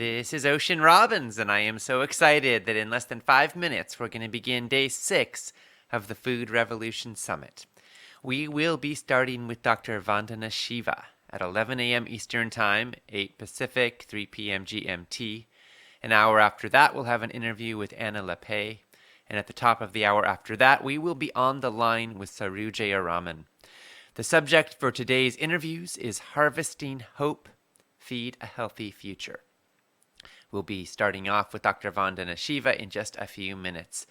This is Ocean Robbins, and I am so excited that in less than 5 minutes we're going to begin day 6 of the Food Revolution Summit. We will be starting with Dr. Vandana Shiva at 11 a.m. Eastern Time, 8 Pacific, 3 p.m. GMT. An hour after that, we'll have an interview with Lappé. And at the top of the hour after that, we will be on the line with Saru Jayaraman. The subject for today's interviews is Harvesting Hope, Feed a Healthy Future. We'll be starting off with Dr. Vandana Shiva in just a few minutes.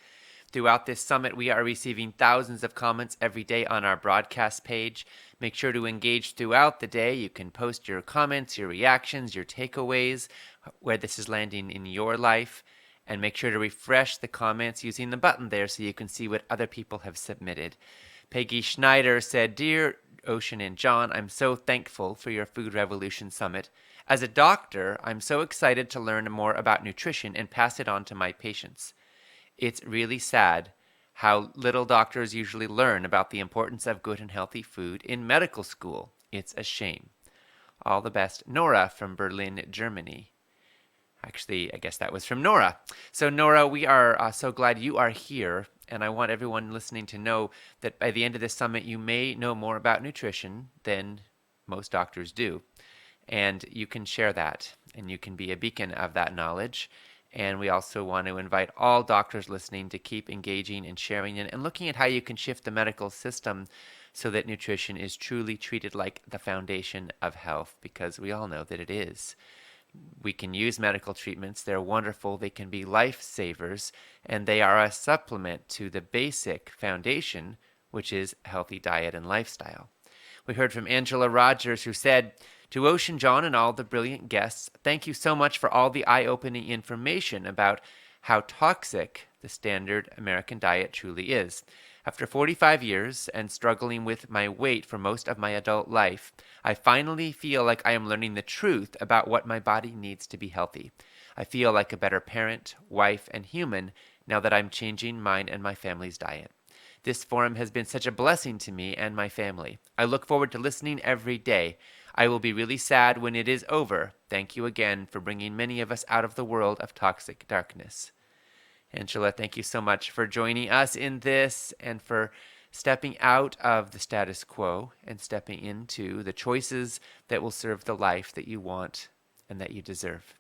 Throughout this summit, we are receiving thousands of comments every day on our broadcast page. Make sure to engage throughout the day. You can post your comments, your reactions, your takeaways, where this is landing in your life. And make sure to refresh the comments using the button there so you can see what other people have submitted. Peggy Schneider said, "Dear Ocean and John, I'm so thankful for your Food Revolution Summit. As a doctor, I'm so excited to learn more about nutrition and pass it on to my patients. It's really sad how little doctors usually learn about the importance of good and healthy food in medical school. It's a shame. All the best, Nora from Berlin, Germany." Actually, I guess that was from Nora. So Nora, we are so glad you are here, and I want everyone listening to know that by the end of this summit, you may know more about nutrition than most doctors do. And you can share that, and you can be a beacon of that knowledge. And we also want to invite all doctors listening to keep engaging and sharing and looking at how you can shift the medical system so that nutrition is truly treated like the foundation of health, because we all know that it is. We can use medical treatments. They're wonderful. They can be lifesavers, and they are a supplement to the basic foundation, which is healthy diet and lifestyle. We heard from Angela Rogers, who said, "To Ocean John and all the brilliant guests, thank you so much for all the eye-opening information about how toxic the standard American diet truly is. After 45 years and struggling with my weight for most of my adult life, I finally feel like I am learning the truth about what my body needs to be healthy. I feel like a better parent, wife, and human now that I'm changing mine and my family's diet. This forum has been such a blessing to me and my family. I look forward to listening every day. I will be really sad when it is over. Thank you again for bringing many of us out of the world of toxic darkness." Angela, thank you so much for joining us in this and for stepping out of the status quo and stepping into the choices that will serve the life that you want and that you deserve.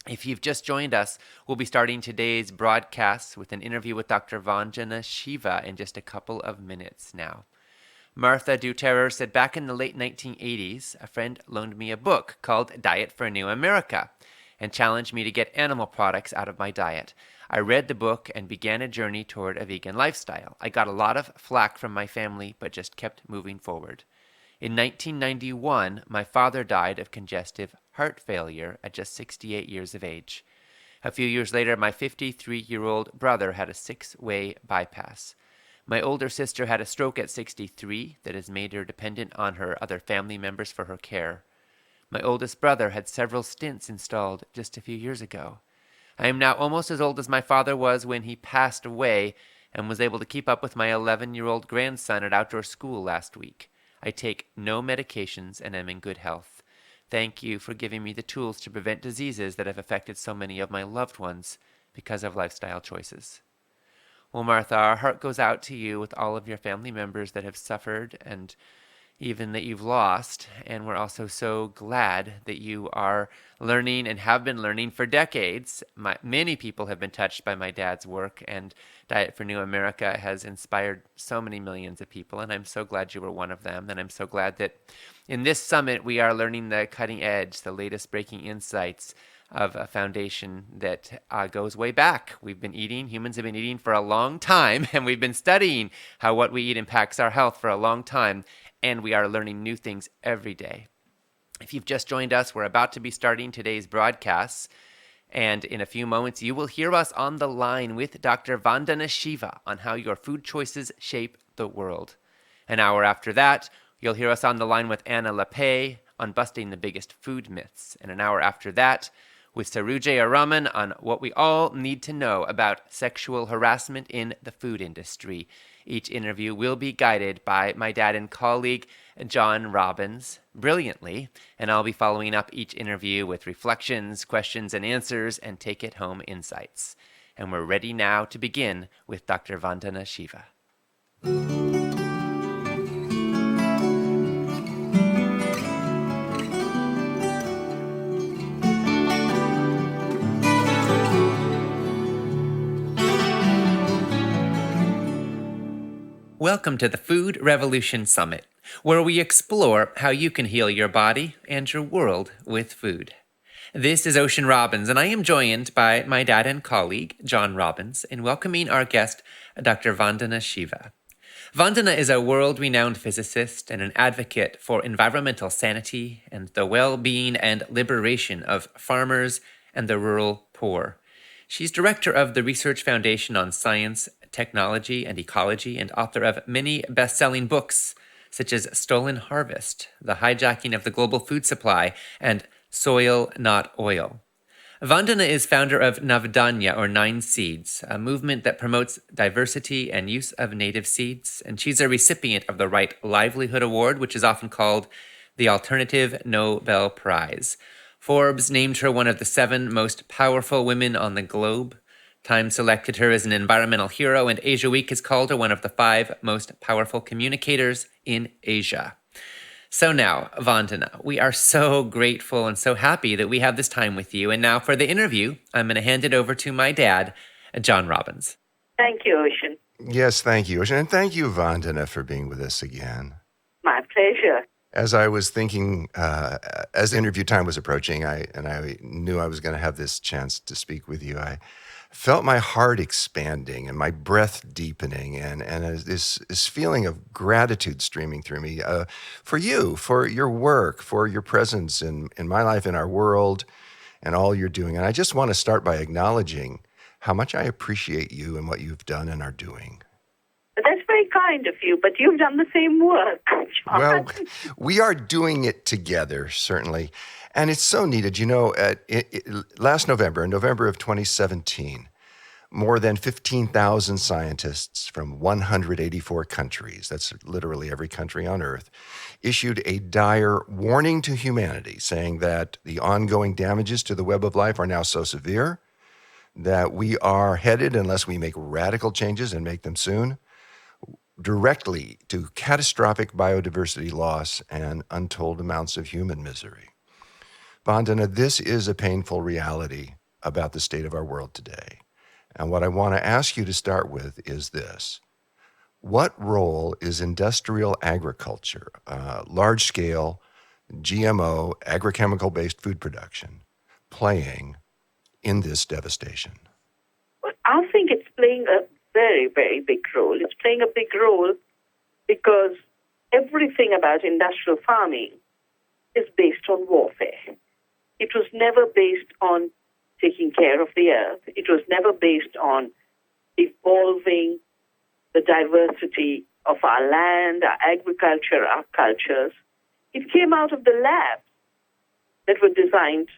If you've just joined us, we'll be starting today's broadcast with an interview with Dr. Vandana Shiva in just a couple of minutes now. Martha Duterrer said, "Back in the late 1980s, a friend loaned me a book called Diet for a New America and challenged me to get animal products out of my diet. I read the book and began a journey toward a vegan lifestyle. I got a lot of flack from my family, but just kept moving forward. In 1991, my father died of congestive heart failure at just 68 years of age. A few years later, my 53-year-old brother had a 6-way bypass. My older sister had a stroke at 63 that has made her dependent on her other family members for her care. My oldest brother had several stents installed just a few years ago. I am now almost as old as my father was when he passed away and was able to keep up with my 11-year-old grandson at outdoor school last week. I take no medications and am in good health. Thank you for giving me the tools to prevent diseases that have affected so many of my loved ones because of lifestyle choices." Well, Martha, our heart goes out to you with all of your family members that have suffered and even that you've lost. And we're also so glad that you are learning and have been learning for decades. Many people have been touched by my dad's work, and Diet for New America has inspired so many millions of people. And I'm so glad you were one of them. And I'm so glad that in this summit, we are learning the cutting edge, the latest breaking insights of a foundation that goes way back. Humans have been eating for a long time, and we've been studying how what we eat impacts our health for a long time, and we are learning new things every day. If you've just joined us, we're about to be starting today's broadcasts, and in a few moments, you will hear us on the line with Dr. Vandana Shiva on how your food choices shape the world. An hour after that, you'll hear us on the line with Lappé on busting the biggest food myths, and an hour after that, with Saru Jayaraman on what we all need to know about sexual harassment in the food industry. Each interview will be guided by my dad and colleague, John Robbins, brilliantly, and I'll be following up each interview with reflections, questions and answers, and take-it-home insights. And we're ready now to begin with Dr. Vandana Shiva. Welcome to the Food Revolution Summit, where we explore how you can heal your body and your world with food. This is Ocean Robbins, and I am joined by my dad and colleague, John Robbins, in welcoming our guest, Dr. Vandana Shiva. Vandana is a world-renowned physicist and an advocate for environmental sanity and the well-being and liberation of farmers and the rural poor. She's director of the Research Foundation on Science, Technology, and Ecology, and author of many best-selling books, such as Stolen Harvest, The Hijacking of the Global Food Supply, and Soil, Not Oil. Vandana is founder of Navdanya, or Nine Seeds, a movement that promotes diversity and use of native seeds, and she's a recipient of the Right Livelihood Award, which is often called the Alternative Nobel Prize. Forbes named her one of the 7 most powerful women on the globe. Time selected her as an environmental hero, and Asia Week has called her one of the 5 most powerful communicators in Asia. So now, Vandana, we are so grateful and so happy that we have this time with you. And now for the interview, I'm going to hand it over to my dad, John Robbins. Thank you, Ocean. Yes, thank you, Ocean. And thank you, Vandana, for being with us again. My pleasure. As I was thinking, as interview time was approaching, I knew I was going to have this chance to speak with you. I felt my heart expanding and my breath deepening, and this feeling of gratitude streaming through me for you, for your work, for your presence in my life, in our world, and all you're doing. And I just want to start by acknowledging how much I appreciate you and what you've done and are doing. That's very kind of you, but you've done the same work, John. Well, we are doing it together, certainly. And it's so needed. You know, last November, in November of 2017, more than 15,000 scientists from 184 countries, that's literally every country on Earth, issued a dire warning to humanity, saying that the ongoing damages to the web of life are now so severe that we are headed, unless we make radical changes and make them soon, directly to catastrophic biodiversity loss and untold amounts of human misery. Vandana, this is a painful reality about the state of our world today. And what I want to ask you to start with is this. What role is industrial agriculture, large-scale, GMO, agrochemical-based food production, playing in this devastation? Well, I think it's playing a very, very big role. It's playing a big role because everything about industrial farming is based on warfare. It was never based on taking care of the earth. It was never based on evolving the diversity of our land, our agriculture, our cultures. It came out of the labs that were designed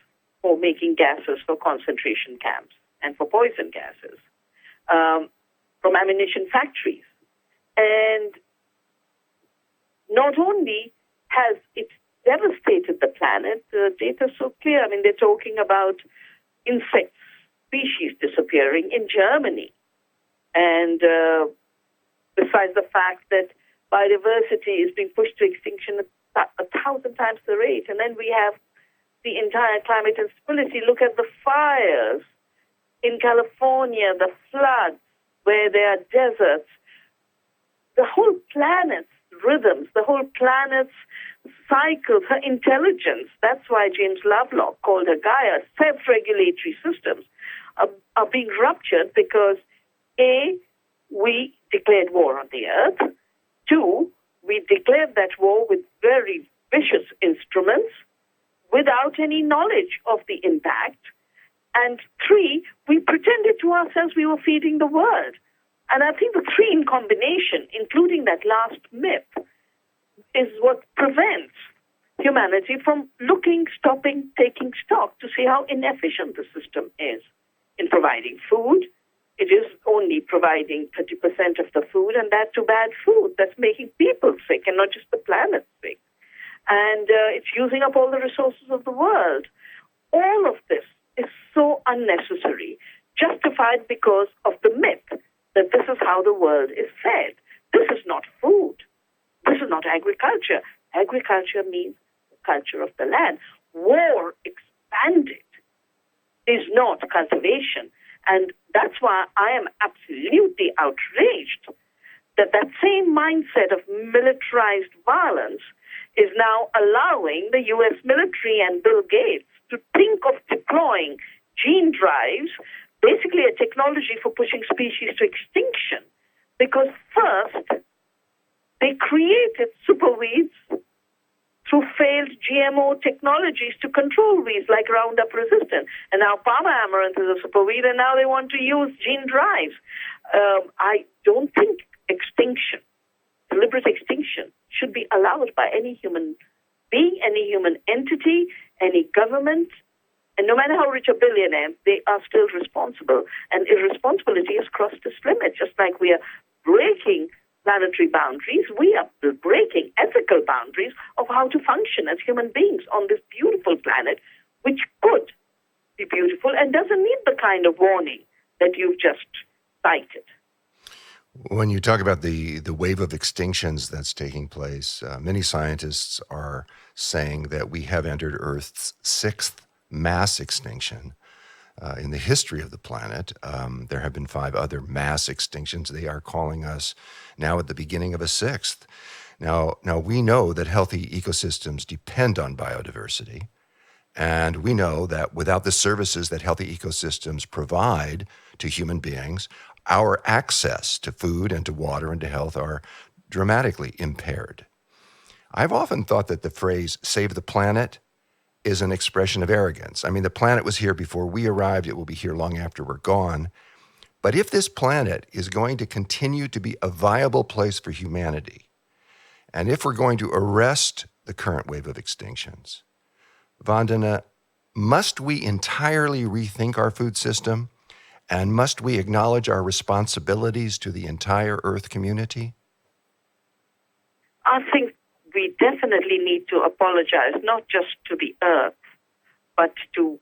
for making gases for concentration camps and for poison gases, from ammunition factories. And not only has it devastated the planet, the data is so clear. I mean, they're talking about insect species disappearing in Germany. And besides the fact that biodiversity is being pushed to extinction at 1,000 times the rate. And then we have the entire climate instability. Look at the fires in California, the floods, where there are deserts. The whole planet's rhythms, the whole planet's cycles, her intelligence, that's why James Lovelock called her Gaia, self-regulatory systems are being ruptured because, A, we declared war on the earth. 2, we declared that war with very vicious instruments without any knowledge of the impact. And 3, we pretended to ourselves we were feeding the world. And I think the 3 in combination, including that last myth, is what prevents humanity from looking, stopping, taking stock to see how inefficient the system is in providing food, it is only providing 30% of the food, and that to bad food that's making people sick and not just the planet sick. And it's using up all the resources of the world. All of this is so unnecessary, justified because of the myth that this is how the world is fed. This is not food. This is not agriculture. Agriculture means the culture of the land. War expanded is not cultivation. And that's why I am absolutely outraged that that same mindset of militarized violence is now allowing the U.S. military and Bill Gates to think of deploying gene drives, basically a technology for pushing species to extinction. Because first, they created superweeds through failed GMO technologies to control weeds like Roundup resistant. And now Palm amaranth is a superweed, and now they want to use gene drives. I don't think extinction, deliberate extinction, should be allowed by any human being, any human entity, any government. And no matter how rich a billionaire, they are still responsible. And irresponsibility has crossed this limit, just like we are breaking planetary boundaries, we are breaking ethical boundaries of how to function as human beings on this beautiful planet, which could be beautiful and doesn't need the kind of warning that you've just cited. When you talk about the wave of extinctions that's taking place, many scientists are saying that we have entered Earth's sixth mass extinction. In the history of the planet, there have been 5 other mass extinctions. They are calling us now at the beginning of a sixth. Now we know that healthy ecosystems depend on biodiversity, and we know that without the services that healthy ecosystems provide to human beings, our access to food and to water and to health are dramatically impaired. I've often thought that the phrase "save the planet" is an expression of arrogance. I mean, the planet was here before we arrived. It will be here long after we're gone. But if this planet is going to continue to be a viable place for humanity, and if we're going to arrest the current wave of extinctions, Vandana, must we entirely rethink our food system? And must we acknowledge our responsibilities to the entire Earth community? I think we definitely need to apologize, not just to the Earth, but to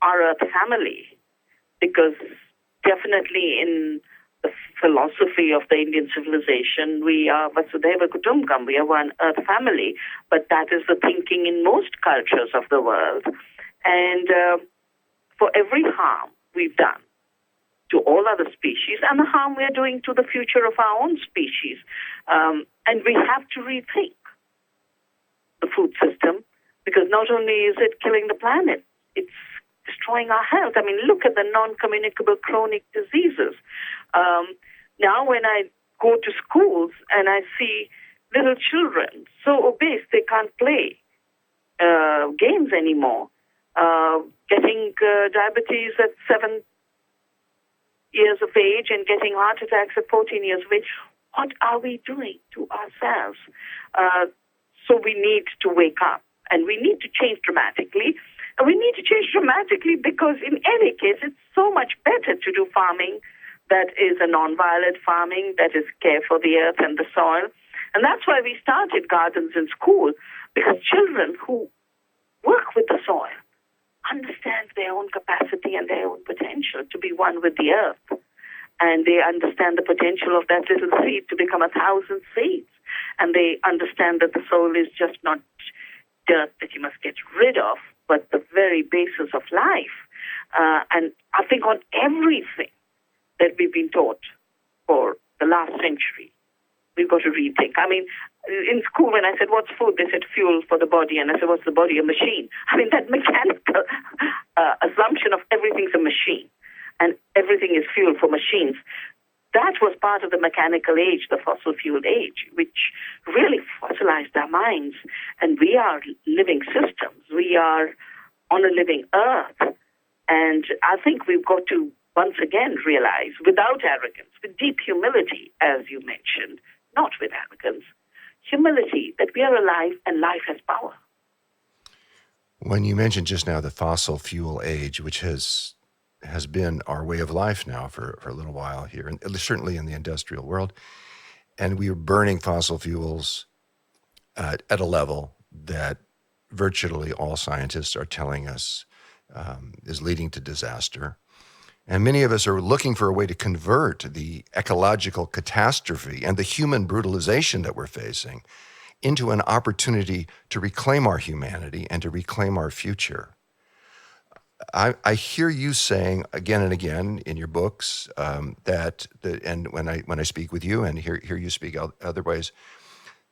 our Earth family, because definitely in the philosophy of the Indian civilization, we are Vasudhaiva Kutumbakam, we are one Earth family, but that is the thinking in most cultures of the world. And for every harm we've done to all other species and the harm we're doing to the future of our own species, and we have to rethink the food system, because not only is it killing the planet, it's destroying our health. I mean, look at the non-communicable chronic diseases. Now when I go to schools and I see little children so obese they can't play games anymore, getting diabetes at 7 years of age and getting heart attacks at 14 years of age, what are we doing to ourselves? So we need to wake up, and we need to change dramatically. And we need to change dramatically because in any case, it's so much better to do farming that is a non-violent farming, that is care for the earth and the soil. And that's why we started gardens in school, because children who work with the soil understand their own capacity and their own potential to be one with the earth. And they understand the potential of that little seed to become 1,000 seeds. And they understand that the soul is just not dirt that you must get rid of, but the very basis of life. And I think on everything that we've been taught for the last century, we've got to rethink. I mean, in school, when I said, what's food? They said, fuel for the body. And I said, what's the body? A machine. I mean, that mechanical assumption of everything's a machine and everything is fuel for machines, that was part of the mechanical age, the fossil fuel age, which really fossilized our minds. And we are living systems. We are on a living earth. And I think we've got to once again realize, without arrogance, with deep humility, as you mentioned, not with arrogance, humility, that we are alive and life has power. When you mentioned just now the fossil fuel age, which has has been our way of life now for a little while here, and certainly in the industrial world. And we are burning fossil fuels at a level that virtually all scientists are telling us is leading to disaster. And many of us are looking for a way to convert the ecological catastrophe and the human brutalization that we're facing into an opportunity to reclaim our humanity and to reclaim our future. I hear you saying again and again in your books and when I speak with you and hear you speak other ways,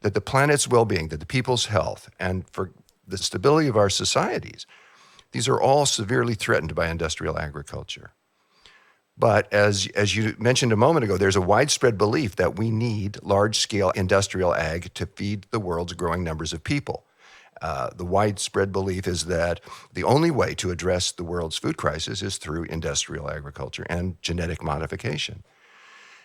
that the planet's well-being, that the people's health, and for the stability of our societies, these are all severely threatened by industrial agriculture. But as you mentioned a moment ago, there's a widespread belief that we need large-scale industrial ag to feed the world's growing numbers of people. The widespread belief is that the only way to address the world's food crisis is through industrial agriculture and genetic modification.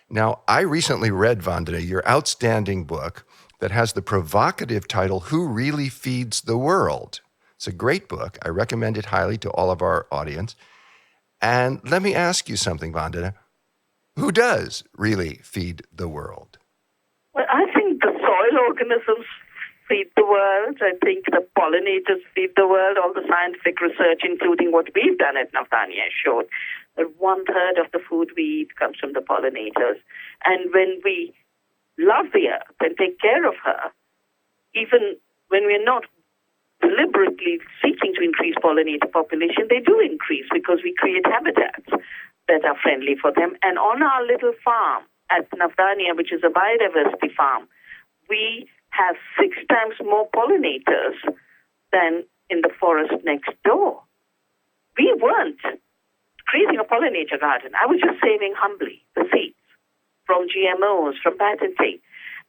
Now, I recently read, Vandana, your outstanding book that has the provocative title, Who Really Feeds the World? It's a great book. I recommend it highly to all of our audience. And let me ask you something, Vandana. Who does really feed the world? Well, I think the soil organisms feed the world. I think the pollinators feed the world. All the scientific research, including what we've done at Navdanya, showed that 1/3 of the food we eat comes from the pollinators. And when we love the earth and take care of her, even when we're not deliberately seeking to increase pollinator population, they do increase because we create habitats that are friendly for them. And on our little farm at Navdanya, which is a biodiversity farm, we have 6 times more pollinators than in the forest next door. We weren't creating a pollinator garden. I was just saving humbly the seeds from GMOs, from patenting.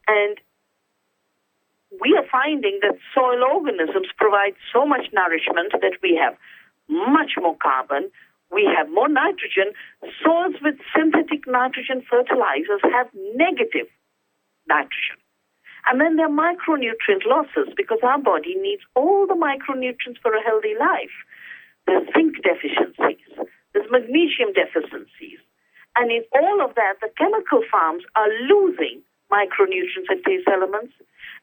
And we are finding that soil organisms provide so much nourishment that we have much more carbon, we have more nitrogen. Soils with synthetic nitrogen fertilizers have negative nitrogen. And then there are micronutrient losses because our body needs all the micronutrients for a healthy life. There's zinc deficiencies, there's magnesium deficiencies. And in all of that, the chemical farms are losing micronutrients and trace elements.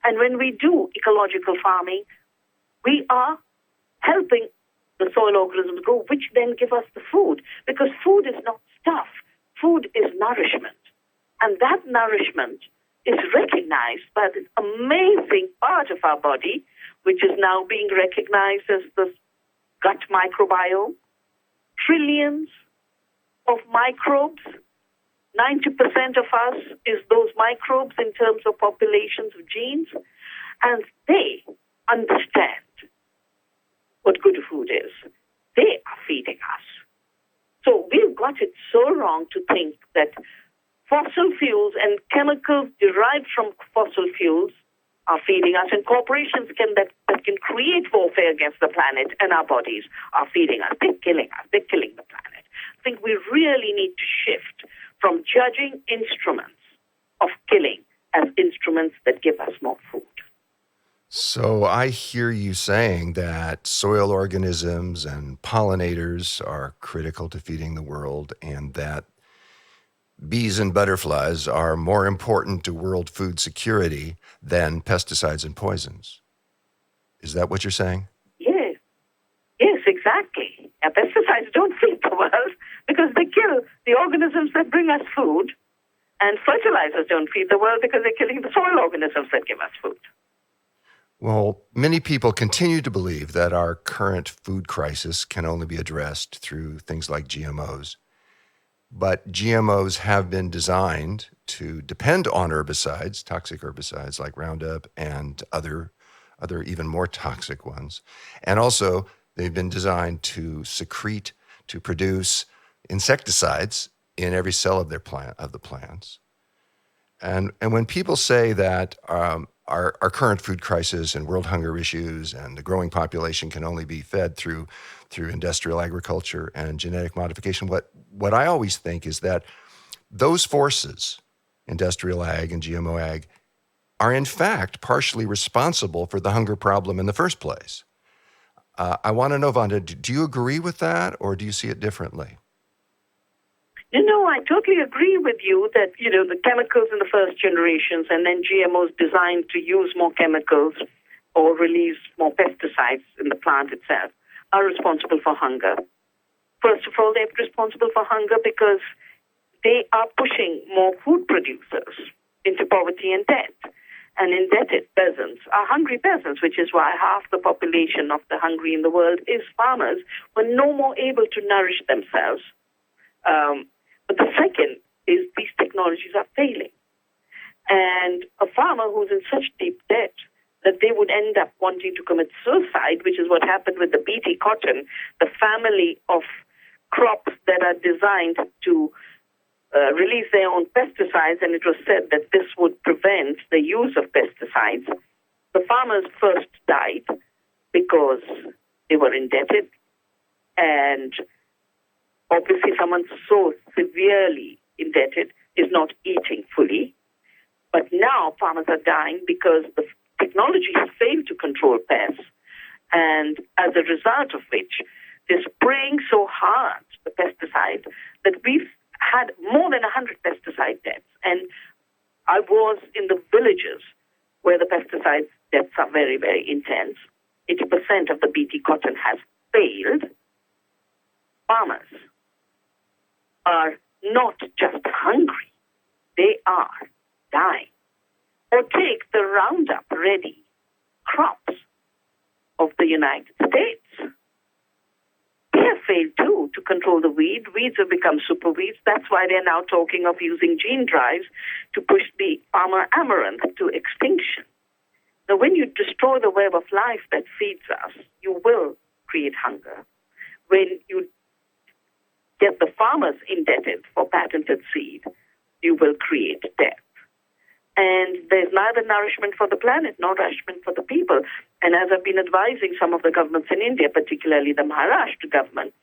And when we do ecological farming, we are helping the soil organisms grow, which then give us the food. Because food is not stuff. Food is nourishment. And that nourishment is recognized by this amazing part of our body, which is now being recognized as the gut microbiome. Trillions of microbes. 90% of us is those microbes in terms of populations of genes, and they understand what good food is. They are feeding us. So we've got it so wrong to think that fossil fuels and chemicals derived from fossil fuels are feeding us, and corporations that can create warfare against the planet and our bodies are feeding us. They're killing us. They're killing the planet. I think we really need to shift from judging instruments of killing as instruments that give us more food. So I hear you saying that soil organisms and pollinators are critical to feeding the world, and that bees and butterflies are more important to world food security than pesticides and poisons. Is that what you're saying? Yes, exactly. Now, pesticides don't feed the world because they kill the organisms that bring us food, and fertilizers don't feed the world because they're killing the soil organisms that give us food. Well, many people continue to believe that our current food crisis can only be addressed through things like GMOs. But GMOs have been designed to depend on herbicides, toxic herbicides like Roundup and other even more toxic ones. And also, they've been designed to secrete, to produce insecticides in every cell of the plants. And when people say that our current food crisis and world hunger issues and the growing population can only be fed through industrial agriculture and genetic modification, what I always think is that those forces, industrial ag and GMO ag, are in fact partially responsible for the hunger problem in the first place. I want to know, Vandana, do you agree with that, or do you see it differently? I totally agree with you that, the chemicals in the first generations and then GMOs designed to use more chemicals or release more pesticides in the plant itself are responsible for hunger. First of all, they're responsible for hunger because they are pushing more food producers into poverty and debt. And indebted peasants are hungry peasants, which is why half the population of the hungry in the world is farmers who are no more able to nourish themselves. But the second is these technologies are failing. And a farmer who's in such deep debt that they would end up wanting to commit suicide, which is what happened with the BT cotton, the family of crops that are designed to release their own pesticides, and it was said that this would prevent the use of pesticides. The farmers first died because they were indebted, and obviously someone so severely indebted is not eating fully. But now farmers are dying because the technology has failed to control pests, and as a result of which, they're spraying so hard the pesticide that we've had more than 100 pesticide deaths. And I was in the villages where the pesticide deaths are very, very intense. 80% of the BT cotton has failed. Farmers are not just hungry, they are dying. Or take the Roundup Ready crops of the United States. They have failed too to control the weed. Weeds have become super weeds. That's why they're now talking of using gene drives to push the farmer amaranth to extinction. Now, when you destroy the web of life that feeds us, you will create hunger. When you get the farmers indebted for patented seed, you will create death. And there's neither nourishment for the planet nor nourishment for the people. And as I've been advising some of the governments in India, particularly the Maharashtra government,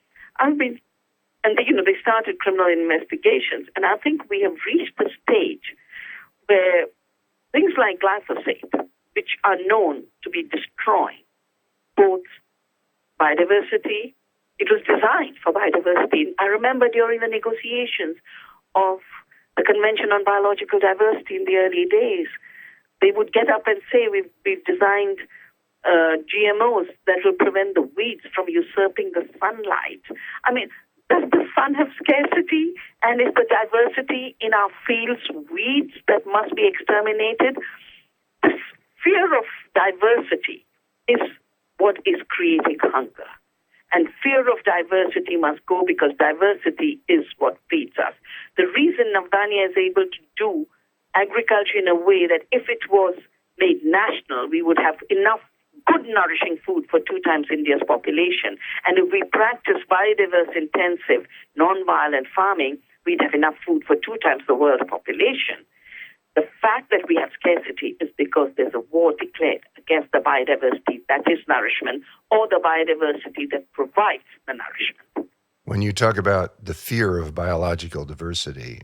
they started criminal investigations. And I think we have reached the stage where things like glyphosate, which are known to be destroying both biodiversity, it was designed for biodiversity. I remember during the negotiations of the Convention on Biological Diversity in the early days, they would get up and say, we've designed GMOs that will prevent the weeds from usurping the sunlight. I mean, does the sun have scarcity? And is the diversity in our fields weeds that must be exterminated? This fear of diversity is what is creating hunger. And fear of diversity must go because diversity is what feeds us. The reason Vandana is able to do agriculture in a way that if it was made national, we would have enough good nourishing food for 2 times India's population. And if we practice biodiverse intensive, non-violent farming, we'd have enough food for 2 times the world's population. The fact that we have scarcity is because there's a war declared against the biodiversity that is nourishment or the biodiversity that provides the nourishment. When you talk about the fear of biological diversity,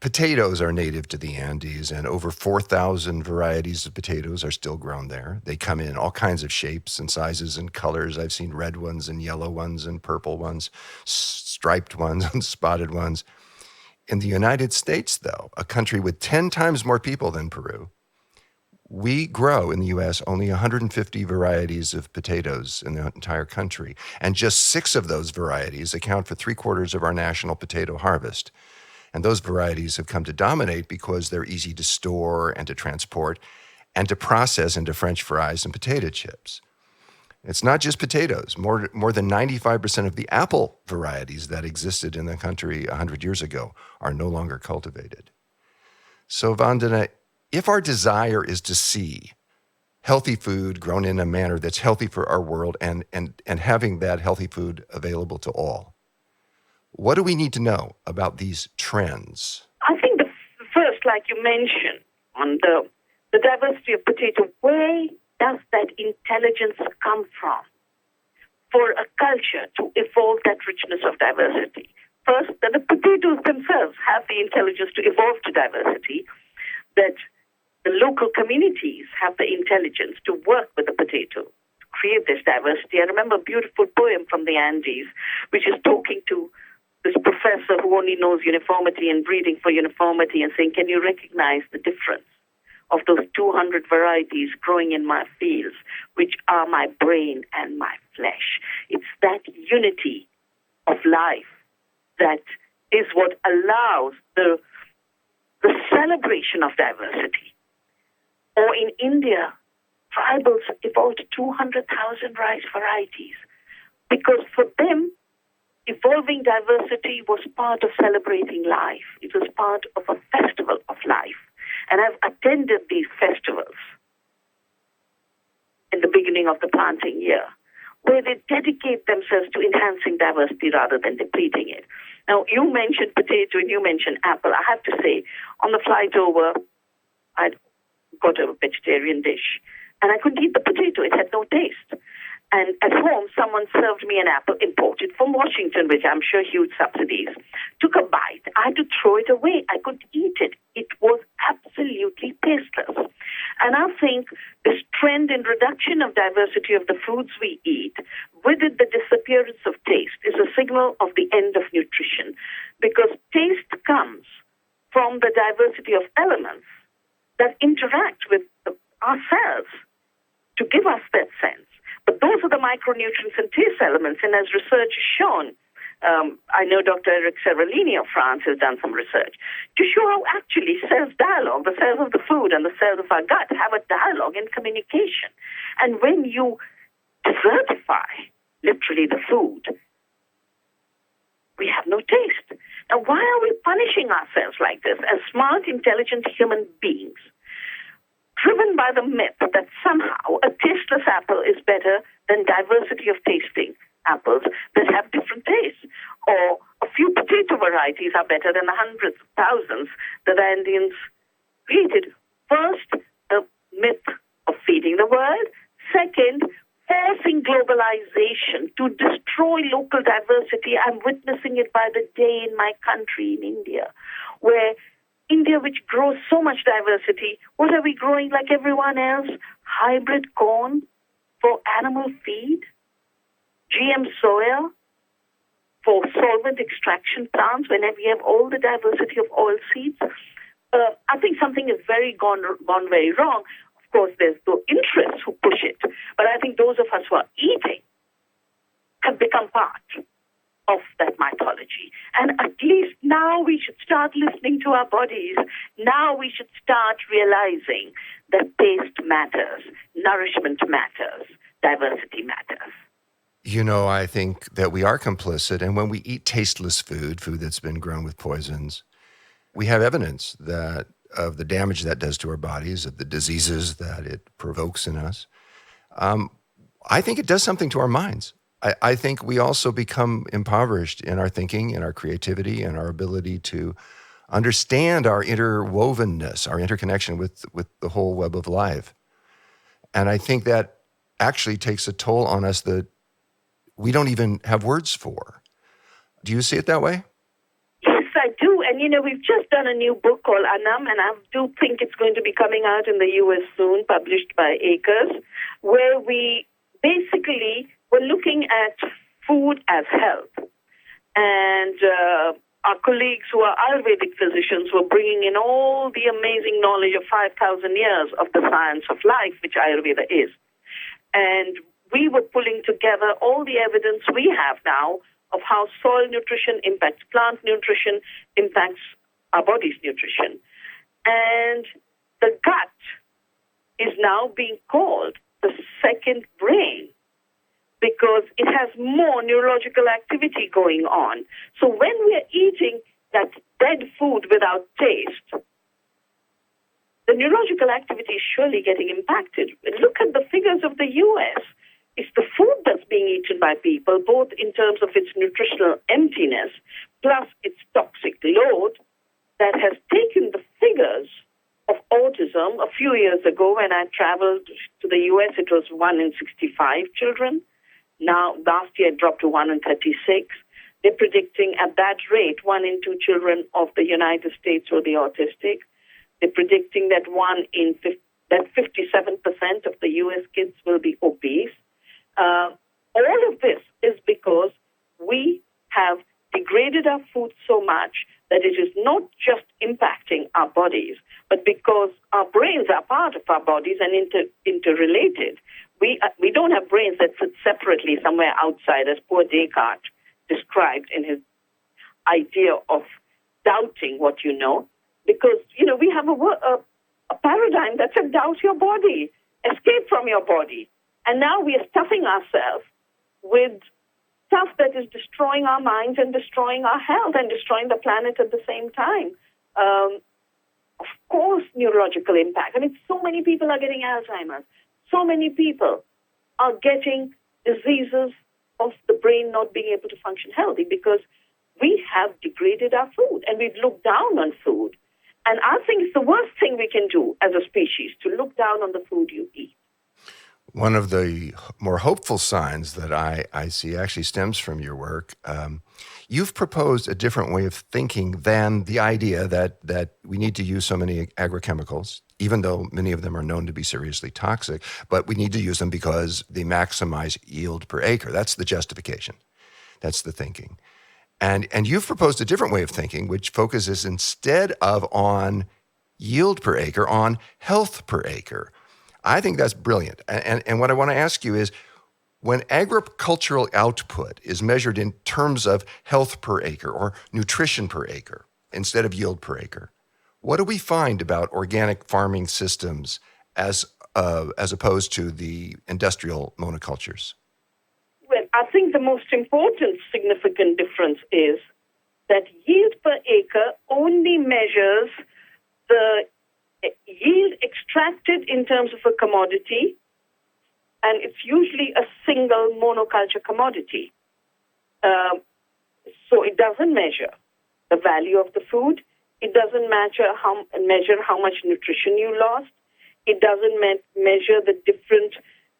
potatoes are native to the Andes, and over 4,000 varieties of potatoes are still grown there. They come in all kinds of shapes and sizes and colors. I've seen red ones and yellow ones and purple ones, striped ones and spotted ones. In the United States, though, a country with 10 times more people than Peru, we grow in the U.S. only 150 varieties of potatoes in the entire country. And just 6 of those varieties account for 3/4 of our national potato harvest. And those varieties have come to dominate because they're easy to store and to transport and to process into French fries and potato chips. It's not just potatoes. More than 95% of the apple varieties that existed in the country 100 years ago are no longer cultivated. So, Vandana, if our desire is to see healthy food grown in a manner that's healthy for our world and having that healthy food available to all, what do we need to know about these trends? I think the first, like you mentioned, on the diversity of potato, where does that intelligence come from for a culture to evolve that richness of diversity? First, that the potatoes themselves have the intelligence to evolve to diversity, that the local communities have the intelligence to work with the potato to create this diversity. I remember a beautiful poem from the Andes, which is talking to this professor who only knows uniformity and breeding for uniformity and saying, can you recognize the difference of those 200 varieties growing in my fields, which are my brain and my flesh? It's that unity of life that is what allows the celebration of diversity. Or in India, tribals evolved 200,000 rice varieties because for them, evolving diversity was part of celebrating life. It was part of a festival of life. And I've attended these festivals in the beginning of the planting year, where they dedicate themselves to enhancing diversity rather than depleting it. Now, you mentioned potato and you mentioned apple. I have to say, on the flight over, I'd got a vegetarian dish, and I couldn't eat the potato. It had no taste. And at home, someone served me an apple imported from Washington, which I'm sure huge subsidies. Took a bite. I had to throw it away. I couldn't eat it. It was absolutely tasteless. And I think this trend in reduction of diversity of the foods we eat, with it the disappearance of taste, is a signal of the end of nutrition. Because taste comes from the diversity of elements that interact with ourselves to give us that sense. But those are the micronutrients and taste elements. And as research has shown, I know Dr. Eric Seralini of France has done some research to show how actually cells dialogue, the cells of the food and the cells of our gut have a dialogue and communication. And when you desertify literally the food, we have no taste. Now, why are we punishing ourselves like this as smart, intelligent human beings? Driven by the myth that somehow a tasteless apple is better than diversity of tasting apples that have different tastes, or a few potato varieties are better than the hundreds of thousands that the Indians created. First, the myth of feeding the world. Second, forcing globalization to destroy local diversity. I'm witnessing it by the day in my country, in India, where India, which grows so much diversity, what are we growing like everyone else? Hybrid corn for animal feed, GM soya for solvent extraction plants, whenever we have all the diversity of oil seeds. I think something has gone very wrong. Of course, there's the interests who push it, but I think those of us who are eating have become part of that mythology. And at least now we should start listening to our bodies. Now we should start realizing that taste matters, nourishment matters, diversity matters. You know, I think that we are complicit. And when we eat tasteless food that's been grown with poisons, we have evidence that of the damage that does to our bodies, of the diseases that it provokes in us. I think it does something to our minds. I think we also become impoverished in our thinking, in our creativity, and our ability to understand our interwovenness, our interconnection with the whole web of life. And I think that actually takes a toll on us that we don't even have words for. Do you see it that way? Yes, I do. And, we've just done a new book called Annam, and I do think it's going to be coming out in the U.S. soon, published by Acres, where we basically were looking at food as health. And our colleagues who are Ayurvedic physicians were bringing in all the amazing knowledge of 5,000 years of the science of life, which Ayurveda is. And we were pulling together all the evidence we have now of how soil nutrition impacts plant nutrition, impacts our body's nutrition. And the gut is now being called the second brain because it has more neurological activity going on. So when we're eating that dead food without taste, the neurological activity is surely getting impacted. Look at the figures of the U.S. It's the food that's being eaten by people, both in terms of its nutritional emptiness, plus its toxic load, that has taken the figures of autism. A few years ago, when I traveled to the U.S., it was 1 in 65 children. Now, last year, it dropped to 1 in 36. They're predicting at that rate, 1 in 2 children of the United States will be autistic. They're predicting that 57% of the U.S. kids will be obese. All of this is because we have degraded our food so much that it is not just impacting our bodies, but because our brains are part of our bodies and interrelated. We don't have brains that sit separately somewhere outside, as poor Descartes described in his idea of doubting what you know, because, we have a paradigm that said doubt your body, escape from your body. And now we are stuffing ourselves with stuff that is destroying our minds and destroying our health and destroying the planet at the same time. Of course, neurological impact. I mean, so many people are getting Alzheimer's. So many people are getting diseases of the brain not being able to function healthy because we have degraded our food and we've looked down on food. And I think it's the worst thing we can do as a species, to look down on the food you eat. One of the more hopeful signs that I see actually stems from your work. You've proposed a different way of thinking than the idea that we need to use so many agrochemicals, even though many of them are known to be seriously toxic, but we need to use them because they maximize yield per acre. That's the justification. That's the thinking. And you've proposed a different way of thinking, which focuses instead of on yield per acre, on health per acre. I think that's brilliant. And what I want to ask you is, when agricultural output is measured in terms of health per acre or nutrition per acre instead of yield per acre, what do we find about organic farming systems as opposed to the industrial monocultures? Well, I think the most important significant difference is that yield per acre only measures the yield extracted in terms of a commodity, and it's usually a single monoculture commodity. So it doesn't measure the value of the food. It doesn't measure how much nutrition you lost. It doesn't measure the different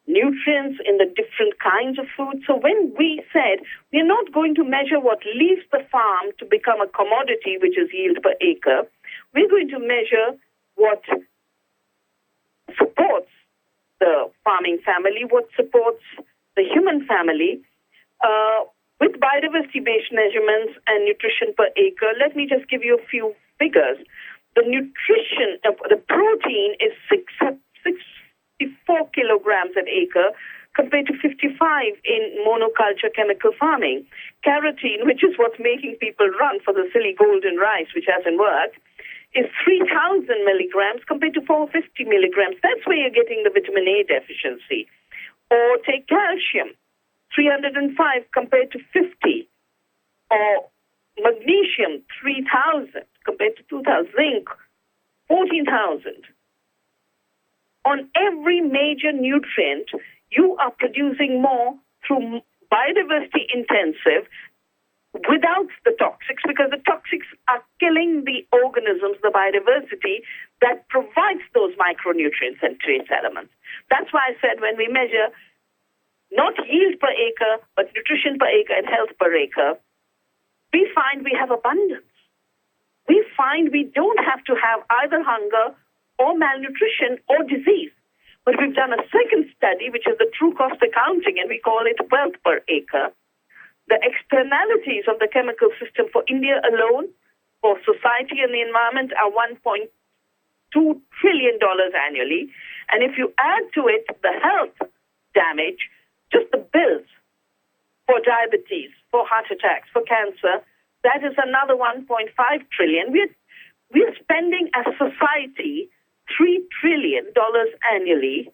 nutrients in the different kinds of food. So when we said we're not going to measure what leaves the farm to become a commodity, which is yield per acre, we're going to measure what supports the farming family, what supports the human family, with biodiversity-based measurements and nutrition per acre. Let me just give you a few figures. The nutrition, the protein is 64 kilograms an acre compared to 55 in monoculture chemical farming. Carotene, which is what's making people run for the silly golden rice, which hasn't worked, is 3,000 milligrams compared to 450 milligrams. That's where you're getting the vitamin A deficiency. Or take calcium, 305 compared to 50. Or magnesium, 3,000 compared to 2,000. Zinc, 14,000. On every major nutrient, you are producing more through biodiversity intensive without the toxics, because the toxics are killing the organisms, the biodiversity that provides those micronutrients and trace elements. That's why I said when we measure not yield per acre, but nutrition per acre and health per acre, we find we have abundance. We find we don't have to have either hunger or malnutrition or disease. But we've done a second study, which is the true cost accounting, and we call it wealth per acre. The externalities of the chemical system for India alone, for society and the environment, are $1.2 trillion annually. And if you add to it the health damage, just the bills for diabetes, for heart attacks, for cancer, that is another $1.5 trillion. We're spending as a society $3 trillion annually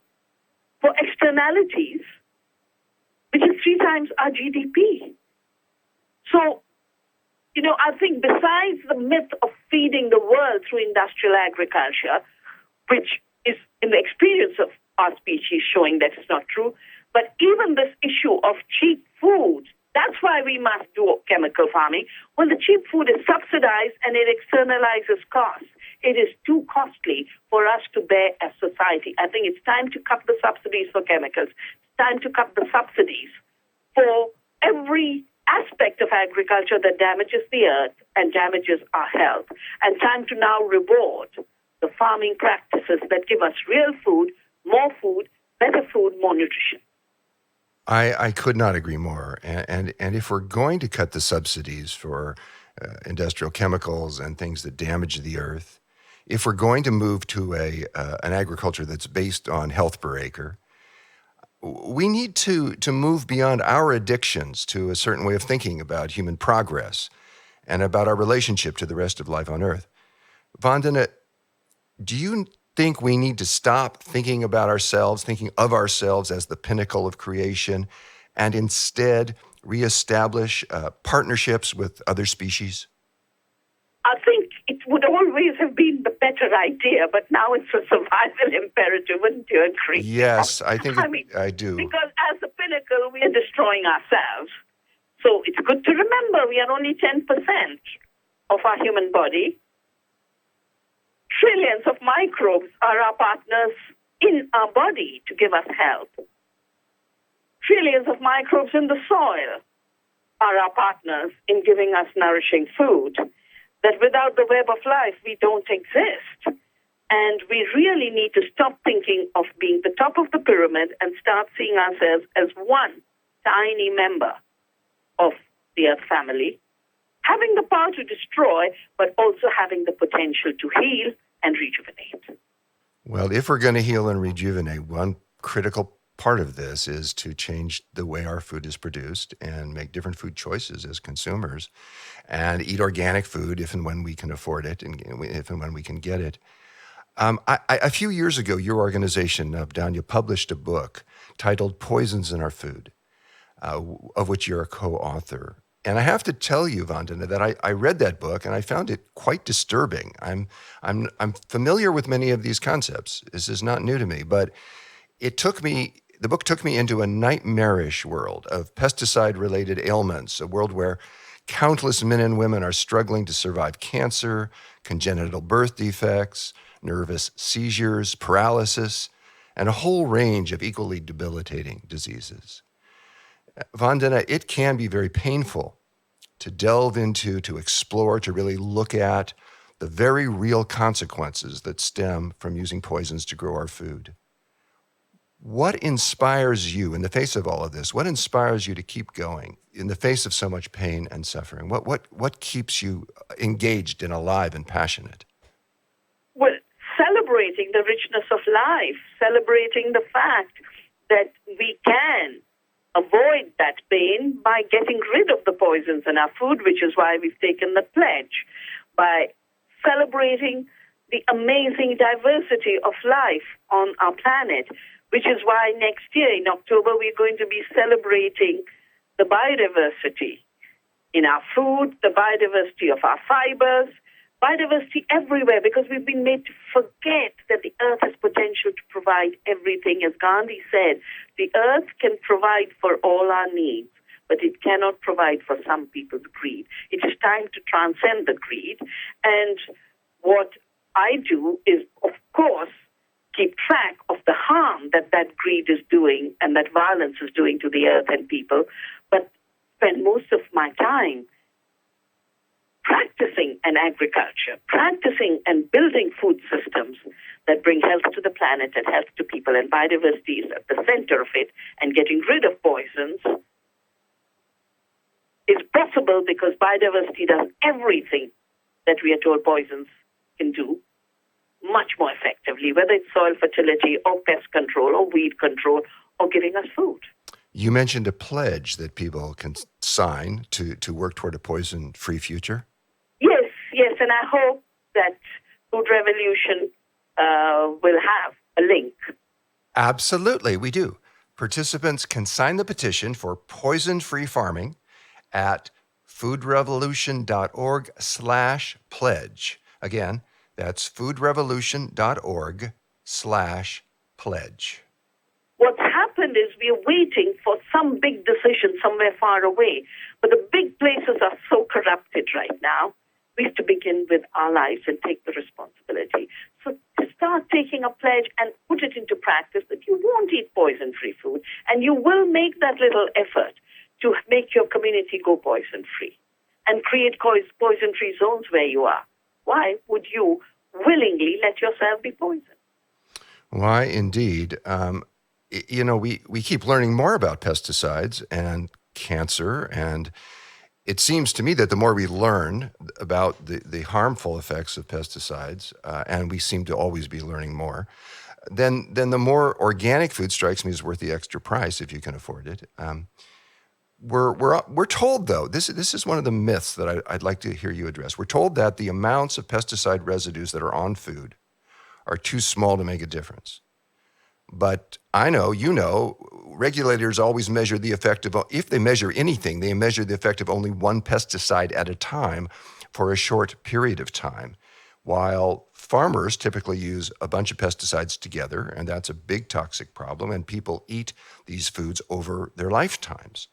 for externalities, which is 3 times our GDP. So, I think besides the myth of feeding the world through industrial agriculture, which is in the experience of our species showing that it's not true, but even this issue of cheap food, that's why we must do chemical farming. When the cheap food is subsidized and it externalizes costs, it is too costly for us to bear as society. I think it's time to cut the subsidies for chemicals. It's time to cut the subsidies for every aspect of agriculture that damages the earth and damages our health. And time to now reward the farming practices that give us real food, more better food, more nutrition. I could not agree more. And if we're going to cut the subsidies for industrial chemicals and things that damage the earth, if we're going to move to an agriculture that's based on health per acre, we need to move beyond our addictions to a certain way of thinking about human progress and about our relationship to the rest of life on earth. Vandana, do you think we need to stop thinking about ourselves, thinking of ourselves as the pinnacle of creation, and instead reestablish partnerships with other species? I think it would always have been the better idea, but now it's a survival imperative, wouldn't you agree? Yes, I think I do. Because as a pinnacle, we are destroying ourselves. So it's good to remember we are only 10% of our human body. Trillions of microbes are our partners in our body to give us help. Trillions of microbes in the soil are our partners in giving us nourishing food. That without the web of life, we don't exist. And we really need to stop thinking of being the top of the pyramid and start seeing ourselves as one tiny member of the Earth family, having the power to destroy, but also having the potential to heal and rejuvenate. Well, if we're going to heal and rejuvenate, one critical part of this is to change the way our food is produced and make different food choices as consumers and eat organic food if and when we can afford it and if and when we can get it. A few years ago, your organization, Vandana, published a book titled Poisons in Our Food, of which you're a co-author. And I have to tell you, Vandana, that I read that book and I found it quite disturbing. I'm familiar with many of these concepts. This is not new to me, but the book took me into a nightmarish world of pesticide-related ailments, a world where countless men and women are struggling to survive cancer, congenital birth defects, nervous seizures, paralysis, and a whole range of equally debilitating diseases. Vandana, it can be very painful to delve into, to explore, to really look at the very real consequences that stem from using poisons to grow our food. What inspires you in the face of all of this? What inspires you to keep going in the face of so much pain and suffering? What keeps you engaged and alive and passionate? Well, celebrating the richness of life, celebrating the fact that we can avoid that pain by getting rid of the poisons in our food, which is why we've taken the pledge, by celebrating the amazing diversity of life on our planet, which is why next year in October we're going to be celebrating the biodiversity in our food, the biodiversity of our fibers, biodiversity everywhere, because we've been made to forget that the earth has potential to provide everything. As Gandhi said, the earth can provide for all our needs, but it cannot provide for some people's greed. It is time to transcend the greed. And what I do is, of course, keep track of the harm that greed is doing and that violence is doing to the earth and people, but spend most of my time practicing an agriculture, practicing and building food systems that bring health to the planet and health to people, and biodiversity is at the center of it, and getting rid of poisons is possible because biodiversity does everything that we are told poisons can do much more effectively, whether it's soil fertility or pest control or weed control or giving us food. You mentioned a pledge that people can sign to work toward a poison-free future. Yes, and I hope that Food Revolution will have a link. Absolutely, we do. Participants can sign the petition for poison-free farming at foodrevolution.org/pledge. Again, that's foodrevolution.org/pledge. What's happened is we are waiting for some big decision somewhere far away, but the big places are so corrupted right now. We have to begin with our lives and take the responsibility. So to start taking a pledge and put it into practice that you won't eat poison-free food, and you will make that little effort to make your community go poison-free and create poison-free zones where you are. Why would you willingly let yourself be poisoned? Why, indeed. we keep learning more about pesticides and cancer, and it seems to me that the more we learn about the harmful effects of pesticides, and we seem to always be learning more, then the more organic food strikes me as worth the extra price if you can afford it. We're told, though, this is one of the myths that I'd like to hear you address. We're told that the amounts of pesticide residues that are on food are too small to make a difference. But I know, regulators always measure the effect of, if they measure anything, they measure the effect of only one pesticide at a time for a short period of time, while farmers typically use a bunch of pesticides together, and that's a big toxic problem, and people eat these foods over their lifetimes.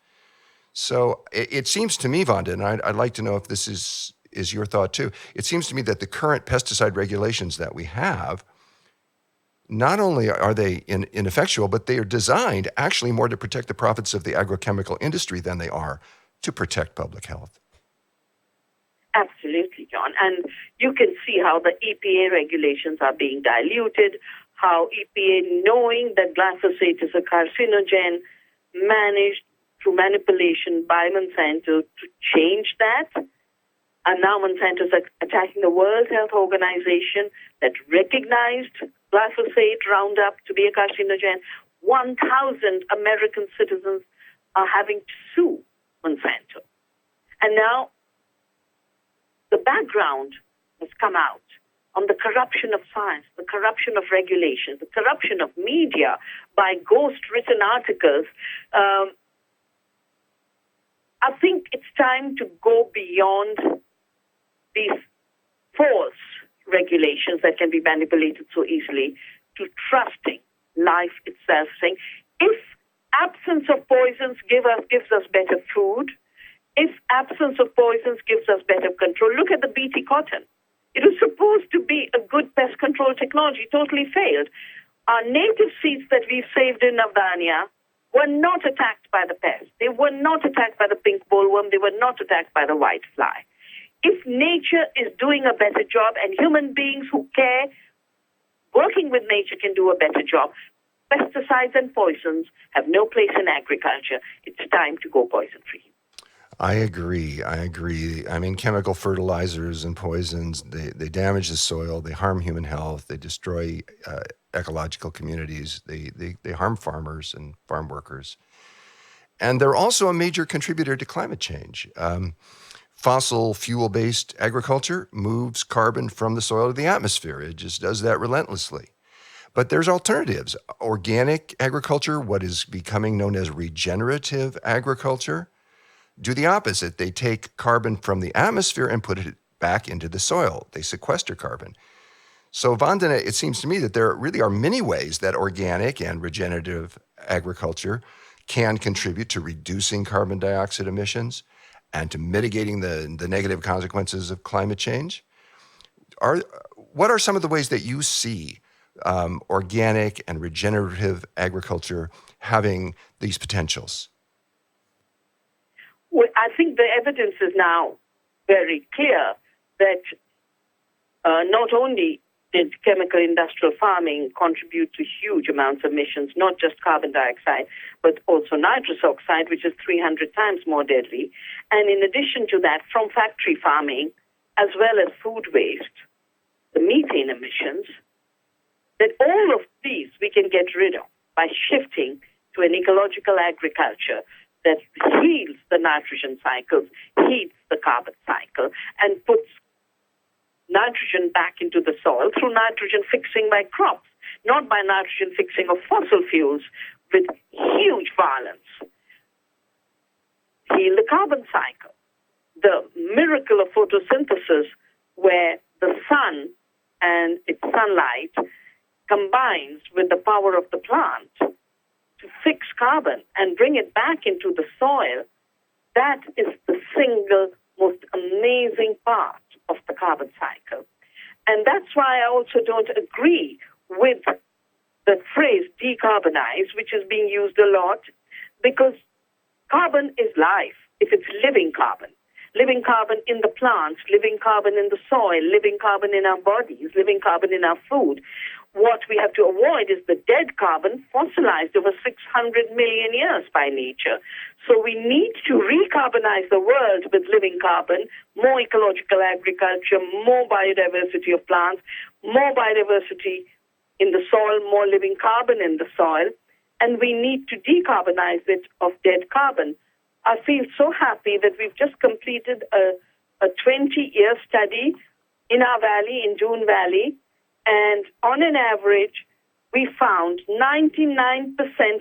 So it seems to me, Vanda, and I'd like to know if this is your thought too, it seems to me that the current pesticide regulations that we have, not only are they ineffectual, but they are designed actually more to protect the profits of the agrochemical industry than they are to protect public health. Absolutely, John. And you can see how the EPA regulations are being diluted, how EPA, knowing that glyphosate is a carcinogen, managed through manipulation by Monsanto to change that. And now Monsanto is attacking the World Health Organization that recognized glyphosate Roundup to be a carcinogen. 1,000 American citizens are having to sue Monsanto. And now the background has come out on the corruption of science, the corruption of regulations, the corruption of media by ghost-written articles. I think it's time to go beyond these false regulations that can be manipulated so easily to trusting life itself, saying, if absence of poisons gives us better food, if absence of poisons gives us better control, look at the BT cotton. It was supposed to be a good pest control technology, totally failed. Our native seeds that we saved in Vandana were not attacked by the pest. They were not attacked by the pink bollworm. They were not attacked by the white fly. If nature is doing a better job and human beings who care, working with nature can do a better job, pesticides and poisons have no place in agriculture. It's time to go poison-free. I agree. I mean, chemical fertilizers and poisons, they damage the soil, they harm human health, they destroy ecological communities, they harm farmers and farm workers. And they're also a major contributor to climate change. Fossil fuel-based agriculture moves carbon from the soil to the atmosphere. It just does that relentlessly. But there's alternatives. Organic agriculture, what is becoming known as regenerative agriculture, do the opposite. They take carbon from the atmosphere and put it back into the soil. They sequester carbon. So, Vandana, it seems to me that there really are many ways that organic and regenerative agriculture can contribute to reducing carbon dioxide emissions and to mitigating the negative consequences of climate change. What are some of the ways that you see organic and regenerative agriculture having these potentials? Well, I think the evidence is now very clear that not only did chemical industrial farming contribute to huge amounts of emissions, not just carbon dioxide, but also nitrous oxide, which is 300 times more deadly. And in addition to that, from factory farming, as well as food waste, the methane emissions, that all of these we can get rid of by shifting to an ecological agriculture that heals the nitrogen cycles, heats the carbon cycle, and puts nitrogen back into the soil through nitrogen fixing by crops, not by nitrogen fixing of fossil fuels with huge violence. Heal the carbon cycle. The miracle of photosynthesis, where the sun and its sunlight combines with the power of the plant to fix carbon and bring it back into the soil, that is the single most amazing part of the carbon cycle. And that's why I also don't agree with the phrase decarbonize, which is being used a lot, because carbon is life if it's living carbon. Living carbon in the plants, living carbon in the soil, living carbon in our bodies, living carbon in our food. what we have to avoid is the dead carbon fossilized over 600 million years by nature. So we need to recarbonize the world with living carbon, more ecological agriculture, more biodiversity of plants, more biodiversity in the soil, more living carbon in the soil, and we need to decarbonize it of dead carbon. I feel so happy that we've just completed a 20-year study in our valley, in Doon Valley, and on an average, we found 99%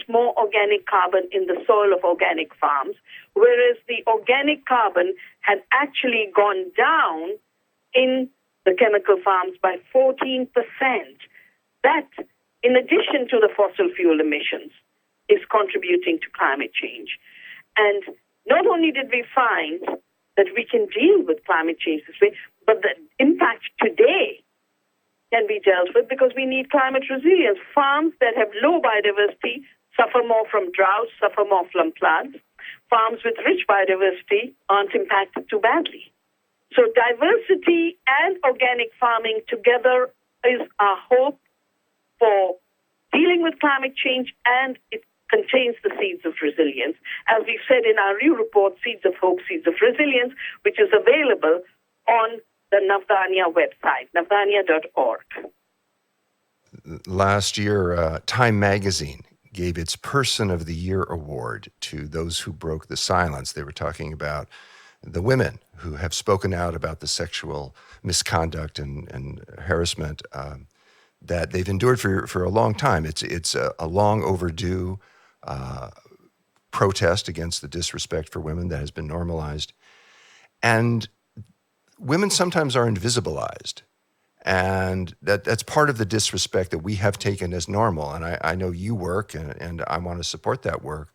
more organic carbon in the soil of organic farms, whereas the organic carbon had actually gone down in the chemical farms by 14%. That, in addition to the fossil fuel emissions, is contributing to climate change. And not only did we find that we can deal with climate change this way, but the impact today can be dealt with because we need climate resilience. Farms that have low biodiversity suffer more from droughts, suffer more from floods. Farms with rich biodiversity aren't impacted too badly. So diversity and organic farming together is our hope for dealing with climate change, and it contains the seeds of resilience. As we said in our new report, Seeds of Hope, Seeds of Resilience, which is available on the Navdanya website, navdanya.org. Last year, Time magazine gave its Person of the Year award to those who broke the silence. They were talking about the women who have spoken out about the sexual misconduct and harassment that they've endured for a long time. It's a long overdue protest against the disrespect for women that has been normalized. And women sometimes are invisibilized. And that's part of the disrespect that we have taken as normal. And I know you work, and I want to support that work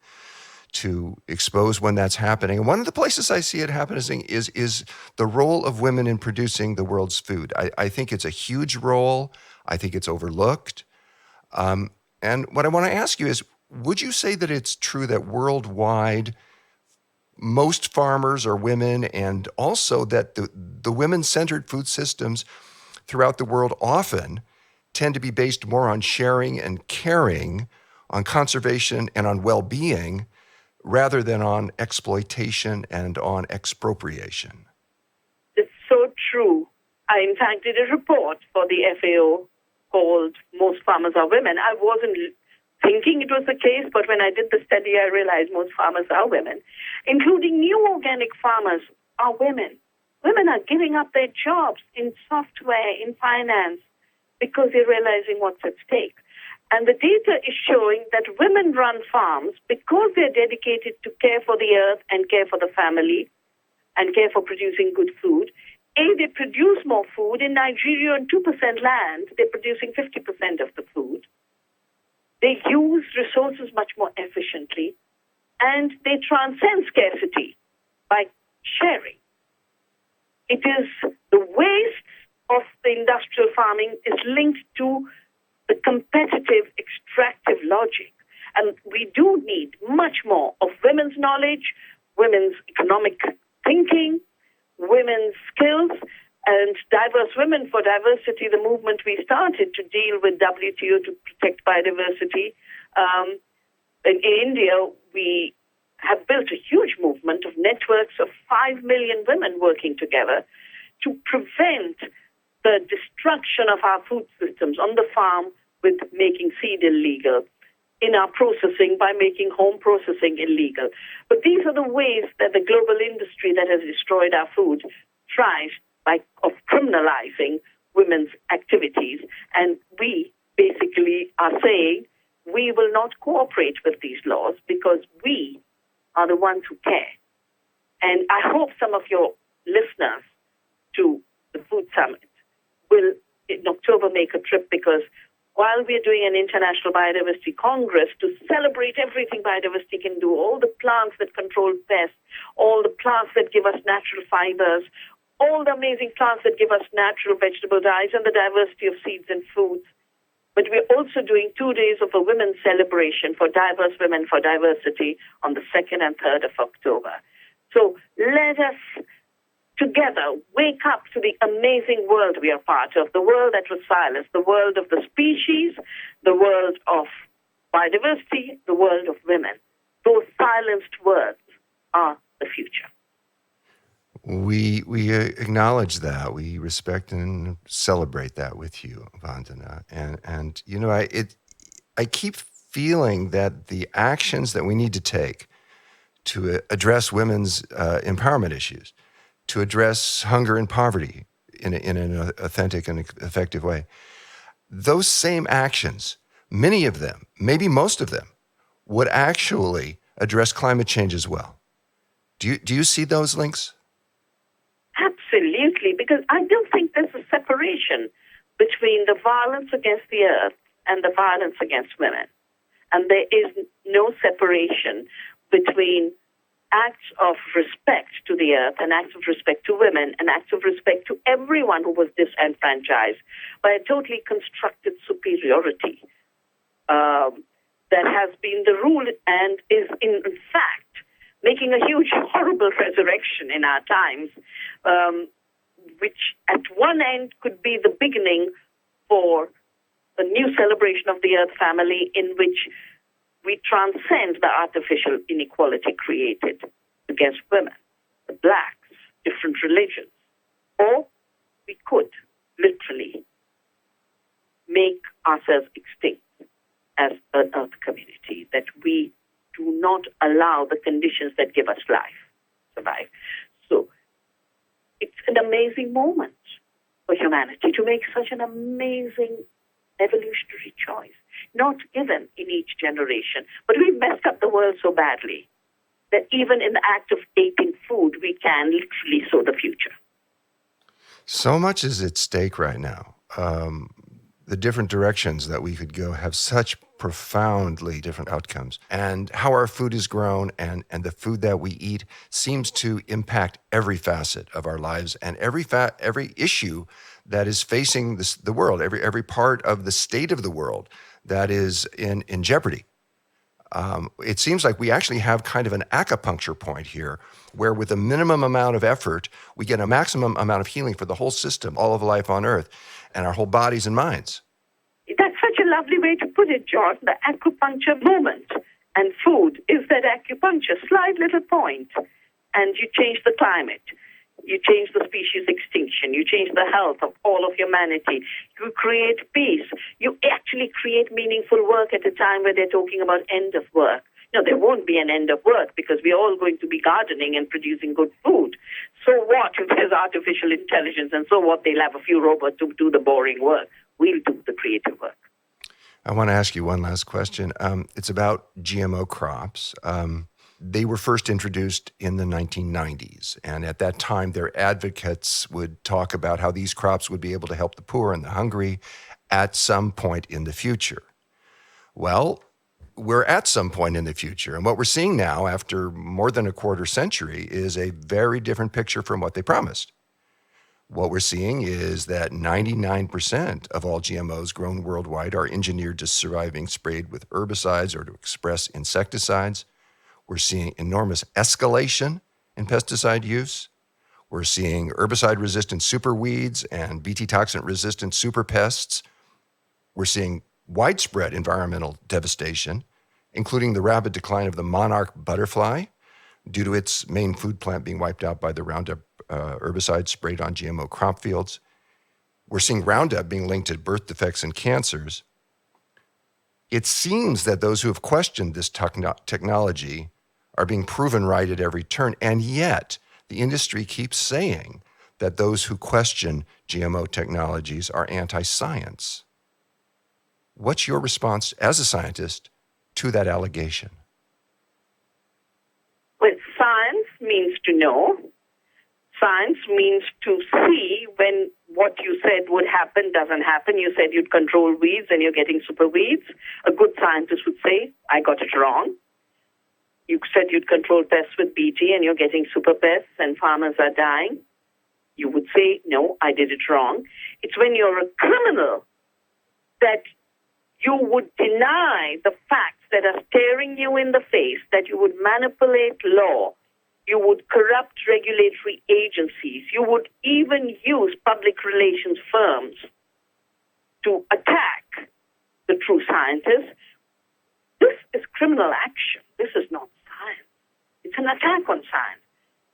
to expose when that's happening. And one of the places I see it happening is the role of women in producing the world's food. I think it's a huge role. I think it's overlooked. And what I want to ask you is, would you say that it's true that worldwide most farmers are women, and also that the women-centered food systems throughout the world often tend to be based more on sharing and caring, on conservation and on well-being, rather than on exploitation and on expropriation? It's so true. I, in fact, did a report for the FAO called Most Farmers Are Women. I wasn't thinking it was the case, but when I did the study, I realized most farmers are women, including new organic farmers are women. Women are giving up their jobs in software, in finance, because they're realizing what's at stake. And the data is showing that women-run farms, because they're dedicated to care for the earth and care for the family and care for producing good food, they produce more food. In Nigeria, on 2% land, they're producing 50% of the food. They use resources much more efficiently, and they transcend scarcity by sharing. It is the waste of the industrial farming is linked to the competitive extractive logic. And we do need much more of women's knowledge, women's economic thinking, women's skills, and diverse women for diversity, the movement we started to deal with WTO to protect biodiversity. In India, we have built a huge movement of networks of 5 million women working together to prevent the destruction of our food systems on the farm with making seed illegal, in our processing by making home processing illegal. But these are the ways that the global industry that has destroyed our food tries of criminalizing women's activities. And we basically are saying we will not cooperate with these laws because we are the ones who care. And I hope some of your listeners to the Food Summit will in October make a trip, because while we're doing an International Biodiversity Congress to celebrate everything biodiversity can do, all the plants that control pests, all the plants that give us natural fibers, all the amazing plants that give us natural vegetable dyes, and the diversity of seeds and foods. But we're also doing 2 days of a women's celebration for diverse women for diversity on the 2nd and 3rd of October. So let us together together wake up to the amazing world we are part of, the world that was silenced, the world of the species, the world of biodiversity, the world of women. Those silenced words are the future. We acknowledge that. We respect and celebrate that with you, Vandana. And you know, I keep feeling that the actions that we need to take to address women's empowerment issues, to address hunger and poverty in an authentic and effective way, those same actions, many of them, maybe most of them, would actually address climate change as well. Do you see those links? Absolutely, because I don't think there's a separation between the violence against the earth and the violence against women. And there is no separation between acts of respect to the earth and acts of respect to women and acts of respect to everyone who was disenfranchised by a totally constructed superiority that has been the rule and is in fact making a huge, horrible resurrection in our times, which at one end could be the beginning for a new celebration of the Earth family in which we transcend the artificial inequality created against women, the blacks, different religions. Or we could literally make ourselves extinct as an Earth community, that we do not allow the conditions that give us life survive. So it's an amazing moment for humanity to make such an amazing evolutionary choice, not given in each generation. But we've messed up the world so badly that even in the act of eating food, we can literally sow the future. So much is at stake right now. The different directions that we could go have such profoundly different outcomes. And how our food is grown and the food that we eat seems to impact every facet of our lives and every issue that is facing the world, every part of the state of the world that is in jeopardy. It seems like we actually have kind of an acupuncture point here, where with a minimum amount of effort, we get a maximum amount of healing for the whole system, all of life on Earth, and our whole bodies and minds. That's such a lovely way to put it, John. The acupuncture moment. And food is that acupuncture, slight little point. And you change the climate. You change the species extinction. You change the health of all of humanity. You create peace. You actually create meaningful work at a time where they're talking about end of work. No, there won't be an end of work because we're all going to be gardening and producing good food. So what if there's artificial intelligence, and so what? They'll have a few robots to do the boring work. We'll do the creative work. I want to ask you one last question. It's about GMO crops. They were first introduced in the 1990s, and at that time, their advocates would talk about how these crops would be able to help the poor and the hungry at some point in the future. Well, we're at some point in the future, and what we're seeing now, after more than a quarter century, is a very different picture from what they promised. What we're seeing is that 99% of all GMOs grown worldwide are engineered to survive being sprayed with herbicides or to express insecticides. We're seeing enormous escalation in pesticide use. We're seeing herbicide-resistant superweeds and Bt toxin-resistant superpests. We're seeing widespread environmental devastation, including the rapid decline of the monarch butterfly due to its main food plant being wiped out by the Roundup herbicide sprayed on GMO crop fields. We're seeing Roundup being linked to birth defects and cancers. It seems that those who have questioned this technology are being proven right at every turn, and yet the industry keeps saying that those who question GMO technologies are anti-science. What's your response as a scientist to that allegation? Well, science means to know. Science means to see when what you said would happen doesn't happen. You said you'd control weeds and you're getting super weeds. A good scientist would say, I got it wrong. You said you'd control pests with Bt and you're getting super pests and farmers are dying. You would say, no, I did it wrong. It's when you're a criminal that you would deny the facts that are staring you in the face, that you would manipulate law You would corrupt regulatory agencies. You would even use public relations firms to attack the true scientists. This is criminal action. This is not science. It's an attack on science.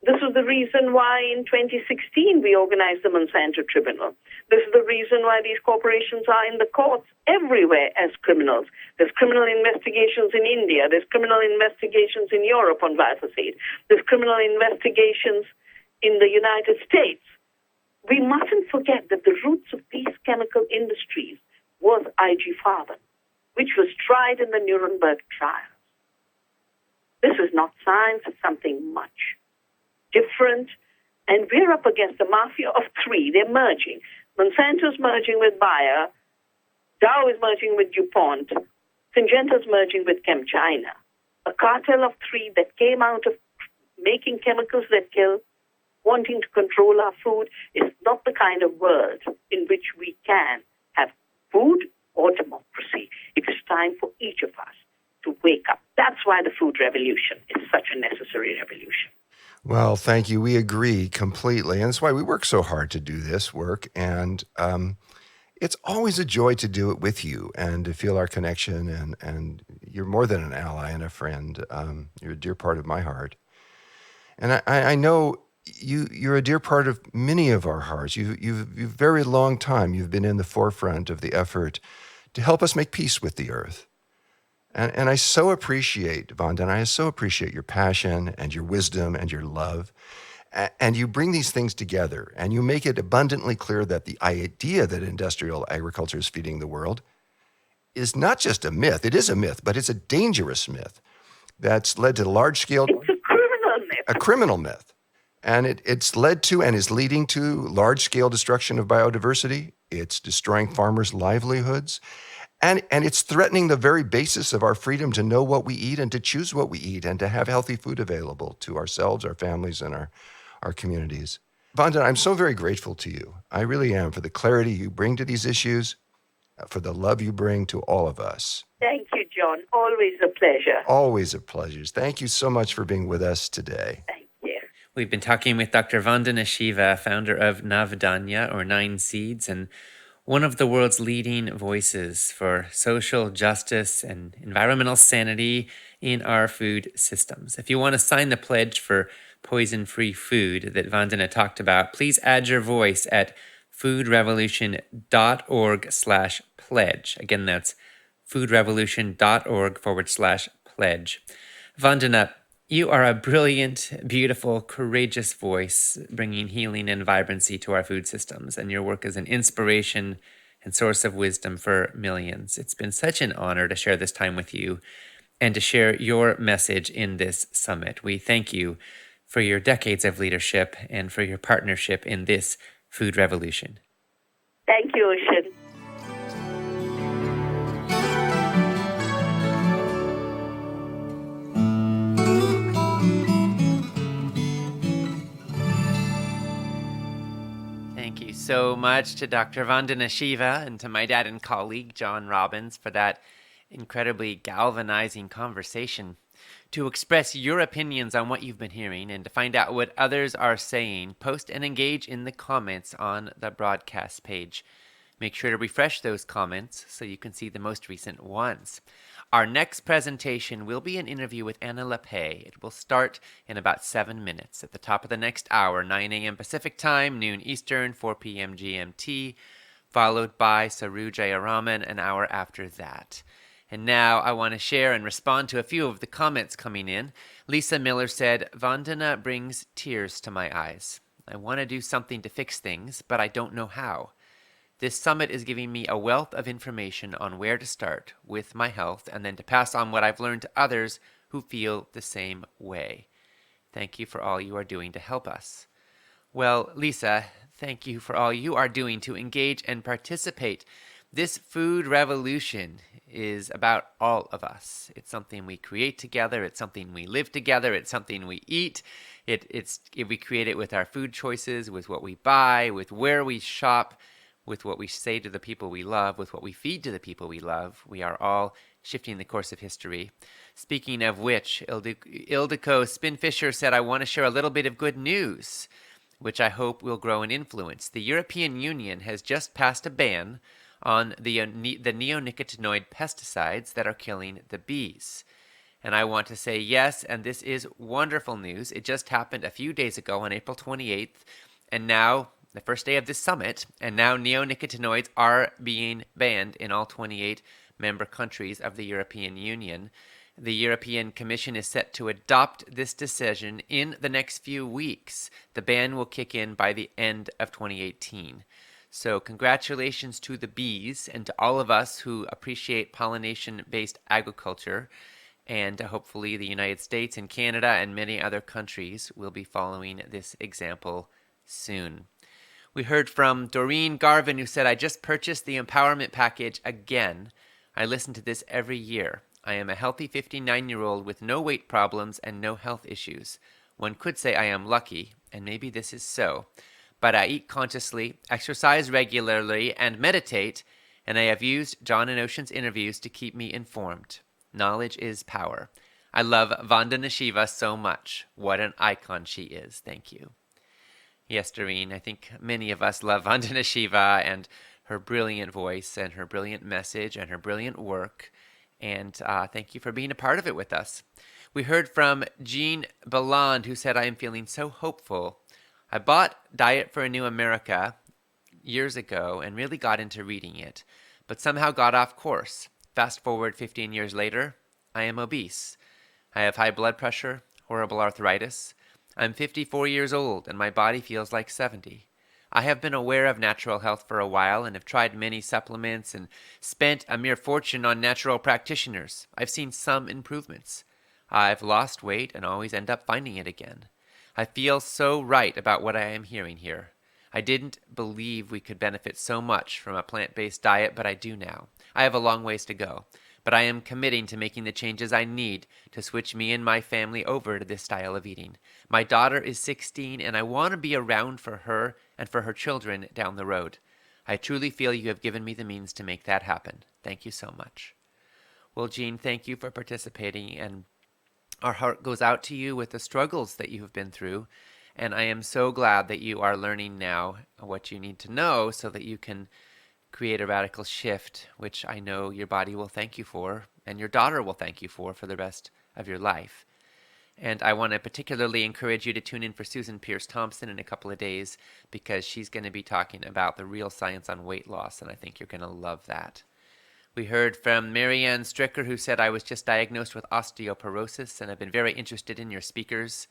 This is the reason why in 2016 we organized the Monsanto Tribunal. This is the reason why these corporations are in the courts everywhere as criminals. There's criminal investigations in India. There's criminal investigations in Europe on glyphosate. There's criminal investigations in the United States. We mustn't forget that the roots of these chemical industries was IG Farben, which was tried in the Nuremberg trials. This is not science. It's something much different, and we're up against the mafia of three. They're merging. Monsanto's merging with Bayer, Dow is merging with DuPont, Syngenta's merging with ChemChina. A cartel of three that came out of making chemicals that kill, wanting to control our food, is not the kind of world in which we can have food or democracy. It is time for each of us to wake up. That's why the food revolution is such a necessary revolution. Well, thank you. We agree completely. And that's why we work so hard to do this work. And it's always a joy to do it with you and to feel our connection. And you're more than an ally and a friend. You're a dear part of my heart. And I know you're a dear part of many of our hearts. You've very long time, you've been in the forefront of the effort to help us make peace with the earth. And I so appreciate, Vandana, I so appreciate your passion and your wisdom and your love. And you bring these things together and you make it abundantly clear that the idea that industrial agriculture is feeding the world is not just a myth. It is a myth, but it's a dangerous myth that's led to large-scale... It's a criminal myth. A criminal myth. And it's led to and is leading to large-scale destruction of biodiversity. It's destroying farmers' livelihoods. And it's threatening the very basis of our freedom to know what we eat and to choose what we eat and to have healthy food available to ourselves, our families, and our communities. Vandana, I'm so very grateful to you. I really am, for the clarity you bring to these issues, for the love you bring to all of us. Thank you, John. Always a pleasure. Always a pleasure. Thank you so much for being with us today. Thank you. We've been talking with Dr. Vandana Shiva, founder of Navdanya, or Nine Seeds, and one of the world's leading voices for social justice and environmental sanity in our food systems. If you want to sign the pledge for poison-free food that Vandana talked about, please add your voice at foodrevolution.org/pledge. Again, that's foodrevolution.org/pledge. Vandana, you are a brilliant, beautiful, courageous voice, bringing healing and vibrancy to our food systems, and your work is an inspiration and source of wisdom for millions. It's been such an honor to share this time with you and to share your message in this summit. We thank you for your decades of leadership and for your partnership in this food revolution. Thank you, Ocean. Thank you so much to Dr. Vandana Shiva and to my dad and colleague, John Robbins, for that incredibly galvanizing conversation. To express your opinions on what you've been hearing and to find out what others are saying, post and engage in the comments on the broadcast page. Make sure to refresh those comments so you can see the most recent ones. Our next presentation will be an interview with Anna Lappé. It will start in about 7 minutes at the top of the next hour, 9 a.m. Pacific Time, noon Eastern, 4 p.m. GMT, followed by Saru Jayaraman an hour after that. And now I want to share and respond to a few of the comments coming in. Lisa Miller said, Vandana brings tears to my eyes. I want to do something to fix things, but I don't know how. This summit is giving me a wealth of information on where to start with my health and then to pass on what I've learned to others who feel the same way. Thank you for all you are doing to help us. Well, Lisa, thank you for all you are doing to engage and participate. This food revolution is about all of us. It's something we create together. It's something we live together. It's something we eat. We create it with our food choices, with what we buy, with where we shop, with what we say to the people we love, with what we feed to the people we love. We are all shifting the course of history. Speaking of which, Ildiko Spinfisher said, I want to share a little bit of good news, which I hope will grow in influence. The European Union has just passed a ban on the neonicotinoid pesticides that are killing the bees. And I want to say yes, and this is wonderful news. It just happened a few days ago on April 28th, and now, the first day of this summit, and now neonicotinoids are being banned in all 28 member countries of the European Union. The European Commission is set to adopt this decision in the next few weeks. The ban will kick in by the end of 2018. So congratulations to the bees and to all of us who appreciate pollination-based agriculture. And hopefully the United States and Canada and many other countries will be following this example soon. We heard from Doreen Garvin, who said, I just purchased the empowerment package again. I listen to this every year. I am a healthy 59-year-old with no weight problems and no health issues. One could say I am lucky, and maybe this is so. But I eat consciously, exercise regularly, and meditate, and I have used John and Ocean's interviews to keep me informed. Knowledge is power. I love Vandana Shiva so much. What an icon she is. Thank you. Yes, Doreen, I think many of us love Vandana Shiva and her brilliant voice and her brilliant message and her brilliant work. And thank you for being a part of it with us. We heard from Jean Belland, who said, I am feeling so hopeful. I bought Diet for a New America years ago and really got into reading it, but somehow got off course. Fast forward 15 years later, I am obese. I have high blood pressure, horrible arthritis. I'm 54 years old and my body feels like 70. I have been aware of natural health for a while and have tried many supplements and spent a mere fortune on natural practitioners. I've seen some improvements. I've lost weight and always end up finding it again. I feel so right about what I am hearing here. I didn't believe we could benefit so much from a plant-based diet, but I do now. I have a long ways to go, but I am committing to making the changes I need to switch me and my family over to this style of eating. My daughter is 16, and I want to be around for her and for her children down the road. I truly feel you have given me the means to make that happen. Thank you so much. Well, Jean, thank you for participating, and our heart goes out to you with the struggles that you have been through. And I am so glad that you are learning now what you need to know so that you can create a radical shift, which I know your body will thank you for, and your daughter will thank you for the rest of your life. And I want to particularly encourage you to tune in for Susan Pierce Thompson in a couple of days, because she's going to be talking about the real science on weight loss, and I think you're going to love that. We heard from Marianne Stricker, who said, I was just diagnosed with osteoporosis, and I've been very interested in your speakers.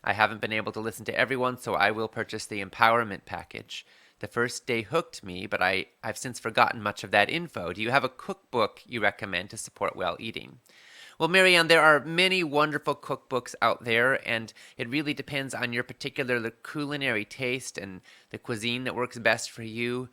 I haven't been able to listen to everyone, so I will purchase the empowerment package. The first day hooked me, but I've since forgotten much of that info. Do you have a cookbook you recommend to support well eating? Well, Marianne, there are many wonderful cookbooks out there, and it really depends on your particular culinary taste and the cuisine that works best for you.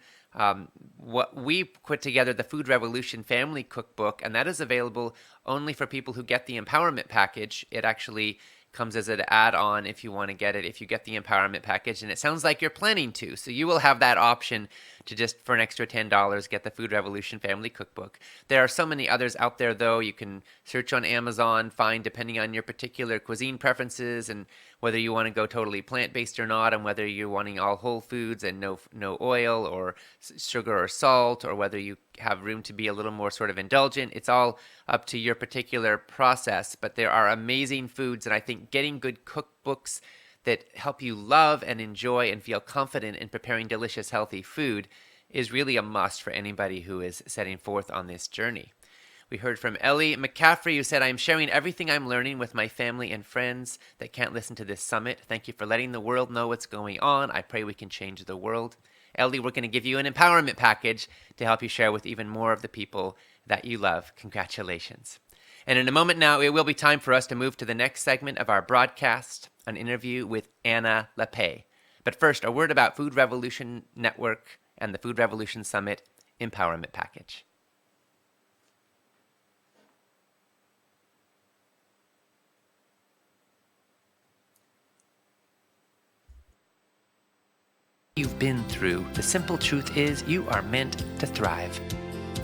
What we put together, the Food Revolution Family Cookbook, and that is available only for people who get the empowerment package. It actually comes as an add-on if you want to get it, if you get the empowerment package, and it sounds like you're planning to. So you will have that option to just, for an extra $10, get the Food Revolution Family Cookbook. There are so many others out there, though. You can search on Amazon, find, depending on your particular cuisine preferences and whether you want to go totally plant-based or not, and whether you're wanting all whole foods and no oil or sugar or salt, or whether you have room to be a little more sort of indulgent. It's all up to your particular process, but there are amazing foods, and I think getting good cookbooks that help you love and enjoy and feel confident in preparing delicious, healthy food is really a must for anybody who is setting forth on this journey. We heard from Ellie McCaffrey, who said, I am sharing everything I'm learning with my family and friends that can't listen to this summit. Thank you for letting the world know what's going on. I pray we can change the world. Ellie, we're going to give you an empowerment package to help you share with even more of the people that you love. Congratulations. And in a moment now, it will be time for us to move to the next segment of our broadcast, an interview with Anna Lappé. But first, a word about Food Revolution Network and the Food Revolution Summit Empowerment Package. You've been through, the simple truth is you are meant to thrive.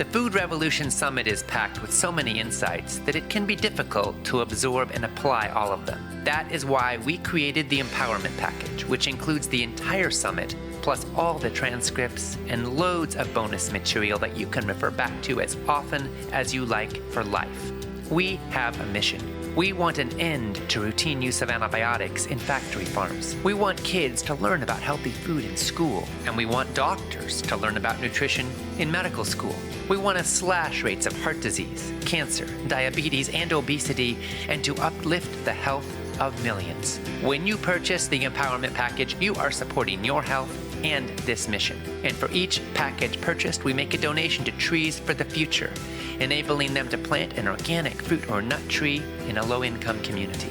The Food Revolution Summit is packed with so many insights that it can be difficult to absorb and apply all of them. That is why we created the Empowerment Package, which includes the entire summit, plus all the transcripts and loads of bonus material that you can refer back to as often as you like for life. We have a mission. We want an end to routine use of antibiotics in factory farms. We want kids to learn about healthy food in school, and we want doctors to learn about nutrition in medical school. We want to slash rates of heart disease, cancer, diabetes, and obesity, and to uplift the health of millions. When you purchase the Empowerment Package, you are supporting your health and this mission. And for each package purchased, we make a donation to Trees for the Future, enabling them to plant an organic fruit or nut tree in a low-income community.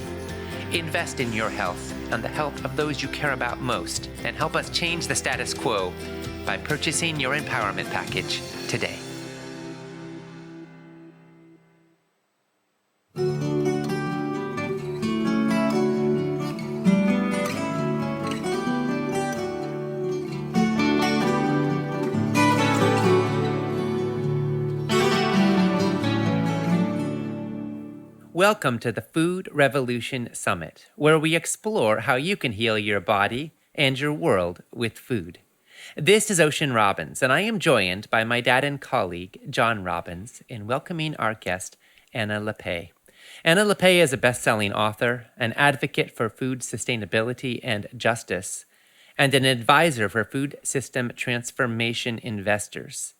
Invest in your health and the health of those you care about most, and help us change the status quo by purchasing your Empowerment Package today. Welcome to the Food Revolution Summit, where we explore how you can heal your body and your world with food. This is Ocean Robbins, and I am joined by my dad and colleague, John Robbins, in welcoming our guest, Anna Lappé. Anna Lappé is a best-selling author, an advocate for food sustainability and justice, and an advisor for food system transformation investors.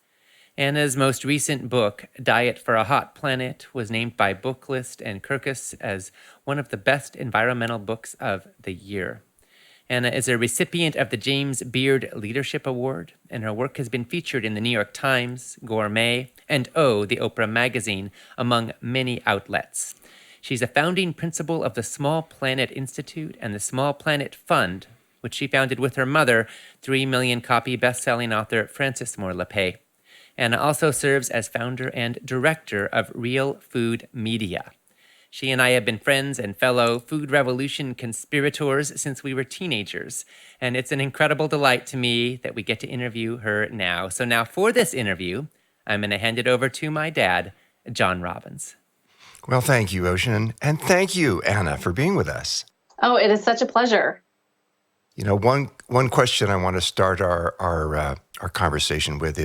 Anna's most recent book, Diet for a Hot Planet, was named by Booklist and Kirkus as one of the best environmental books of the year. Anna is a recipient of the James Beard Leadership Award, and her work has been featured in the New York Times, Gourmet, and the Oprah magazine, among many outlets. She's a founding principal of the Small Planet Institute and the Small Planet Fund, which she founded with her mother, 3 million copy best-selling author Frances Moore Lappé. Anna also serves as founder and director of Real Food Media. She and I have been friends and fellow Food Revolution conspirators since we were teenagers, and it's an incredible delight to me that we get to interview her now. So now for this interview, I'm going to hand it over to my dad, John Robbins. Well, thank you, Ocean. And thank you, Anna, for being with us. Oh, it is such a pleasure. You know, one question I want to start our conversation with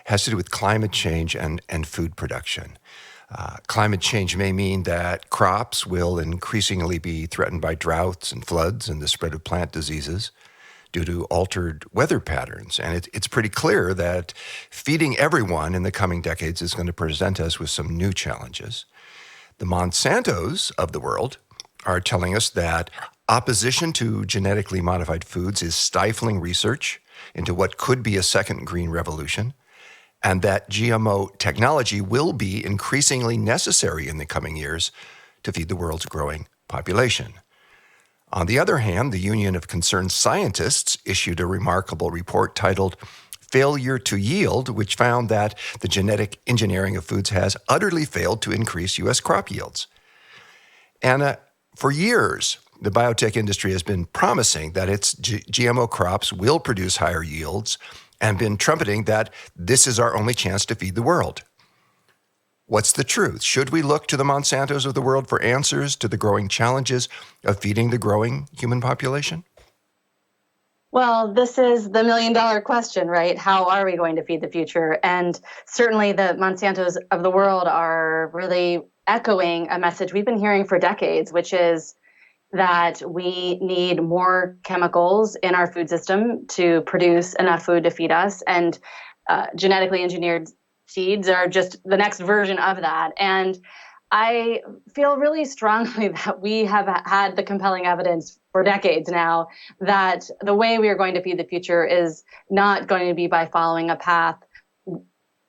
has to do with climate change and food production. Climate change may mean that crops will increasingly be threatened by droughts and floods and the spread of plant diseases due to altered weather patterns. And it's pretty clear that feeding everyone in the coming decades is going to present us with some new challenges. The Monsantos of the world are telling us that opposition to genetically modified foods is stifling research into what could be a second green revolution, and that GMO technology will be increasingly necessary in the coming years to feed the world's growing population. On the other hand, the Union of Concerned Scientists issued a remarkable report titled Failure to Yield, which found that the genetic engineering of foods has utterly failed to increase U.S. crop yields. And for years, the biotech industry has been promising that its GMO crops will produce higher yields and been trumpeting that this is our only chance to feed the world. What's the truth? Should we look to the Monsantos of the world for answers to the growing challenges of feeding the growing human population? Well, this is the million-dollar question, right? How are we going to feed the future? And certainly the Monsantos of the world are really echoing a message we've been hearing for decades, which is that we need more chemicals in our food system to produce enough food to feed us. And genetically engineered seeds are just the next version of that. And I feel really strongly that we have had the compelling evidence for decades now that the way we are going to feed the future is not going to be by following a path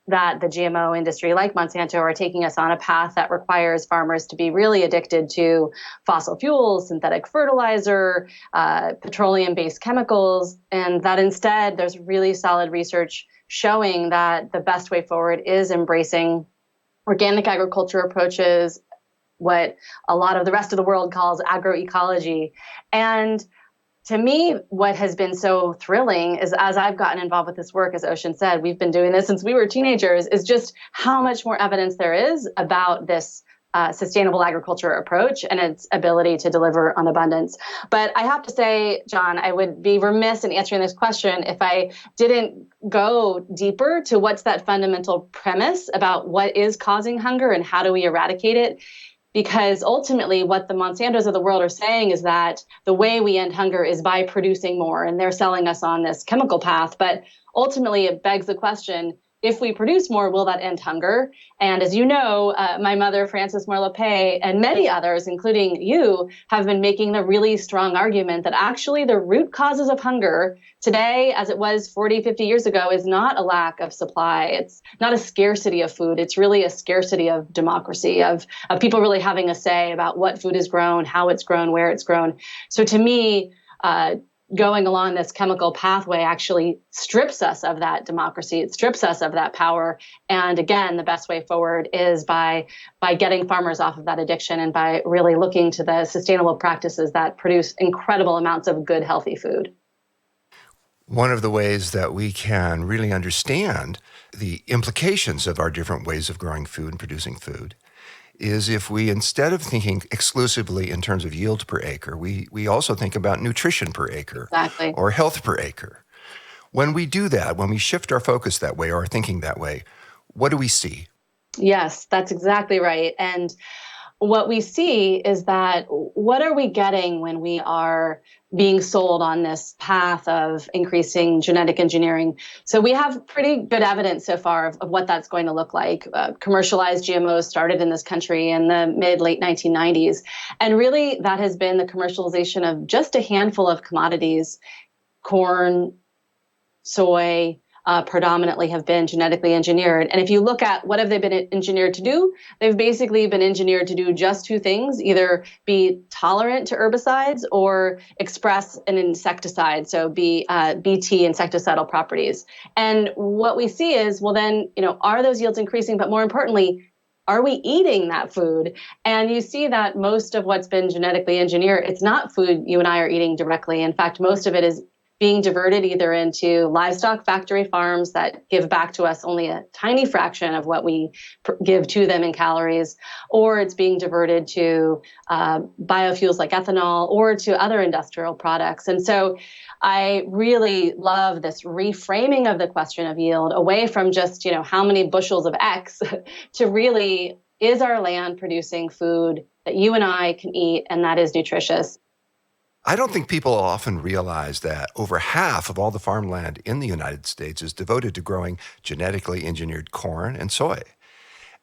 that the GMO industry, like Monsanto, are taking us on, a path that requires farmers to be really addicted to fossil fuels, synthetic fertilizer, petroleum-based chemicals, and that instead there's really solid research showing that the best way forward is embracing organic agriculture approaches, what a lot of the rest of the world calls agroecology. And to me, what has been so thrilling is as I've gotten involved with this work, as Ocean said, we've been doing this since we were teenagers, is just how much more evidence there is about this sustainable agriculture approach and its ability to deliver on abundance. But I have to say, John, I would be remiss in answering this question if I didn't go deeper to what's that fundamental premise about what is causing hunger and how do we eradicate it. Because ultimately, what the Monsantos of the world are saying is that the way we end hunger is by producing more, and they're selling us on this chemical path. But ultimately, it begs the question, if we produce more, will that end hunger? And as you know, my mother, Frances Moore Lappé, and many others, including you, have been making the really strong argument that actually the root causes of hunger today, as it was 40, 50 years ago, is not a lack of supply. It's not a scarcity of food. It's really a scarcity of democracy, of people really having a say about what food is grown, how it's grown, where it's grown. So to me, going along this chemical pathway actually strips us of that democracy. It strips us of that power. And again, the best way forward is by getting farmers off of that addiction and by really looking to the sustainable practices that produce incredible amounts of good, healthy food. One of the ways that we can really understand the implications of our different ways of growing food and producing food is if we, instead of thinking exclusively in terms of yield per acre, we also think about nutrition per acre. Exactly. Or health per acre. When we do that, when we shift our focus that way or our thinking that way, what do we see? Yes, that's exactly right. And what we see is that what are we getting when we are being sold on this path of increasing genetic engineering? So we have pretty good evidence so far of what that's going to look like. Commercialized GMOs started in this country in the late 1990s. And really that has been the commercialization of just a handful of commodities, corn, soy, predominantly have been genetically engineered. And if you look at what have they been engineered to do, they've basically been engineered to do just two things, either be tolerant to herbicides or express an insecticide, so be BT, insecticidal properties. And what we see is, well then, are those yields increasing? But more importantly, are we eating that food? And you see that most of what's been genetically engineered, it's not food you and I are eating directly. In fact, most of it is being diverted either into livestock factory farms that give back to us only a tiny fraction of what we give to them in calories, or it's being diverted to biofuels like ethanol or to other industrial products. And so I really love this reframing of the question of yield away from just, how many bushels of X to really, is our land producing food that you and I can eat and that is nutritious? I don't think people often realize that over half of all the farmland in the United States is devoted to growing genetically engineered corn and soy.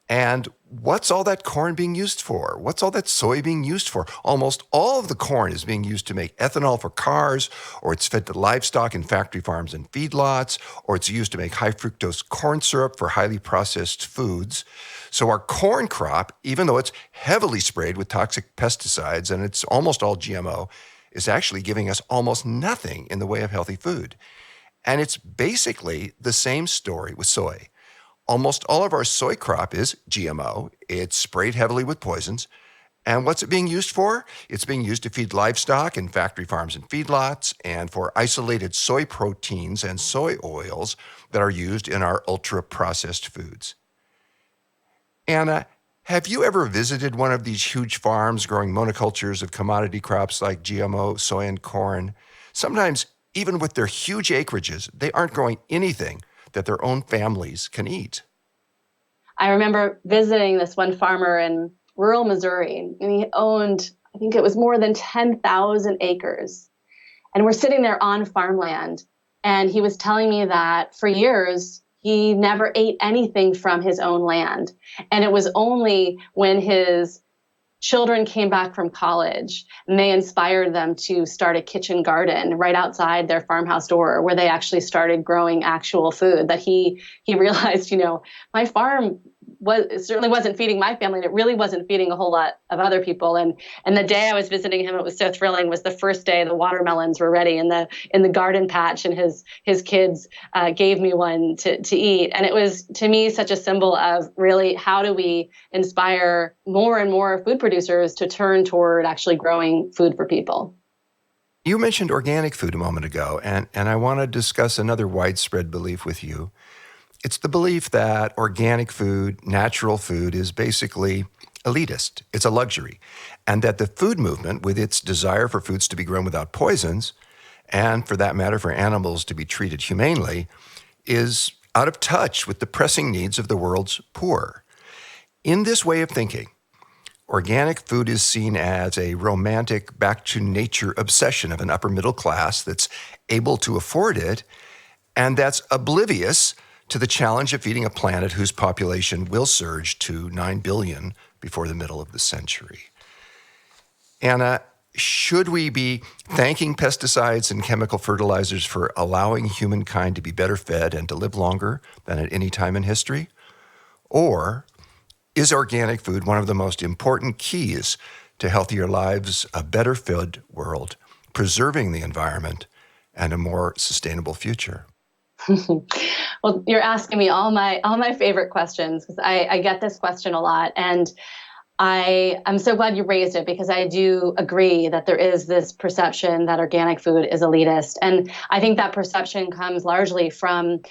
And what's all that corn being used for? What's all that soy being used for? Almost all of the corn is being used to make ethanol for cars, or it's fed to livestock in factory farms and feedlots, or it's used to make high fructose corn syrup for highly processed foods. So our corn crop, even though it's heavily sprayed with toxic pesticides and it's almost all GMO, is actually giving us almost nothing in the way of healthy food. And it's basically the same story with soy. Almost all of our soy crop is GMO. It's sprayed heavily with poisons. And what's it being used for? It's being used to feed livestock in factory farms and feedlots, and for isolated soy proteins and soy oils that are used in our ultra-processed foods. Anna, have you ever visited one of these huge farms growing monocultures of commodity crops like GMO, soy, and corn? Sometimes, even with their huge acreages, they aren't growing anything that their own families can eat. I remember visiting this one farmer in rural Missouri, and he owned, I think it was more than 10,000 acres. And we're sitting there on farmland, and he was telling me that for years, he never ate anything from his own land. And it was only when his children came back from college and they inspired them to start a kitchen garden right outside their farmhouse door where they actually started growing actual food that he realized, my farm certainly wasn't feeding my family, and it really wasn't feeding a whole lot of other people. And the day I was visiting him, it was so thrilling, was the first day the watermelons were ready in the garden patch, and his kids gave me one to eat. And it was, to me, such a symbol of really how do we inspire more and more food producers to turn toward actually growing food for people. You mentioned organic food a moment ago, and I want to discuss another widespread belief with you. It's the belief that organic food, natural food, is basically elitist. It's a luxury. And that the food movement, with its desire for foods to be grown without poisons, and for that matter, for animals to be treated humanely, is out of touch with the pressing needs of the world's poor. In this way of thinking, organic food is seen as a romantic back to nature obsession of an upper middle class that's able to afford it, and that's oblivious to the challenge of feeding a planet whose population will surge to 9 billion before the middle of the century. Anna, should we be thanking pesticides and chemical fertilizers for allowing humankind to be better fed and to live longer than at any time in history? Or is organic food one of the most important keys to healthier lives, a better fed world, preserving the environment, and a more sustainable future? Well, you're asking me all my favorite questions, because I get this question a lot, and I'm so glad you raised it, because I do agree that there is this perception that organic food is elitist, and I think that perception comes largely from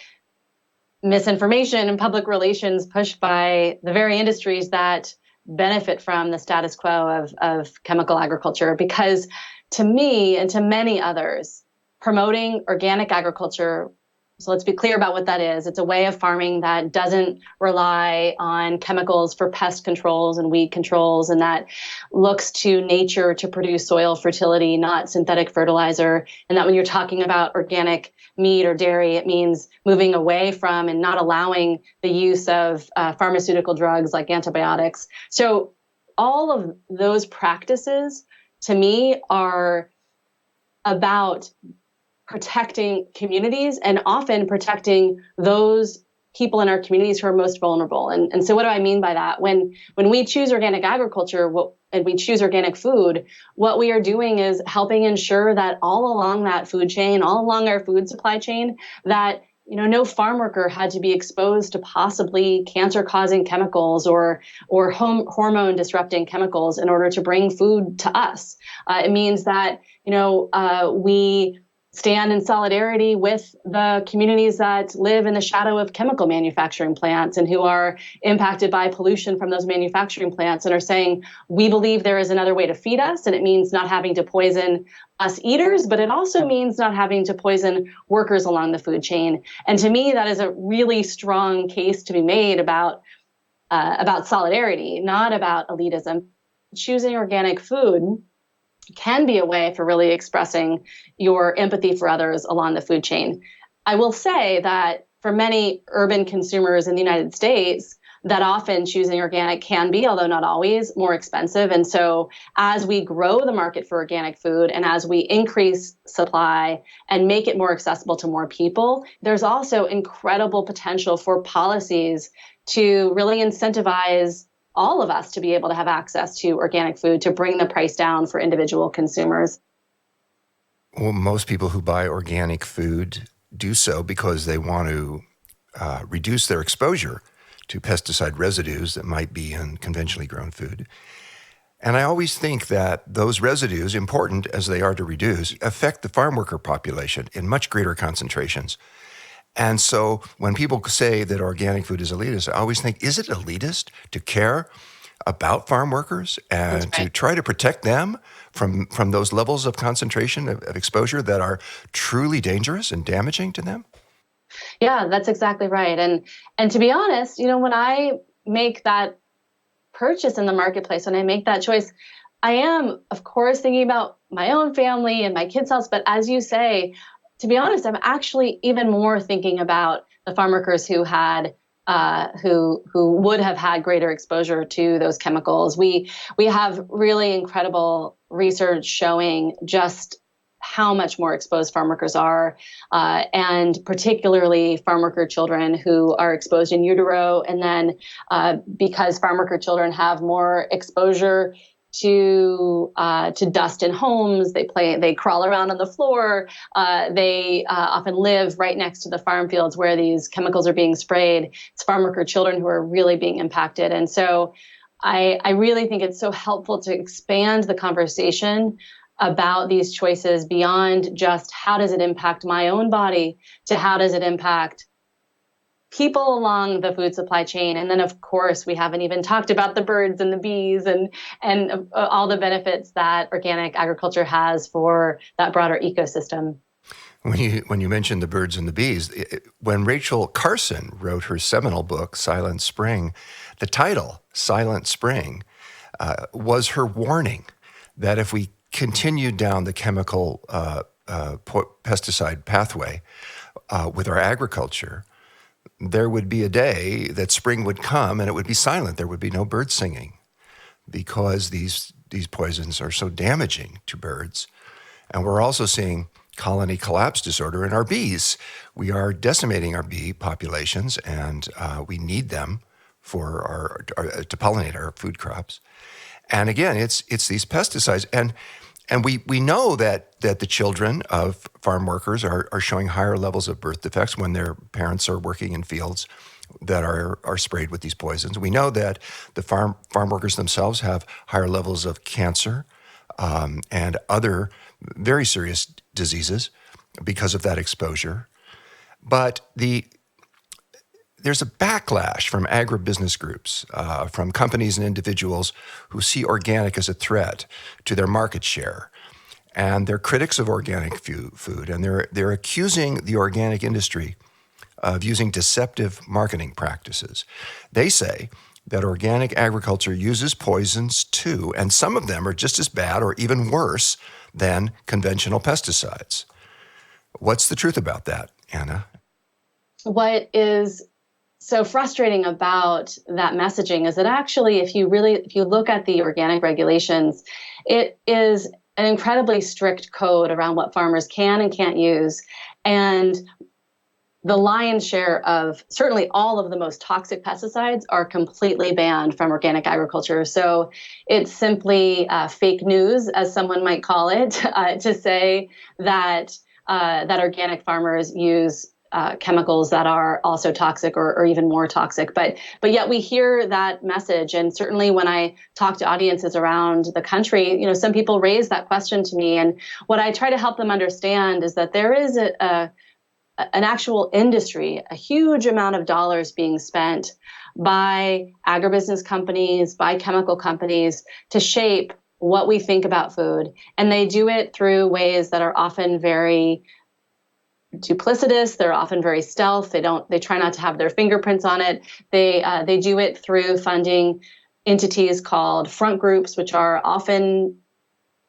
misinformation and public relations pushed by the very industries that benefit from the status quo of chemical agriculture. Because to me and to many others, promoting organic agriculture, so let's be clear about what that is. It's a way of farming that doesn't rely on chemicals for pest controls and weed controls, and that looks to nature to produce soil fertility, not synthetic fertilizer. And that when you're talking about organic meat or dairy, it means moving away from and not allowing the use of pharmaceutical drugs like antibiotics. So all of those practices, to me, are about protecting communities and often protecting those people in our communities who are most vulnerable. And so what do I mean by that? When we choose organic agriculture and we choose organic food, what we are doing is helping ensure that all along that food chain, all along our food supply chain, that no farm worker had to be exposed to possibly cancer-causing chemicals or hormone disrupting chemicals in order to bring food to us. It means that we stand in solidarity with the communities that live in the shadow of chemical manufacturing plants and who are impacted by pollution from those manufacturing plants, and are saying, we believe there is another way to feed us, and it means not having to poison us eaters, but it also means not having to poison workers along the food chain. And to me, that is a really strong case to be made about solidarity, not about elitism. Choosing organic food can be a way for really expressing your empathy for others along the food chain. I will say that for many urban consumers in the United States, that often choosing organic can be, although not always, more expensive. And so as we grow the market for organic food and as we increase supply and make it more accessible to more people, there's also incredible potential for policies to really incentivize all of us to be able to have access to organic food, to bring the price down for individual consumers. Well, most people who buy organic food do so because they want to reduce their exposure to pesticide residues that might be in conventionally grown food. And I always think that those residues, important as they are to reduce, affect the farm worker population in much greater concentrations. And so when people say that organic food is elitist, I always think, is it elitist to care about farm workers and to try to protect them from those levels of concentration of exposure that are truly dangerous and damaging to them? Yeah, that's exactly right. And to be honest, when I make that purchase in the marketplace, when I make that choice, I am, of course, thinking about my own family and my kids' health. But as you say, to be honest, I'm actually even more thinking about the farm workers who would have had greater exposure to those chemicals. We have really incredible research showing just how much more exposed farm workers are, and particularly farm worker children who are exposed in utero. And then because farm worker children have more exposure to dust in homes, they crawl around on the floor. They often live right next to the farm fields where these chemicals are being sprayed. It's farm worker children who are really being impacted. And so I really think it's so helpful to expand the conversation about these choices beyond just how does it impact my own body to how does it impact people along the food supply chain. And then, of course, we haven't even talked about the birds and the bees and all the benefits that organic agriculture has for that broader ecosystem. When you mentioned the birds and the bees, when Rachel Carson wrote her seminal book, Silent Spring, the title, Silent Spring, was her warning that if we continued down the chemical pesticide pathway with our agriculture, there would be a day that spring would come and it would be silent. There would be no bird singing because these poisons are so damaging to birds. And we're also seeing colony collapse disorder in our bees. We are decimating our bee populations, and we need them for our to pollinate our food crops. And again, it's these pesticides, and we know that the children of farm workers are showing higher levels of birth defects when their parents are working in fields that are sprayed with these poisons. We know that the farm workers themselves have higher levels of cancer and other very serious diseases because of that exposure. But there's a backlash from agribusiness groups, from companies and individuals who see organic as a threat to their market share. And they're critics of organic food, and they're accusing the organic industry of using deceptive marketing practices. They say that organic agriculture uses poisons too, and some of them are just as bad or even worse than conventional pesticides. What's the truth about that, Anna? What is so frustrating about that messaging is that actually, if you look at the organic regulations, it is an incredibly strict code around what farmers can and can't use. And the lion's share of certainly all of the most toxic pesticides are completely banned from organic agriculture. So it's simply fake news, as someone might call it, to say that organic farmers use chemicals that are also toxic or even more toxic. But yet we hear that message. And certainly when I talk to audiences around the country, some people raise that question to me. And what I try to help them understand is that there is an actual industry, a huge amount of dollars being spent by agribusiness companies, by chemical companies to shape what we think about food. And they do it through ways that are often very duplicitous. They're often very stealth. They try not to have their fingerprints on it. They do it through funding entities called front groups, which are often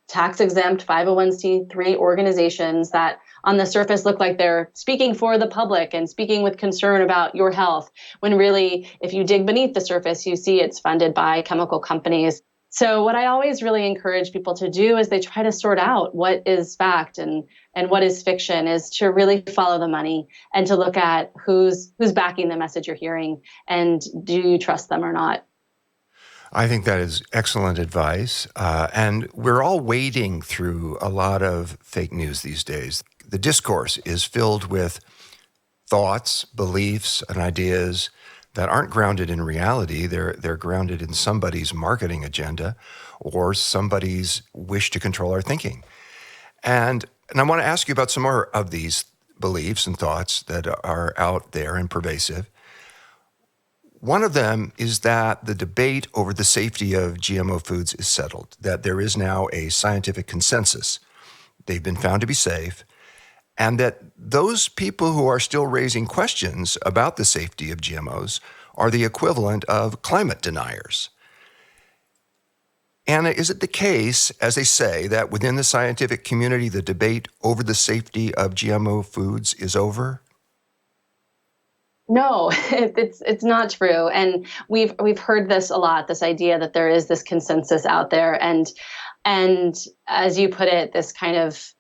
tax-exempt 501c3 organizations that on the surface look like they're speaking for the public and speaking with concern about your health, when really, if you dig beneath the surface, you see it's funded by chemical companies. So what I always really encourage people to do is they try to sort out what is fact and what is fiction, is to really follow the money and to look at who's backing the message you're hearing and do you trust them or not. I think that is excellent advice. And we're all wading through a lot of fake news these days. The discourse is filled with thoughts, beliefs, and ideas that aren't grounded in reality. They're grounded in somebody's marketing agenda or somebody's wish to control our thinking. And I want to ask you about some more of these beliefs and thoughts that are out there and pervasive. One of them is that the debate over the safety of GMO foods is settled, that there is now a scientific consensus. They've been found to be safe, and that those people who are still raising questions about the safety of GMOs are the equivalent of climate deniers. Anna, is it the case, as they say, that within the scientific community, the debate over the safety of GMO foods is over? No, it's not true. And we've heard this a lot, this idea that there is this consensus out there. And as you put it, this kind of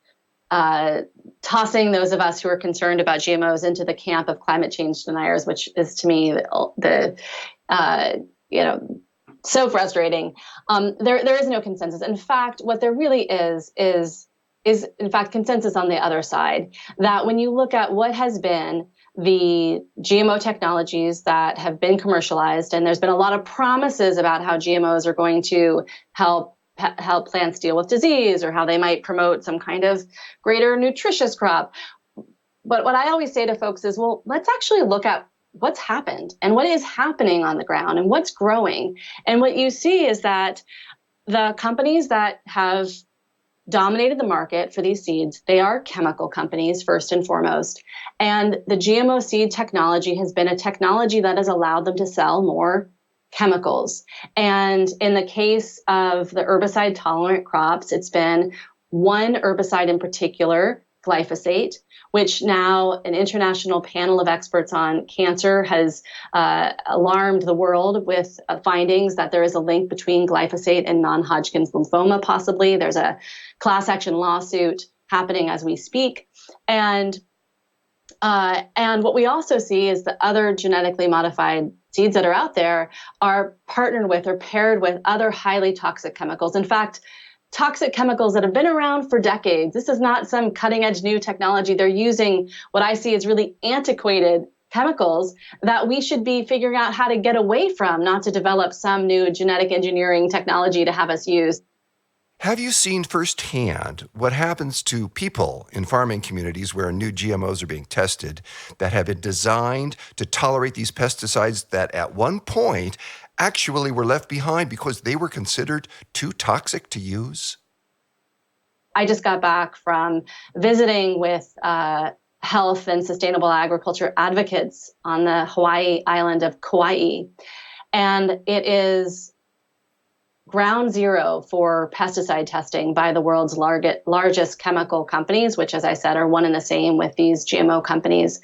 tossing those of us who are concerned about GMOs into the camp of climate change deniers, which is to me so frustrating. There is no consensus. In fact, what there really is in fact consensus on the other side, that when you look at what has been the GMO technologies that have been commercialized, and there's been a lot of promises about how GMOs are going to help help plants deal with disease, or how they might promote some kind of greater nutritious crop. But what I always say to folks is, well, let's actually look at what's happened and what is happening on the ground and what's growing. And what you see is that the companies that have dominated the market for these seeds, they are chemical companies first and foremost. And the GMO seed technology has been a technology that has allowed them to sell more chemicals. And in the case of the herbicide tolerant crops, it's been one herbicide in particular, glyphosate, which now an international panel of experts on cancer has alarmed the world with findings that there is a link between glyphosate and non-Hodgkin's lymphoma, possibly. There's a class action lawsuit happening as we speak. And what we also see is that other genetically modified seeds that are out there are partnered with or paired with other highly toxic chemicals. In fact, toxic chemicals that have been around for decades. This is not some cutting edge new technology. They're using what I see as really antiquated chemicals that we should be figuring out how to get away from, not to develop some new genetic engineering technology to have us use. Have you seen firsthand what happens to people in farming communities where new GMOs are being tested that have been designed to tolerate these pesticides that at one point actually were left behind because they were considered too toxic to use? I just got back from visiting with health and sustainable agriculture advocates on the Hawaii island of Kauai. And it is ground zero for pesticide testing by the world's largest chemical companies, which, as I said, are one and the same with these GMO companies.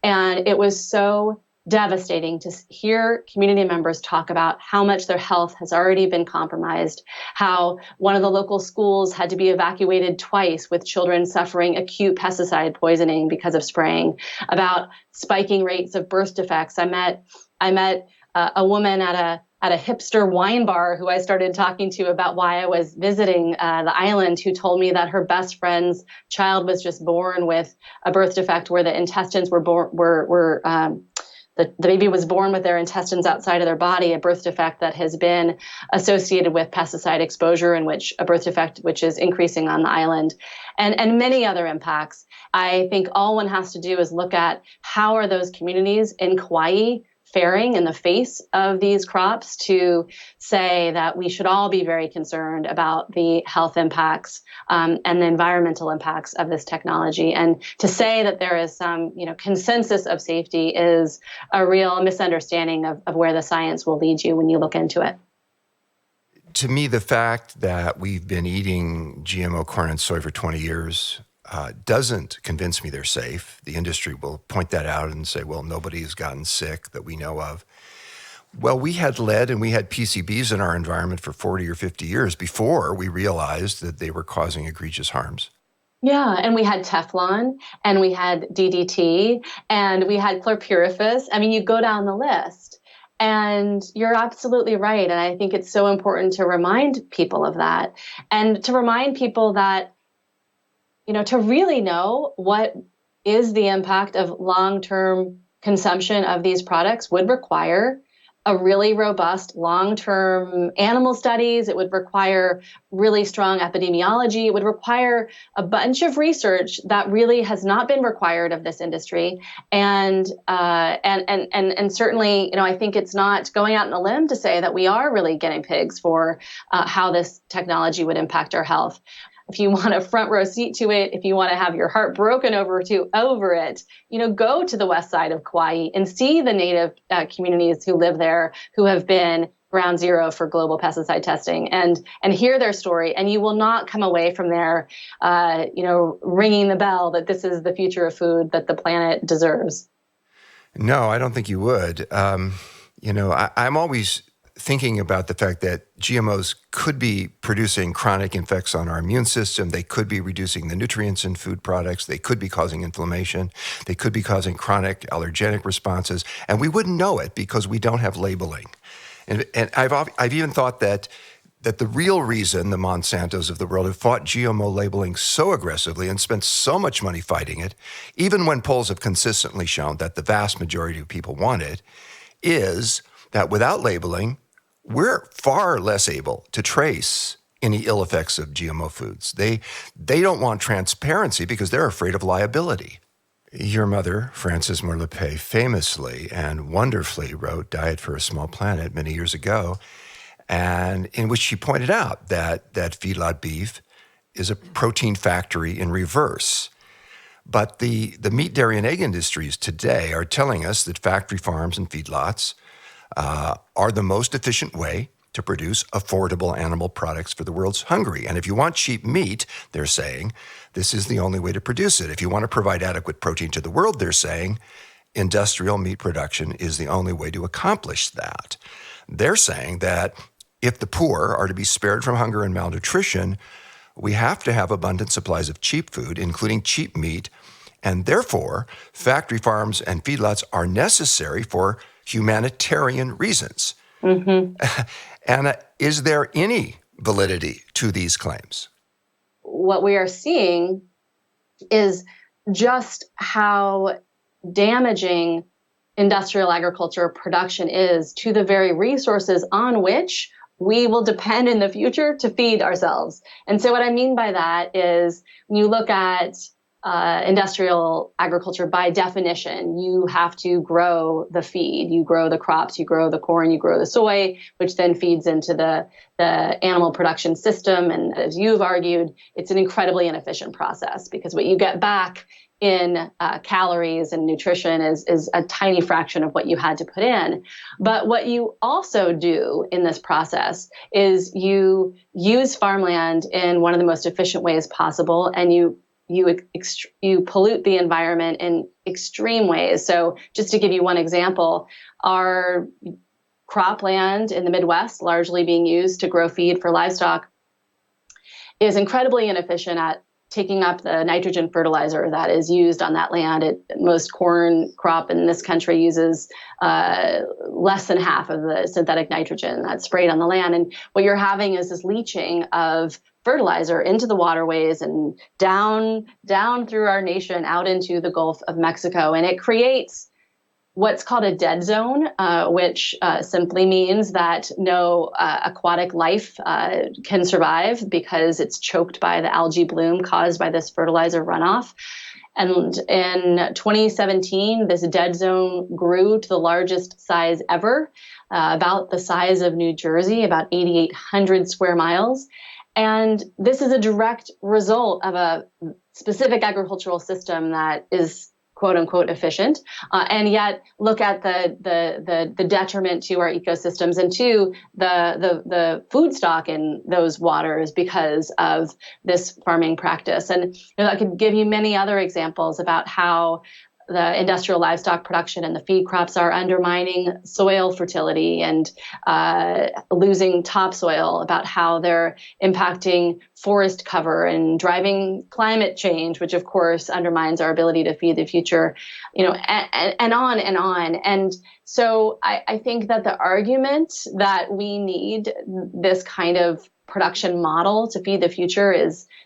And it was so devastating to hear community members talk about how much their health has already been compromised, how one of the local schools had to be evacuated twice with children suffering acute pesticide poisoning because of spraying, about spiking rates of birth defects. I met a woman at a hipster wine bar who I started talking to about why I was visiting the island, who told me that her best friend's child was just born with a birth defect where the intestines the baby was born with their intestines outside of their body, a birth defect that has been associated with pesticide exposure, in which a birth defect which is increasing on the island, and many other impacts. I think all one has to do is look at how are those communities in Kauai faring in the face of these crops, to say that we should all be very concerned about the health impacts and the environmental impacts of this technology. And to say that there is some consensus of safety is a real misunderstanding of where the science will lead you when you look into it. To me, the fact that we've been eating GMO corn and soy for 20 years doesn't convince me they're safe. The industry will point that out and say, well, nobody has gotten sick that we know of. Well, we had lead and we had PCBs in our environment for 40 or 50 years before we realized that they were causing egregious harms. Yeah, and we had Teflon, and we had DDT, and we had chlorpyrifos. I mean, you go down the list. And you're absolutely right. And I think it's so important to remind people of that, and to remind people that to really know what is the impact of long-term consumption of these products would require a really robust long-term animal studies. It would require really strong epidemiology. It would require a bunch of research that really has not been required of this industry. And certainly, I think it's not going out on a limb to say that we are really guinea pigs for how this technology would impact our health. If you want a front row seat to it, if you want to have your heart broken over it, go to the west side of Kauai and see the native communities who live there, who have been ground zero for global pesticide testing, and hear their story. And you will not come away from there, ringing the bell that this is the future of food that the planet deserves. No, I don't think you would. I'm always thinking about the fact that GMOs could be producing chronic effects on our immune system. They could be reducing the nutrients in food products. They could be causing inflammation. They could be causing chronic allergenic responses. And we wouldn't know it because we don't have labeling. And I've even thought that the real reason the Monsantos of the world have fought GMO labeling so aggressively and spent so much money fighting it, even when polls have consistently shown that the vast majority of people want it, is that without labeling, we're far less able to trace any ill effects of GMO foods. They don't want transparency because they're afraid of liability. Your mother, Frances Moore Lappé, famously and wonderfully wrote Diet for a Small Planet many years ago, and in which she pointed out that feedlot beef is a protein factory in reverse. But the meat, dairy, and egg industries today are telling us that factory farms and feedlots are the most efficient way to produce affordable animal products for the world's hungry. And if you want cheap meat, they're saying, this is the only way to produce it. If you want to provide adequate protein to the world, they're saying, industrial meat production is the only way to accomplish that. They're saying that if the poor are to be spared from hunger and malnutrition, we have to have abundant supplies of cheap food, including cheap meat, and therefore, factory farms and feedlots are necessary for humanitarian reasons. Mm-hmm. Anna, is there any validity to these claims? What we are seeing is just how damaging industrial agriculture production is to the very resources on which we will depend in the future to feed ourselves. And so what I mean by that is when you look at industrial agriculture, by definition, you have to grow the feed. You grow the crops, you grow the corn, you grow the soy, which then feeds into the animal production system. And as you've argued, it's an incredibly inefficient process because what you get back in calories and nutrition is a tiny fraction of what you had to put in. But what you also do in this process is you use farmland in one of the most efficient ways possible, and you pollute the environment in extreme ways. So just to give you one example, our cropland in the Midwest, largely being used to grow feed for livestock, is incredibly inefficient at taking up the nitrogen fertilizer that is used on that land. Most corn crop in this country uses less than half of the synthetic nitrogen that's sprayed on the land. And what you're having is this leaching of fertilizer into the waterways and down through our nation out into the Gulf of Mexico. And it creates what's called a dead zone, which simply means that no aquatic life can survive because it's choked by the algae bloom caused by this fertilizer runoff. And in 2017, this dead zone grew to the largest size ever, about the size of New Jersey, about 8,800 square miles. And this is a direct result of a specific agricultural system that is quote unquote efficient, and yet look at the detriment to our ecosystems and to the food stock in those waters because of this farming practice. And I could give you many other examples about how the industrial livestock production and the feed crops are undermining soil fertility and losing topsoil, about how they're impacting forest cover and driving climate change, which of course undermines our ability to feed the future, and on and on. And so I think that the argument that we need this kind of production model to feed the future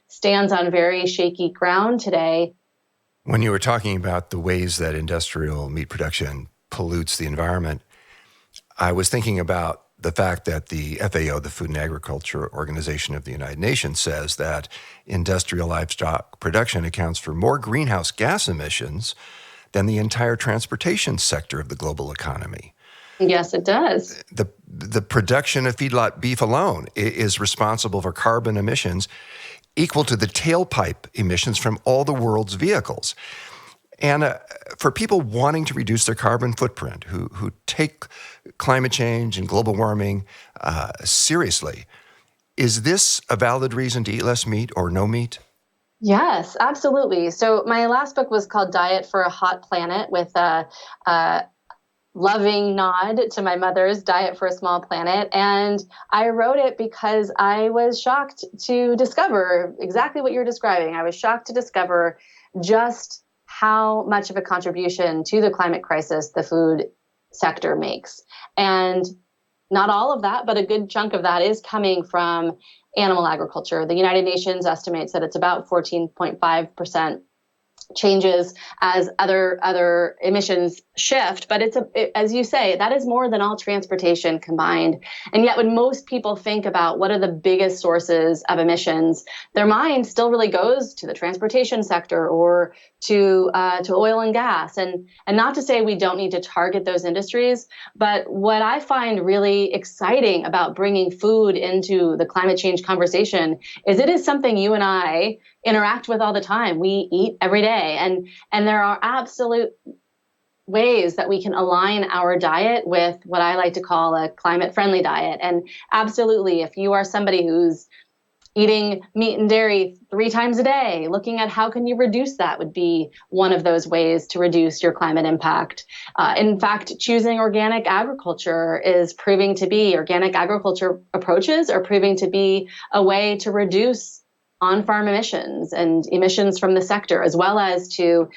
stands on very shaky ground today. When you were talking about the ways that industrial meat production pollutes the environment, I was thinking about the fact that the FAO, the Food and Agriculture Organization of the United Nations, says that industrial livestock production accounts for more greenhouse gas emissions than the entire transportation sector of the global economy. Yes, it does. The production of feedlot beef alone is responsible for carbon emissions equal to the tailpipe emissions from all the world's vehicles. And for people wanting to reduce their carbon footprint, who take climate change and global warming seriously, is this a valid reason to eat less meat or no meat? Yes, absolutely. So my last book was called Diet for a Hot Planet, with a loving nod to my mother's Diet for a Small Planet. And I wrote it because I was shocked to discover exactly what you're describing. I was shocked to discover just how much of a contribution to the climate crisis the food sector makes. And not all of that, but a good chunk of that is coming from animal agriculture. The United Nations estimates that it's about 14.5% changes as other emissions shift, but as you say, that is more than all transportation combined. And yet when most people think about what are the biggest sources of emissions, their mind still really goes to the transportation sector or to oil and gas. And not to say we don't need to target those industries, but what I find really exciting about bringing food into the climate change conversation is it is something you and I interact with all the time. We eat every day, and there are absolute ways that we can align our diet with what I like to call a climate friendly diet. And absolutely, if you are somebody who's eating meat and dairy 3 times a day, looking at how can you reduce that would be one of those ways to reduce your climate impact. In fact, choosing organic agriculture organic agriculture approaches are proving to be a way to reduce on-farm emissions and emissions from the sector, as well as to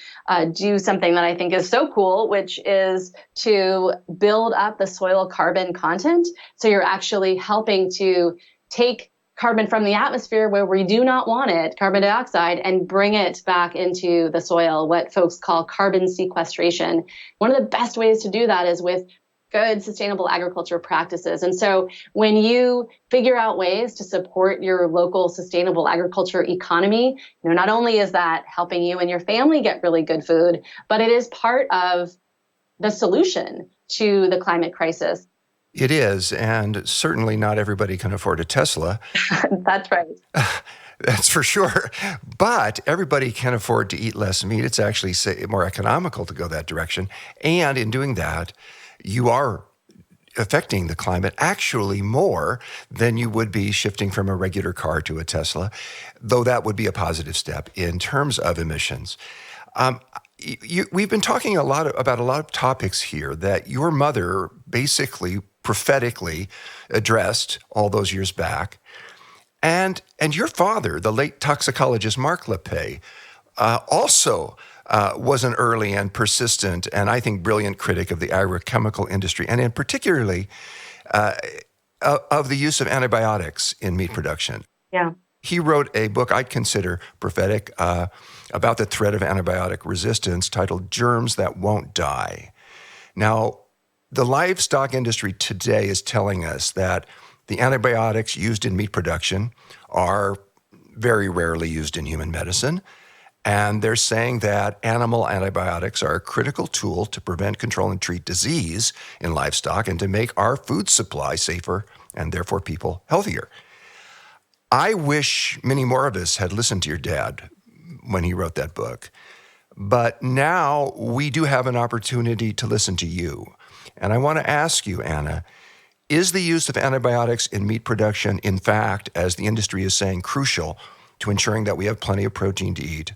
do something that I think is so cool, which is to build up the soil carbon content. So you're actually helping to take carbon from the atmosphere where we do not want it, carbon dioxide, and bring it back into the soil, what folks call carbon sequestration. One of the best ways to do that is with good sustainable agriculture practices. And so when you figure out ways to support your local sustainable agriculture economy, not only is that helping you and your family get really good food, but it is part of the solution to the climate crisis. It is, and certainly not everybody can afford a Tesla. That's right. That's for sure. But everybody can afford to eat less meat. It's actually more economical to go that direction. And in doing that, you are affecting the climate actually more than you would be shifting from a regular car to a Tesla, though that would be a positive step in terms of emissions. We've been talking about a lot of topics here that your mother basically prophetically addressed all those years back. And your father, the late toxicologist Mark Lappé, also was an early and persistent and I think brilliant critic of the agrochemical industry, and in particularly of the use of antibiotics in meat production. Yeah. He wrote a book I'd consider prophetic about the threat of antibiotic resistance titled Germs That Won't Die. Now, the livestock industry today is telling us that the antibiotics used in meat production are very rarely used in human medicine. And they're saying that animal antibiotics are a critical tool to prevent, control, and treat disease in livestock and to make our food supply safer and therefore people healthier. I wish many more of us had listened to your dad when he wrote that book. But now we do have an opportunity to listen to you. And I want to ask you, Anna, is the use of antibiotics in meat production, in fact, as the industry is saying, crucial to ensuring that we have plenty of protein to eat?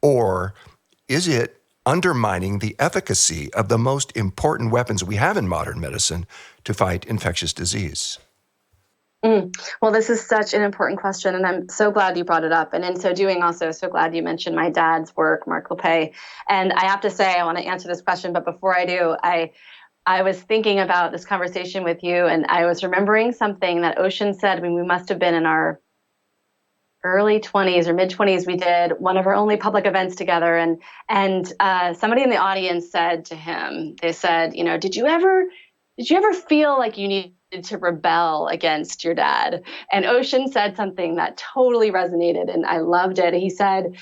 Or is it undermining the efficacy of the most important weapons we have in modern medicine to fight infectious disease? Well, this is such an important question, and I'm so glad you brought it up. And in so doing, also so glad you mentioned my dad's work, Mark Lappé. And I have to say, I want to answer this question, but before I do, I was thinking about this conversation with you, and I was remembering something that Ocean said when we must have been in our early 20s or mid 20s. We did one of our only public events together, and somebody in the audience said to him, they said, did you ever feel like you needed to rebel against your dad? And Ocean said something that totally resonated, and I loved it. He said,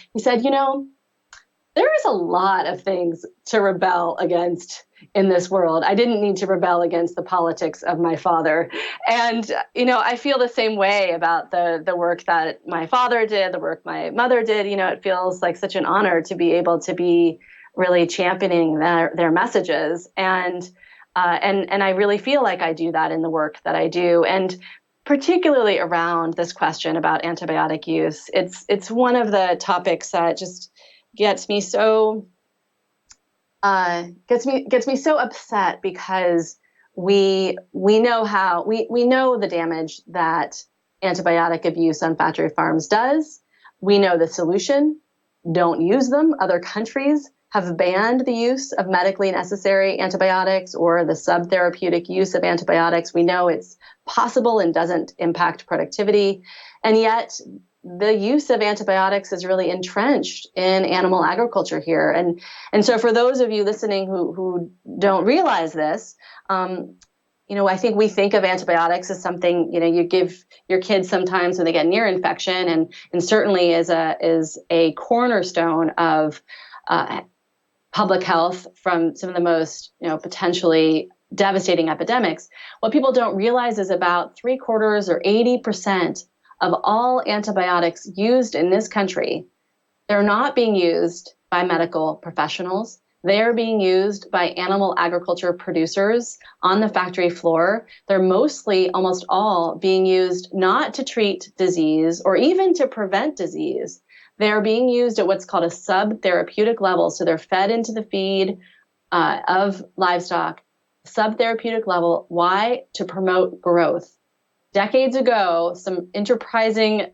there is a lot of things to rebel against in this world. I didn't need to rebel against the politics of my father. And, I feel the same way about the work that my father did, the work my mother did. It feels like such an honor to be able to be really championing their messages. And I really feel like I do that in the work that I do. And particularly around this question about antibiotic use, it's one of the topics that just gets me so upset, because we know the damage that antibiotic abuse on factory farms does. We know the solution: don't use them. Other countries have banned the use of medically necessary antibiotics or the subtherapeutic use of antibiotics. We know it's possible and doesn't impact productivity. And yet the use of antibiotics is really entrenched in animal agriculture here. And so for those of you listening who don't realize this, I think we think of antibiotics as something, you give your kids sometimes when they get an ear infection, and certainly is a cornerstone of public health from some of the most, potentially devastating epidemics. What people don't realize is about 3/4 or 80% of all antibiotics used in this country, they're not being used by medical professionals. They're being used by animal agriculture producers on the factory floor. They're mostly, almost all, being used not to treat disease or even to prevent disease. They're being used at what's called a subtherapeutic level. So they're fed into the feed of livestock, subtherapeutic level. Why? To promote growth. Decades ago, some enterprising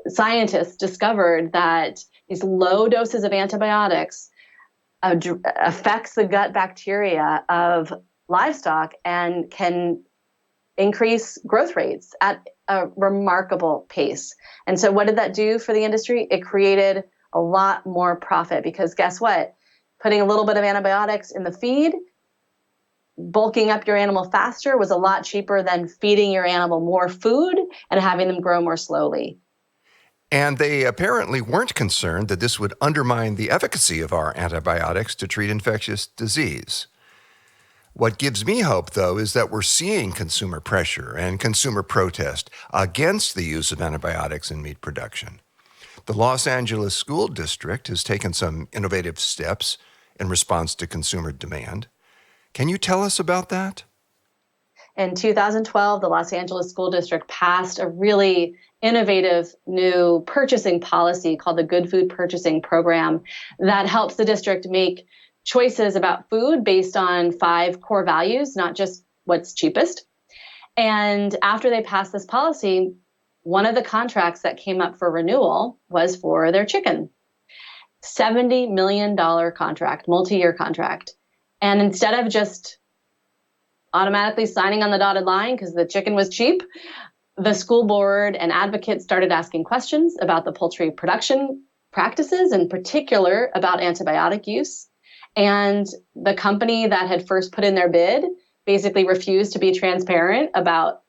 scientists discovered that these low doses of antibiotics affects the gut bacteria of livestock and can increase growth rates at a remarkable pace. And so what did that do for the industry? It created a lot more profit, because guess what? Putting a little bit of antibiotics in the feed, bulking up your animal faster, was a lot cheaper than feeding your animal more food and having them grow more slowly. And they apparently weren't concerned that this would undermine the efficacy of our antibiotics to treat infectious disease. What gives me hope, though, is that we're seeing consumer pressure and consumer protest against the use of antibiotics in meat production. The Los Angeles School District has taken some innovative steps in response to consumer demand. Can you tell us about that? In 2012, the Los Angeles School District passed a really innovative new purchasing policy called the Good Food Purchasing Program that helps the district make choices about food based on 5 core values, not just what's cheapest. And after they passed this policy, one of the contracts that came up for renewal was for their chicken. $70 million contract, multi-year contract. And instead of just automatically signing on the dotted line because the chicken was cheap, the school board and advocates started asking questions about the poultry production practices, in particular about antibiotic use. And the company that had first put in their bid basically refused to be transparent about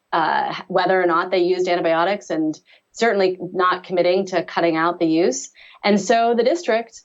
whether or not they used antibiotics, and certainly not committing to cutting out the use. And so the district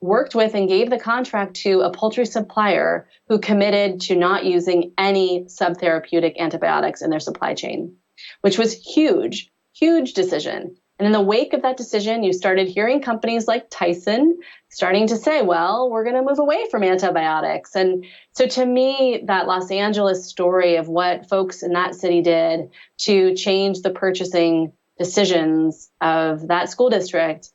worked with and gave the contract to a poultry supplier who committed to not using any subtherapeutic antibiotics in their supply chain, which was huge, huge decision. And in the wake of that decision, you started hearing companies like Tyson starting to say, well, we're going to move away from antibiotics. And so to me, that Los Angeles story of what folks in that city did to change the purchasing decisions of that school district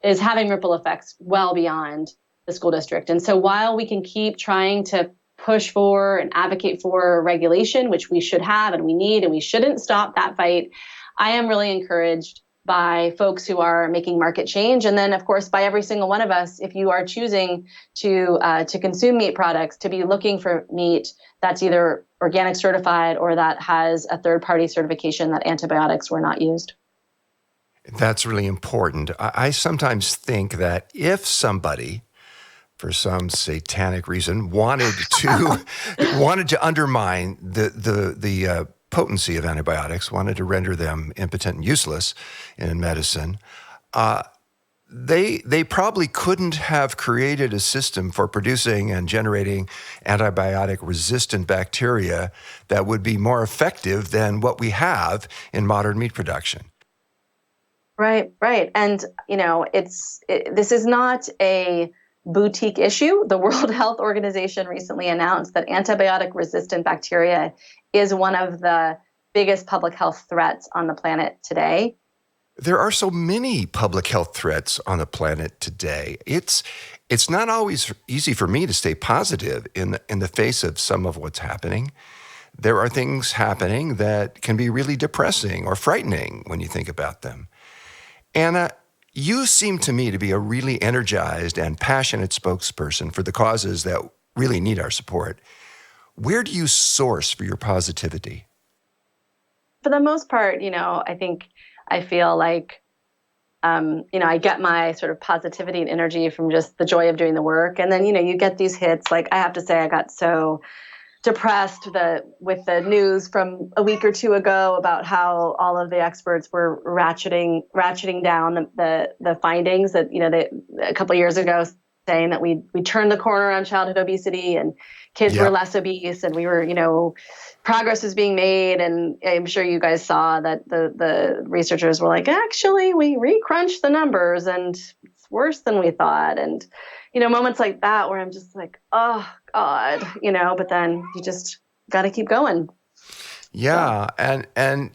is having ripple effects well beyond the school district. And so while we can keep trying to push for and advocate for regulation, which we should have and we need, and we shouldn't stop that fight, I am really encouraged by folks who are making market change. And then, of course, by every single one of us, if you are choosing to consume meat products, to be looking for meat that's either organic certified or that has a third-party certification that antibiotics were not used. That's really important. I sometimes think that if somebody, for some satanic reason, wanted to undermine the potency of antibiotics, wanted to render them impotent and useless in medicine, they probably couldn't have created a system for producing and generating antibiotic-resistant bacteria that would be more effective than what we have in modern meat production. Right. And, this is not a boutique issue. The World Health Organization recently announced that antibiotic-resistant bacteria is one of the biggest public health threats on the planet today. There are so many public health threats on the planet today. It's not always easy for me to stay positive in the face of some of what's happening. There are things happening that can be really depressing or frightening when you think about them. Anna, you seem to me to be a really energized and passionate spokesperson for the causes that really need our support. Where do you source for your positivity? For the most part, I think I feel like, I get my sort of positivity and energy from just the joy of doing the work. And then, you get these hits. Like, I have to say, I got so depressed with the news from a week or two ago about how all of the experts were ratcheting down the findings that, a couple of years ago, saying that we turned the corner on childhood obesity and kids were Yep. less obese, and we were, progress was being made. And I'm sure you guys saw that the researchers were like, actually, we recrunched the numbers and it's worse than we thought. And, moments like that where I'm just like, oh God, but then you just got to keep going. Yeah. So. And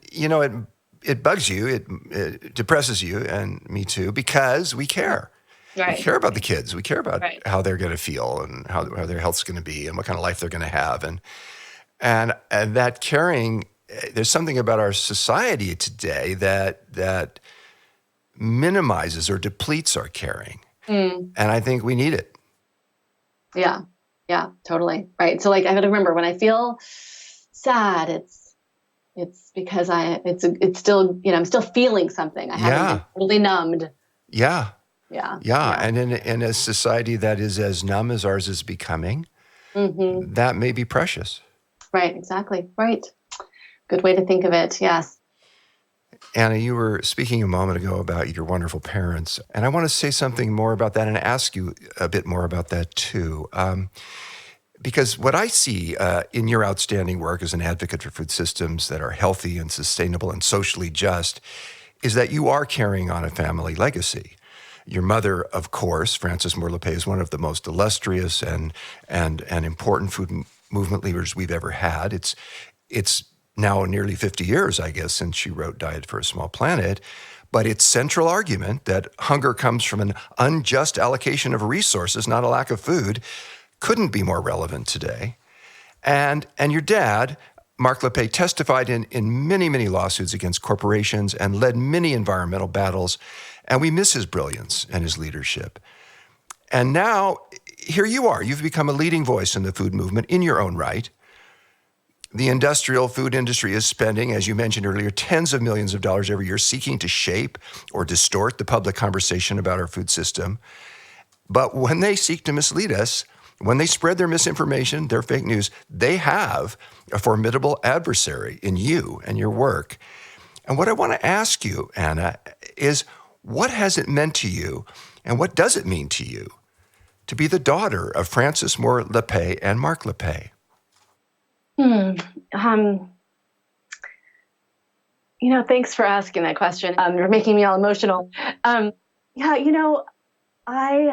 it bugs you. It depresses you and me too, because we care. Right. We care about the kids. We care about how they're going to feel and how their health's going to be and what kind of life they're going to have. And that caring, there's something about our society today that minimizes or depletes our caring. And I think we need it. Yeah. Yeah, totally. Right. So, like, I got to remember, when I feel sad, it's because it's still, I'm still feeling something. I haven't been totally numbed. Yeah. Yeah. And in a society that is as numb as ours is becoming, that may be precious. Right. Exactly. Right. Good way to think of it. Yes. Anna, you were speaking a moment ago about your wonderful parents, and I want to say something more about that and ask you a bit more about that too. Because what I see in your outstanding work as an advocate for food systems that are healthy and sustainable and socially just is that you are carrying on a family legacy. Your mother, of course, Frances Moore Lappé, is one of the most illustrious and important food movement leaders we've ever had. It's now nearly 50 years, I guess, since she wrote Diet for a Small Planet. But its central argument that hunger comes from an unjust allocation of resources, not a lack of food, couldn't be more relevant today. And your dad, Mark Lappé, testified in many, many lawsuits against corporations and led many environmental battles. And we miss his brilliance and his leadership. And now, here you are. You've become a leading voice in the food movement in your own right. The industrial food industry is spending, as you mentioned earlier, tens of millions of dollars every year seeking to shape or distort the public conversation about our food system. But when they seek to mislead us, when they spread their misinformation, their fake news, they have a formidable adversary in you and your work. And what I want to ask you, Anna, is what has it meant to you, and what does it mean to you to be the daughter of Frances Moore Lappé and Mark Lappé? Thanks for asking that question. You're making me all emotional. I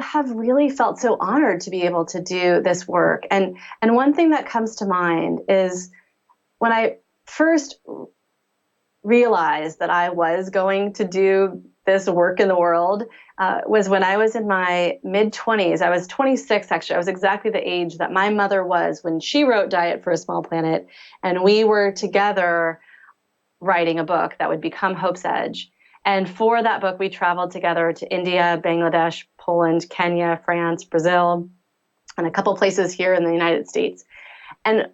have really felt so honored to be able to do this work. And one thing that comes to mind is when I first realized that I was going to do this work in the world was when I was in my mid-20s. I was 26, actually. I was exactly the age that my mother was when she wrote Diet for a Small Planet. And we were together writing a book that would become Hope's Edge. And for that book, we traveled together to India, Bangladesh, Poland, Kenya, France, Brazil, and a couple places here in the United States. And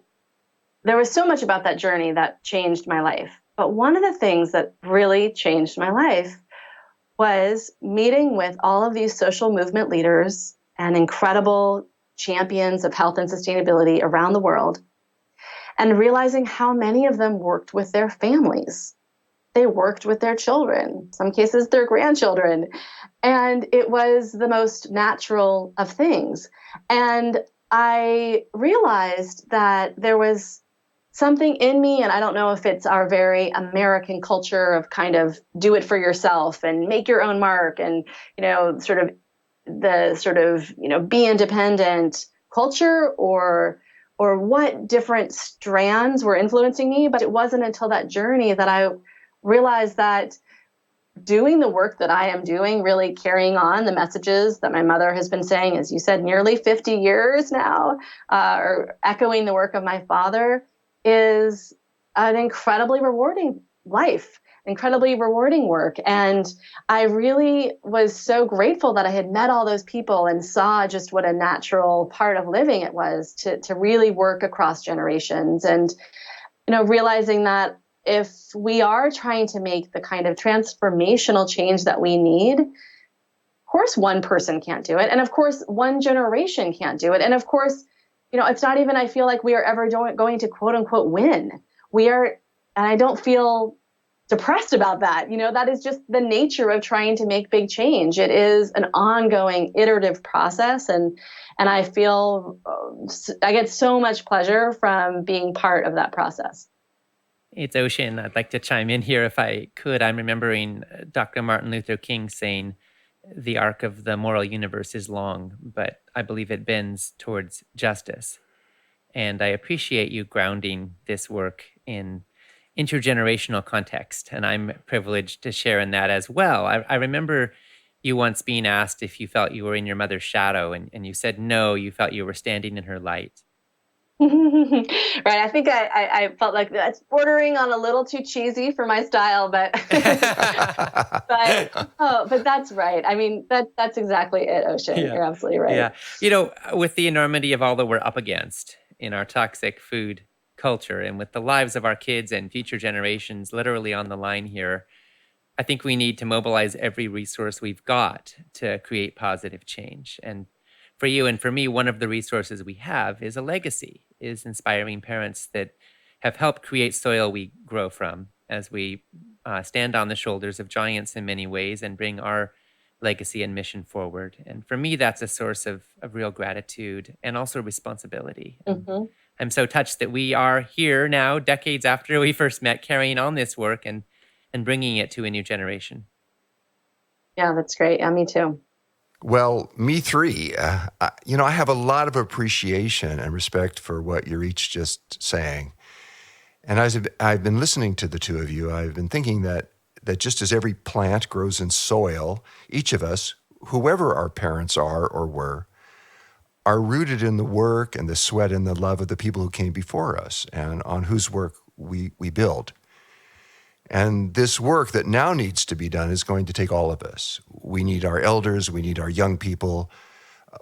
there was so much about that journey that changed my life. But one of the things that really changed my life was meeting with all of these social movement leaders and incredible champions of health and sustainability around the world, and realizing how many of them worked with their families. They worked with their children, some cases their grandchildren. And it was the most natural of things. And I realized that there was something in me, and I don't know if it's our very American culture of kind of do it for yourself and make your own mark and, be independent culture or what different strands were influencing me. But it wasn't until that journey that I realized that doing the work that I am doing, really carrying on the messages that my mother has been saying, as you said, nearly 50 years now, or echoing the work of my father, is an incredibly rewarding life, incredibly rewarding work. And I really was so grateful that I had met all those people and saw just what a natural part of living it was to really work across generations. And, realizing that if we are trying to make the kind of transformational change that we need, of course, one person can't do it. And of course, one generation can't do it. And of course, it's not even, I feel like we are ever going to quote unquote win. We are, and I don't feel depressed about that. That is just the nature of trying to make big change. It is an ongoing iterative process. And I feel I get so much pleasure from being part of that process. It's Ocean. I'd like to chime in here if I could. I'm remembering Dr. Martin Luther King saying, "The arc of the moral universe is long, but I believe it bends towards justice." And I appreciate you grounding this work in intergenerational context. And I'm privileged to share in that as well. I remember you once being asked if you felt you were in your mother's shadow, and you said no, you felt you were standing in her light. Right. I think I felt like that's bordering on a little too cheesy for my style, but but that's right. I mean, that's exactly it, Ocean. Yeah. You're absolutely right. Yeah. With the enormity of all that we're up against in our toxic food culture, and with the lives of our kids and future generations literally on the line here, I think we need to mobilize every resource we've got to create positive change. And for you and for me, one of the resources we have is a legacy, is inspiring parents that have helped create soil we grow from as we stand on the shoulders of giants in many ways and bring our legacy and mission forward. And for me, that's a source of real gratitude and also responsibility. Mm-hmm. I'm so touched that we are here now, decades after we first met, carrying on this work and bringing it to a new generation. Yeah, that's great. Yeah, me too. Well, me three. I have a lot of appreciation and respect for what you're each just saying. And as I've been listening to the two of you, I've been thinking that just as every plant grows in soil, each of us, whoever our parents are or were, are rooted in the work and the sweat and the love of the people who came before us and on whose work we build. And this work that now needs to be done is going to take all of us. We need our elders, we need our young people,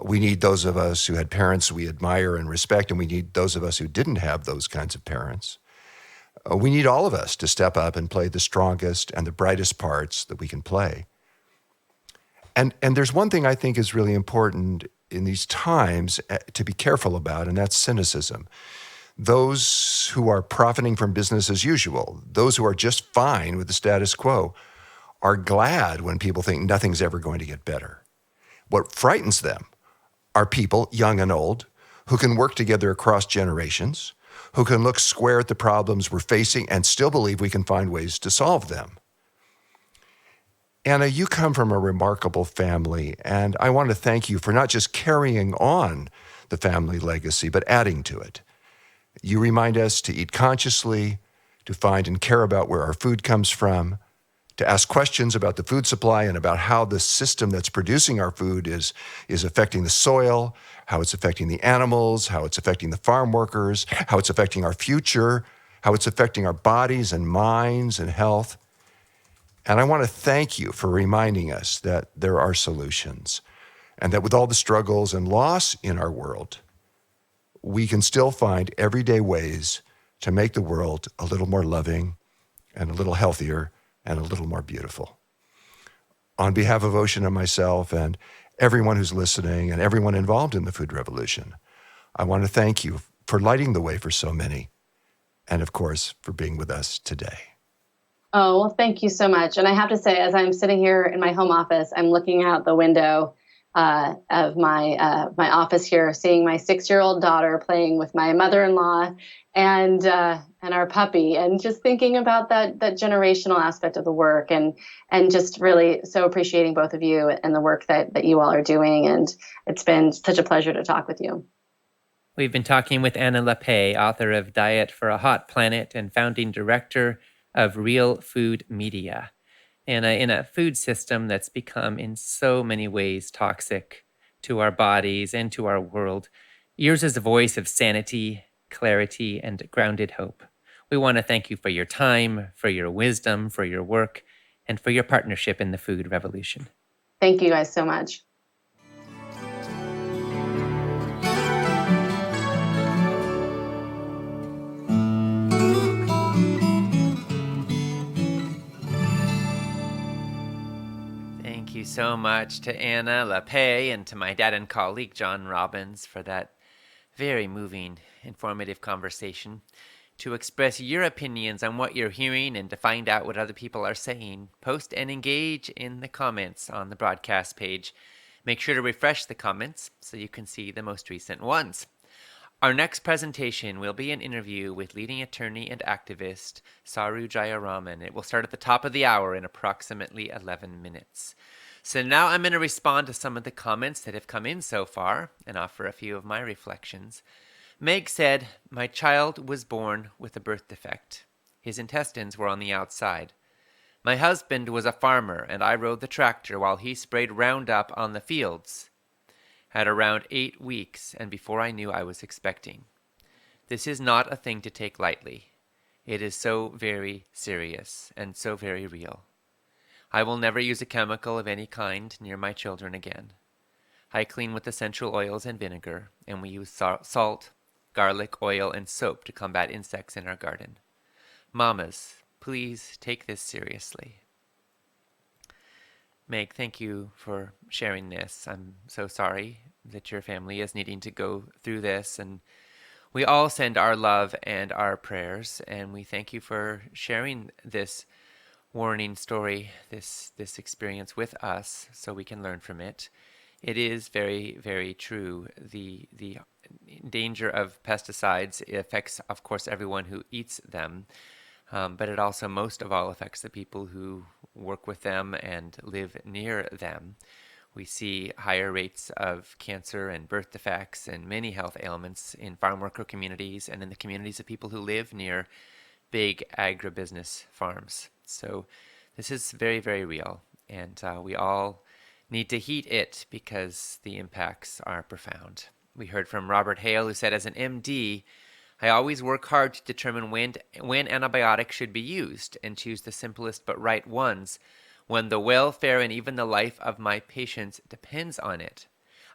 we need those of us who had parents we admire and respect, and we need those of us who didn't have those kinds of parents. We need all of us to step up and play the strongest and the brightest parts that we can play. And there's one thing I think is really important in these times to be careful about, and that's cynicism. Those who are profiting from business as usual, those who are just fine with the status quo, are glad when people think nothing's ever going to get better. What frightens them are people, young and old, who can work together across generations, who can look square at the problems we're facing and still believe we can find ways to solve them. Anna, you come from a remarkable family, and I want to thank you for not just carrying on the family legacy, but adding to it. You remind us to eat consciously, to find and care about where our food comes from, to ask questions about the food supply and about how the system that's producing our food is affecting the soil, how it's affecting the animals, how it's affecting the farm workers, how it's affecting our future, how it's affecting our bodies and minds and health. And I want to thank you for reminding us that there are solutions and that with all the struggles and loss in our world, we can still find everyday ways to make the world a little more loving and a little healthier and a little more beautiful. On behalf of Ocean and myself and everyone who's listening and everyone involved in the food revolution, I want to thank you for lighting the way for so many and, of course, for being with us today. Oh, well, thank you so much. And I have to say, as I'm sitting here in my home office, I'm looking out the window of my office here, seeing my 6-year-old daughter playing with my mother-in-law and our puppy, and just thinking about that generational aspect of the work, and just really so appreciating both of you and the work that you all are doing. And it's been such a pleasure to talk with you. We've been talking with Anna Lappé, author of Diet for a Hot Planet and founding director of Real Food Media. And in a food system that's become in so many ways toxic to our bodies and to our world, yours is a voice of sanity, clarity, and grounded hope. We want to thank you for your time, for your wisdom, for your work, and for your partnership in the food revolution. Thank you guys so much. so much to Anna Lappé and to my dad and colleague John Robbins for that very moving, informative conversation. To express your opinions on what you're hearing and to find out what other people are saying, post and engage in the comments on the broadcast page. Make sure to refresh the comments so you can see the most recent ones. Our next presentation will be an interview with leading attorney and activist Saru Jayaraman. It will start at the top of the hour in approximately 11 minutes. So now I'm going to respond to some of the comments that have come in so far and offer a few of my reflections. Meg said, "My child was born with a birth defect. His intestines were on the outside. My husband was a farmer and I rode the tractor while he sprayed Roundup on the fields. At around 8 weeks, and before I knew I was expecting. This is not a thing to take lightly. It is so very serious and so very real. I will never use a chemical of any kind near my children again. I clean with essential oils and vinegar, and we use salt, garlic, oil, and soap to combat insects in our garden. Mamas, please take this seriously." Meg, thank you for sharing this. I'm so sorry that your family is needing to go through this, and we all send our love and our prayers, and we thank you for sharing this warning story, this experience with us so we can learn from it. It is very, very true. The danger of pesticides affects, of course, everyone who eats them. But it also most of all affects the people who work with them and live near them. We see higher rates of cancer and birth defects and many health ailments in farm worker communities and in the communities of people who live near big agribusiness farms. So this is very, very real. And we all need to heed it because the impacts are profound. We heard from Robert Hale, who said, "As an MD, I always work hard to determine when antibiotics should be used and choose the simplest but right ones when the welfare and even the life of my patients depends on it.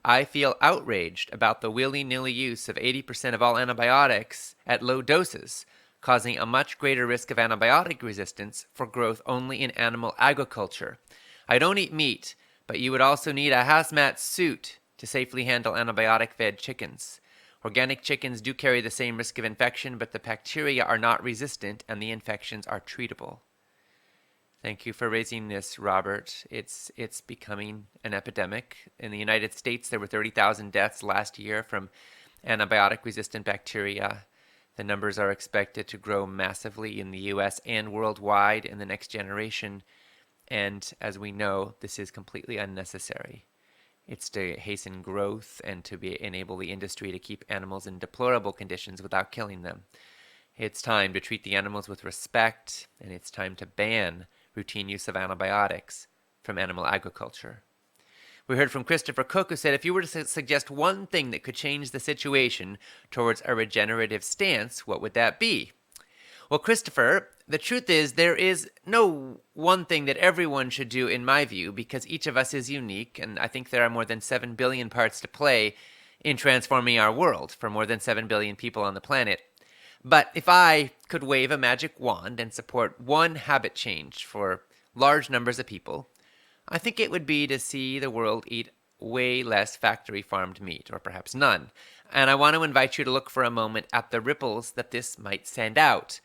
I feel outraged about the willy-nilly use of 80% of all antibiotics at low doses, causing a much greater risk of antibiotic resistance for growth only in animal agriculture. I don't eat meat, but you would also need a hazmat suit to safely handle antibiotic-fed chickens. Organic chickens do carry the same risk of infection, but the bacteria are not resistant and the infections are treatable." Thank you for raising this, Robert. It's becoming an epidemic. In the United States, there were 30,000 deaths last year from antibiotic-resistant bacteria. The numbers are expected to grow massively in the U.S. and worldwide in the next generation. And as we know, this is completely unnecessary. It's to hasten growth and to enable the industry to keep animals in deplorable conditions without killing them. It's time to treat the animals with respect, and it's time to ban routine use of antibiotics from animal agriculture. We heard from Christopher Cook, who said, "If you were to suggest one thing that could change the situation towards a regenerative stance, what would that be?" Well, Christopher, the truth is there is no one thing that everyone should do, in my view, because each of us is unique, and I think there are more than 7 billion parts to play in transforming our world for more than 7 billion people on the planet. But if I could wave a magic wand and support one habit change for large numbers of people, I think it would be to see the world eat way less factory-farmed meat, or perhaps none. And I want to invite you to look for a moment at the ripples that this might send out.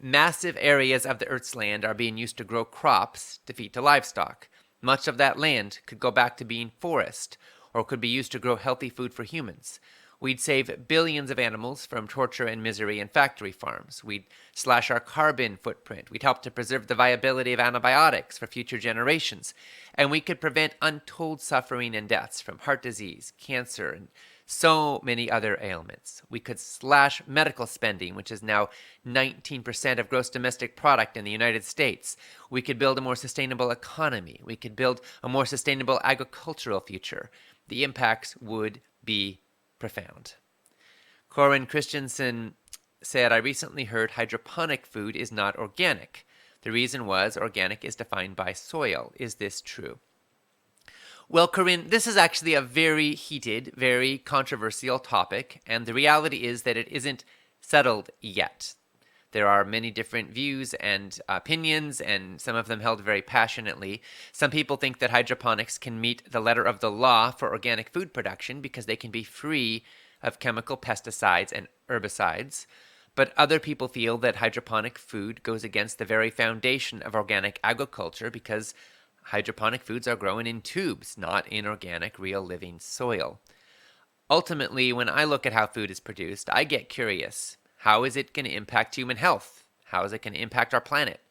Massive areas of the Earth's land are being used to grow crops to feed to livestock. Much of that land could go back to being forest, or could be used to grow healthy food for humans. We'd save billions of animals from torture and misery in factory farms. We'd slash our carbon footprint. We'd help to preserve the viability of antibiotics for future generations. And we could prevent untold suffering and deaths from heart disease, cancer, and so many other ailments. We could slash medical spending, which is now 19% of gross domestic product in the United States. We could build a more sustainable economy. We could build a more sustainable agricultural future. The impacts would be profound. Corin Christensen said, "I recently heard hydroponic food is not organic. The reason was organic is defined by soil. Is this true?" Well, Corinne, this is actually a very heated, very controversial topic, and the reality is that it isn't settled yet. There are many different views and opinions, and some of them held very passionately. Some people think that hydroponics can meet the letter of the law for organic food production because they can be free of chemical pesticides and herbicides. But other people feel that hydroponic food goes against the very foundation of organic agriculture because hydroponic foods are grown in tubes, not in organic, real living soil. Ultimately, when I look at how food is produced, I get curious. How is it going to impact human health? How is it going to impact our planet?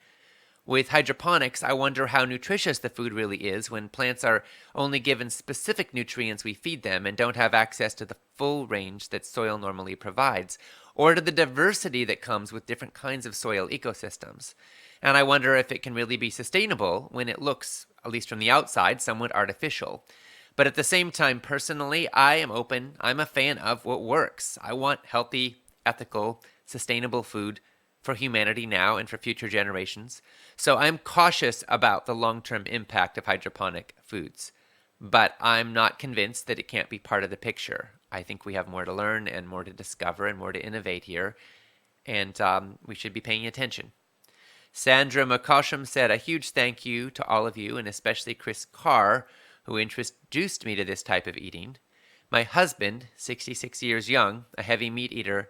With hydroponics, I wonder how nutritious the food really is when plants are only given specific nutrients we feed them and don't have access to the full range that soil normally provides, or to the diversity that comes with different kinds of soil ecosystems. And I wonder if it can really be sustainable when it looks, at least from the outside, somewhat artificial. But at the same time, personally, I am open. I'm a fan of what works. I want healthy, ethical, sustainable food for humanity now and for future generations. So I'm cautious about the long-term impact of hydroponic foods. But I'm not convinced that it can't be part of the picture. I think we have more to learn and more to discover and more to innovate here. And we should be paying attention. Sandra McCosham said, a huge thank you to all of you, and especially Chris Carr, who introduced me to this type of eating. My husband, 66 years young, a heavy meat eater,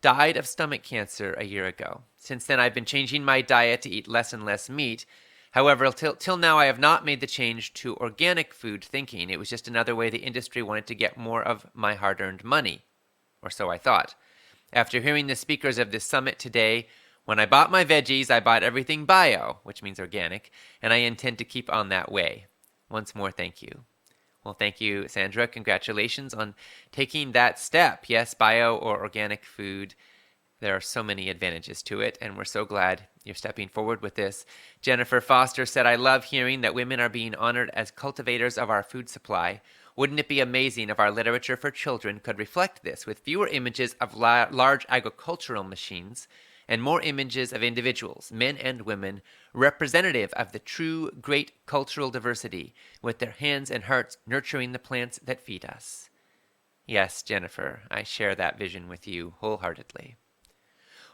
died of stomach cancer a year ago. Since then, I've been changing my diet to eat less and less meat. However, till now, I have not made the change to organic food thinking. It was just another way the industry wanted to get more of my hard-earned money, or so I thought. After hearing the speakers of this summit today, when I bought my veggies, I bought everything bio, which means organic, and I intend to keep on that way. Once more, thank you. Well, thank you, Sandra. Congratulations on taking that step. Yes, bio or organic food. There are so many advantages to it, and we're so glad you're stepping forward with this. Jennifer Foster said, I love hearing that women are being honored as cultivators of our food supply. Wouldn't it be amazing if our literature for children could reflect this with fewer images of large agricultural machines and more images of individuals, men and women, representative of the true great cultural diversity, with their hands and hearts nurturing the plants that feed us? Yes, Jennifer, I share that vision with you wholeheartedly.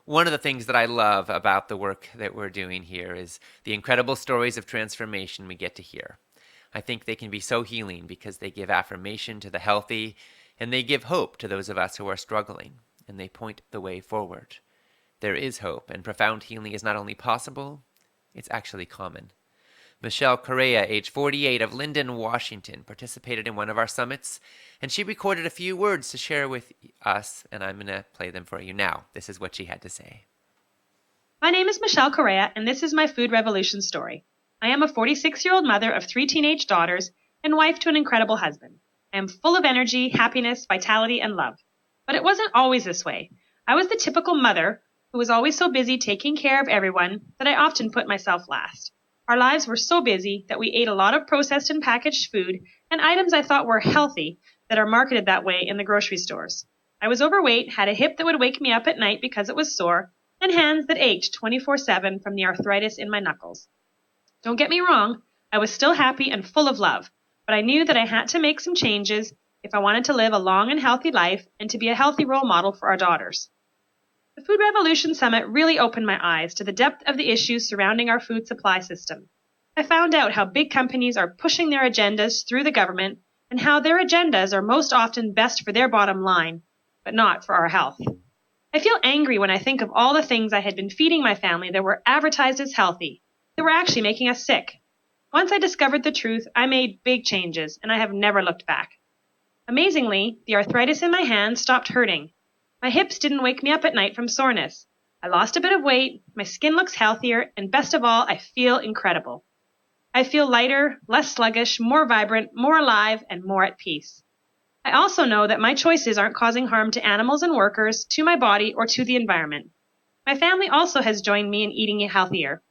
One of the things that I love about the work that we're doing here is the incredible stories of transformation we get to hear. I think they can be so healing because they give affirmation to the healthy, and they give hope to those of us who are struggling, and they point the way forward. There is hope, and profound healing is not only possible, it's actually common. Michelle Correa, age 48, of Linden, Washington, participated in one of our summits, and she recorded a few words to share with us, and I'm going to play them for you now. This is what she had to say. My name is Michelle Correa, and this is my food revolution story. I am a 46-year-old mother of 3 teenage daughters and wife to an incredible husband. I am full of energy, happiness, vitality, and love. But it wasn't always this way. I was the typical mother who was always so busy taking care of everyone that I often put myself last. Our lives were so busy that we ate a lot of processed and packaged food and items I thought were healthy that are marketed that way in the grocery stores. I was overweight, had a hip that would wake me up at night because it was sore, and hands that ached 24/7 from the arthritis in my knuckles. Don't get me wrong, I was still happy and full of love, but I knew that I had to make some changes if I wanted to live a long and healthy life and to be a healthy role model for our daughters. The Food Revolution Summit really opened my eyes to the depth of the issues surrounding our food supply system. I found out how big companies are pushing their agendas through the government and how their agendas are most often best for their bottom line, but not for our health. I feel angry when I think of all the things I had been feeding my family that were advertised as healthy, that were actually making us sick. Once I discovered the truth, I made big changes, and I have never looked back. Amazingly, the arthritis in my hands stopped hurting. My hips didn't wake me up at night from soreness. I lost a bit of weight, my skin looks healthier, and best of all, I feel incredible. I feel lighter, less sluggish, more vibrant, more alive, and more at peace. I also know that my choices aren't causing harm to animals and workers, to my body, or to the environment. My family also has joined me in eating healthier.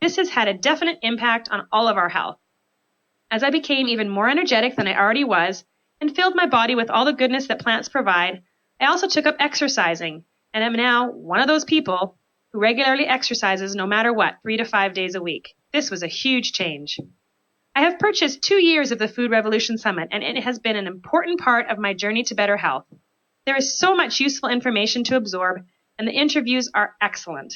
This has had a definite impact on all of our health. As I became even more energetic than I already was, and filled my body with all the goodness that plants provide, I also took up exercising, and am now one of those people who regularly exercises no matter what, 3 to 5 days a week. This was a huge change. I have purchased 2 years of the Food Revolution Summit, and it has been an important part of my journey to better health. There is so much useful information to absorb, and the interviews are excellent.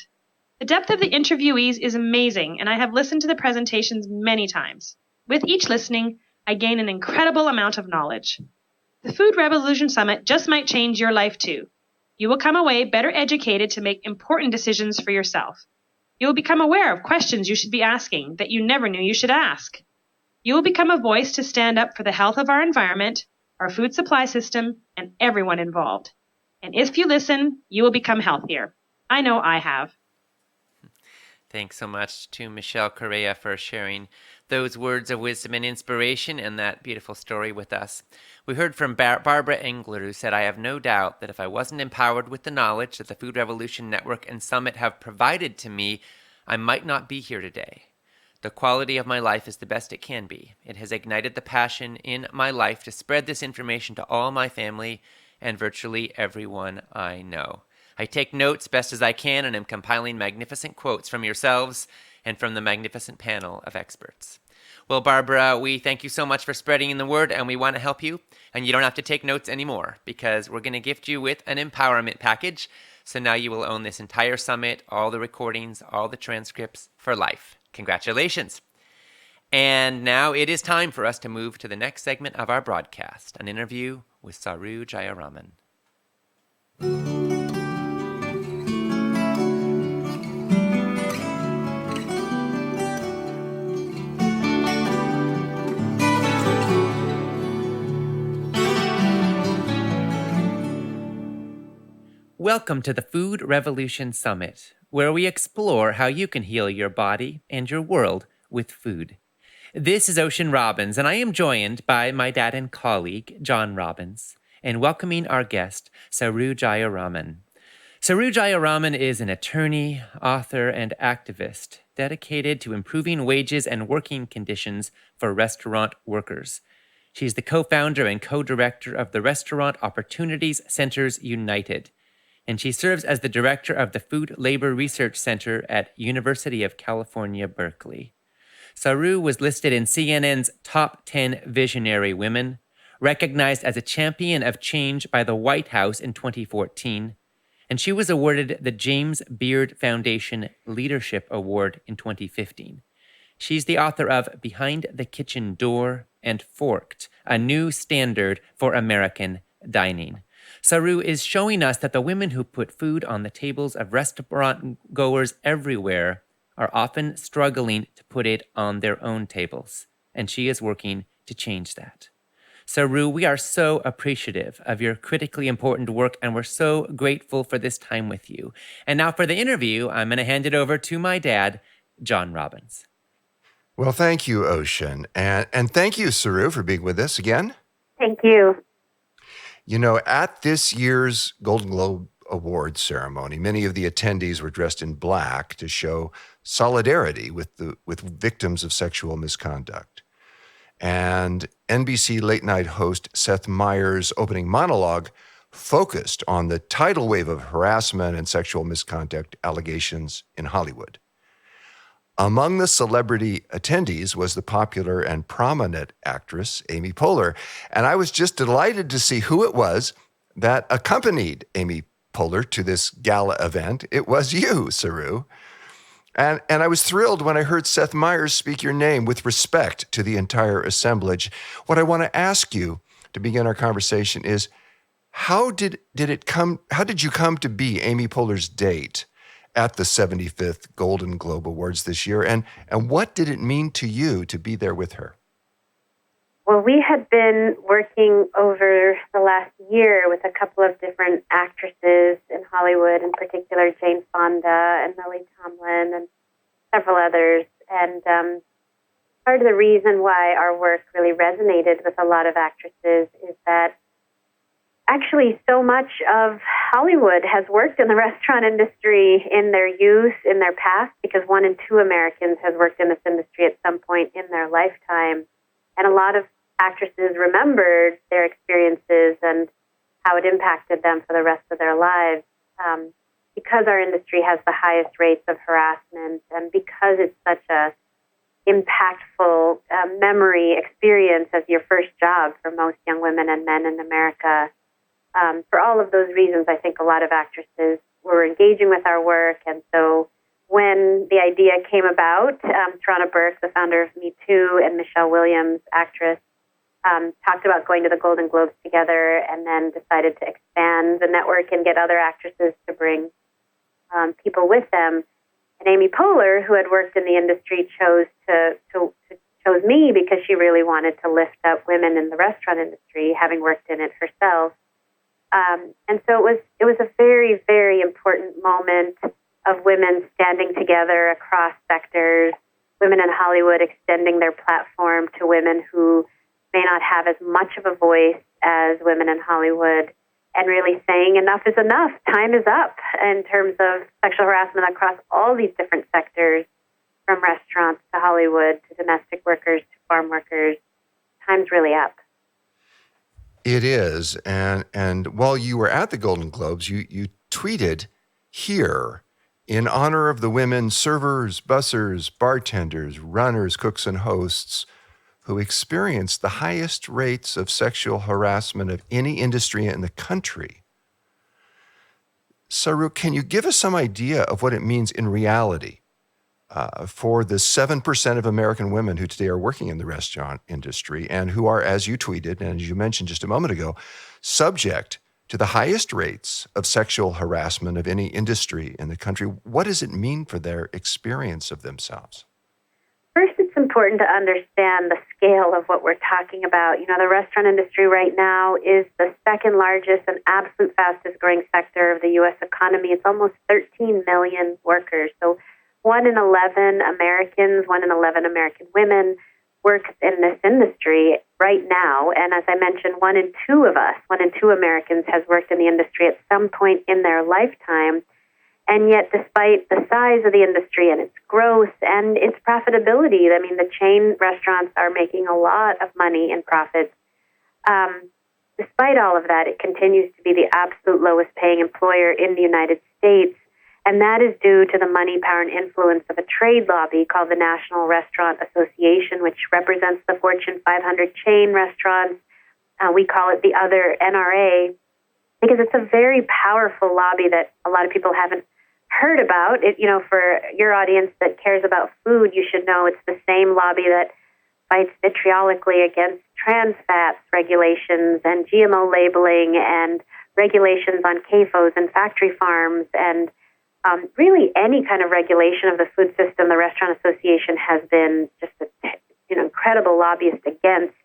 The depth of the interviewees is amazing, and I have listened to the presentations many times. With each listening, I gain an incredible amount of knowledge. The Food Revolution Summit just might change your life too. You will come away better educated to make important decisions for yourself. You will become aware of questions you should be asking that you never knew you should ask. You will become a voice to stand up for the health of our environment, our food supply system, and everyone involved. And if you listen, you will become healthier. I know I have. Thanks so much to Michelle Correa for sharing those words of wisdom and inspiration and that beautiful story with us. We heard from Barbara Engler, who said, "I have no doubt that if I wasn't empowered with the knowledge that the Food Revolution Network and Summit have provided to me, I might not be here today. The quality of my life is the best it can be. It has ignited the passion in my life to spread this information to all my family and virtually everyone I know. I take notes best as I can and am compiling magnificent quotes from yourselves and from the magnificent panel of experts." Well, Barbara, we thank you so much for spreading the word, and we want to help you. And you don't have to take notes anymore because we're going to gift you with an empowerment package. So now you will own this entire summit, all the recordings, all the transcripts for life. Congratulations. And now it is time for us to move to the next segment of our broadcast, an interview with Saru Jayaraman. Welcome to the Food Revolution Summit, where we explore how you can heal your body and your world with food. This is Ocean Robbins, and I am joined by my dad and colleague, John Robbins, and welcoming our guest, Saru Jayaraman. Saru Jayaraman is an attorney, author, and activist dedicated to improving wages and working conditions for restaurant workers. She's the co-founder and co-director of the Restaurant Opportunities Centers United, and she serves as the director of the Food Labor Research Center at University of California, Berkeley. Saru was listed in CNN's Top 10 Visionary Women, recognized as a champion of change by the White House in 2014, and she was awarded the James Beard Foundation Leadership Award in 2015. She's the author of Behind the Kitchen Door and Forked, a new standard for American dining. Saru is showing us that the women who put food on the tables of restaurant goers everywhere are often struggling to put it on their own tables, and she is working to change that. Saru, we are so appreciative of your critically important work, and we're so grateful for this time with you. And now for the interview, I'm going to hand it over to my dad, John Robbins. Well, thank you, Ocean. And thank you, Saru, for being with us again. Thank you. You know, at this year's Golden Globe Awards ceremony, many of the attendees were dressed in black to show solidarity with victims of sexual misconduct. And NBC late night host Seth Meyers' opening monologue focused on the tidal wave of harassment and sexual misconduct allegations in Hollywood. Among the celebrity attendees was the popular and prominent actress, Amy Poehler. And I was just delighted to see who it was that accompanied Amy Poehler to this gala event. It was you, Saru. And I was thrilled when I heard Seth Meyers speak your name with respect to the entire assemblage. What I want to ask you to begin our conversation is, how did you come to be Amy Poehler's date at the 75th Golden Globe Awards this year? And what did it mean to you to be there with her? Well, we had been working over the last year with a couple of different actresses in Hollywood, in particular Jane Fonda and Lily Tomlin and several others. And part of the reason why our work really resonated with a lot of actresses is that actually so much of Hollywood has worked in the restaurant industry in their youth, in their past, because 1 in 2 Americans has worked in this industry at some point in their lifetime. And a lot of actresses remembered their experiences and how it impacted them for the rest of their lives. Because our industry has the highest rates of harassment and because it's such a impactful memory experience as your first job for most young women and men in America, for all of those reasons, I think a lot of actresses were engaging with our work. And so when the idea came about, Tarana Burke, the founder of Me Too, and Michelle Williams, actress, talked about going to the Golden Globes together, and then decided to expand the network and get other actresses to bring people with them. And Amy Poehler, who had worked in the industry, chose me because she really wanted to lift up women in the restaurant industry, having worked in it herself. And so it was a very, very important moment of women standing together across sectors, women in Hollywood extending their platform to women who may not have as much of a voice as women in Hollywood, and really saying enough is enough. Time is up in terms of sexual harassment across all these different sectors, from restaurants to Hollywood to domestic workers to farm workers. Time's really up. It is. And while you were at the Golden Globes, you tweeted here in honor of the women servers, bussers, bartenders, runners, cooks, and hosts who experienced the highest rates of sexual harassment of any industry in the country. Saru, can you give us some idea of what it means in reality for the 7% of American women who today are working in the restaurant industry and who are, as you tweeted and as you mentioned just a moment ago, subject to the highest rates of sexual harassment of any industry in the country? What does it mean for their experience of themselves? First, it's important to understand the scale of what we're talking about. You know, the restaurant industry right now is the second largest and absolute fastest growing sector of the U.S. economy. It's almost 13 million workers. So 1 in 11 Americans, 1 in 11 American women works in this industry right now. And as I mentioned, 1 in 2 of us, 1 in 2 Americans has worked in the industry at some point in their lifetime. And yet, despite the size of the industry and its growth and its profitability, I mean, the chain restaurants are making a lot of money in profits. Despite all of that, it continues to be the absolute lowest paying employer in the United States. And that is due to the money, power, and influence of a trade lobby called the National Restaurant Association, which represents the Fortune 500 chain restaurants. We call it the other NRA, because it's a very powerful lobby that a lot of people haven't heard about. It, you know, for your audience that cares about food, you should know it's the same lobby that fights vitriolically against trans fats regulations and GMO labeling and regulations on CAFOs and factory farms and really any kind of regulation of the food system. The Restaurant Association has been just an incredible lobbyist against.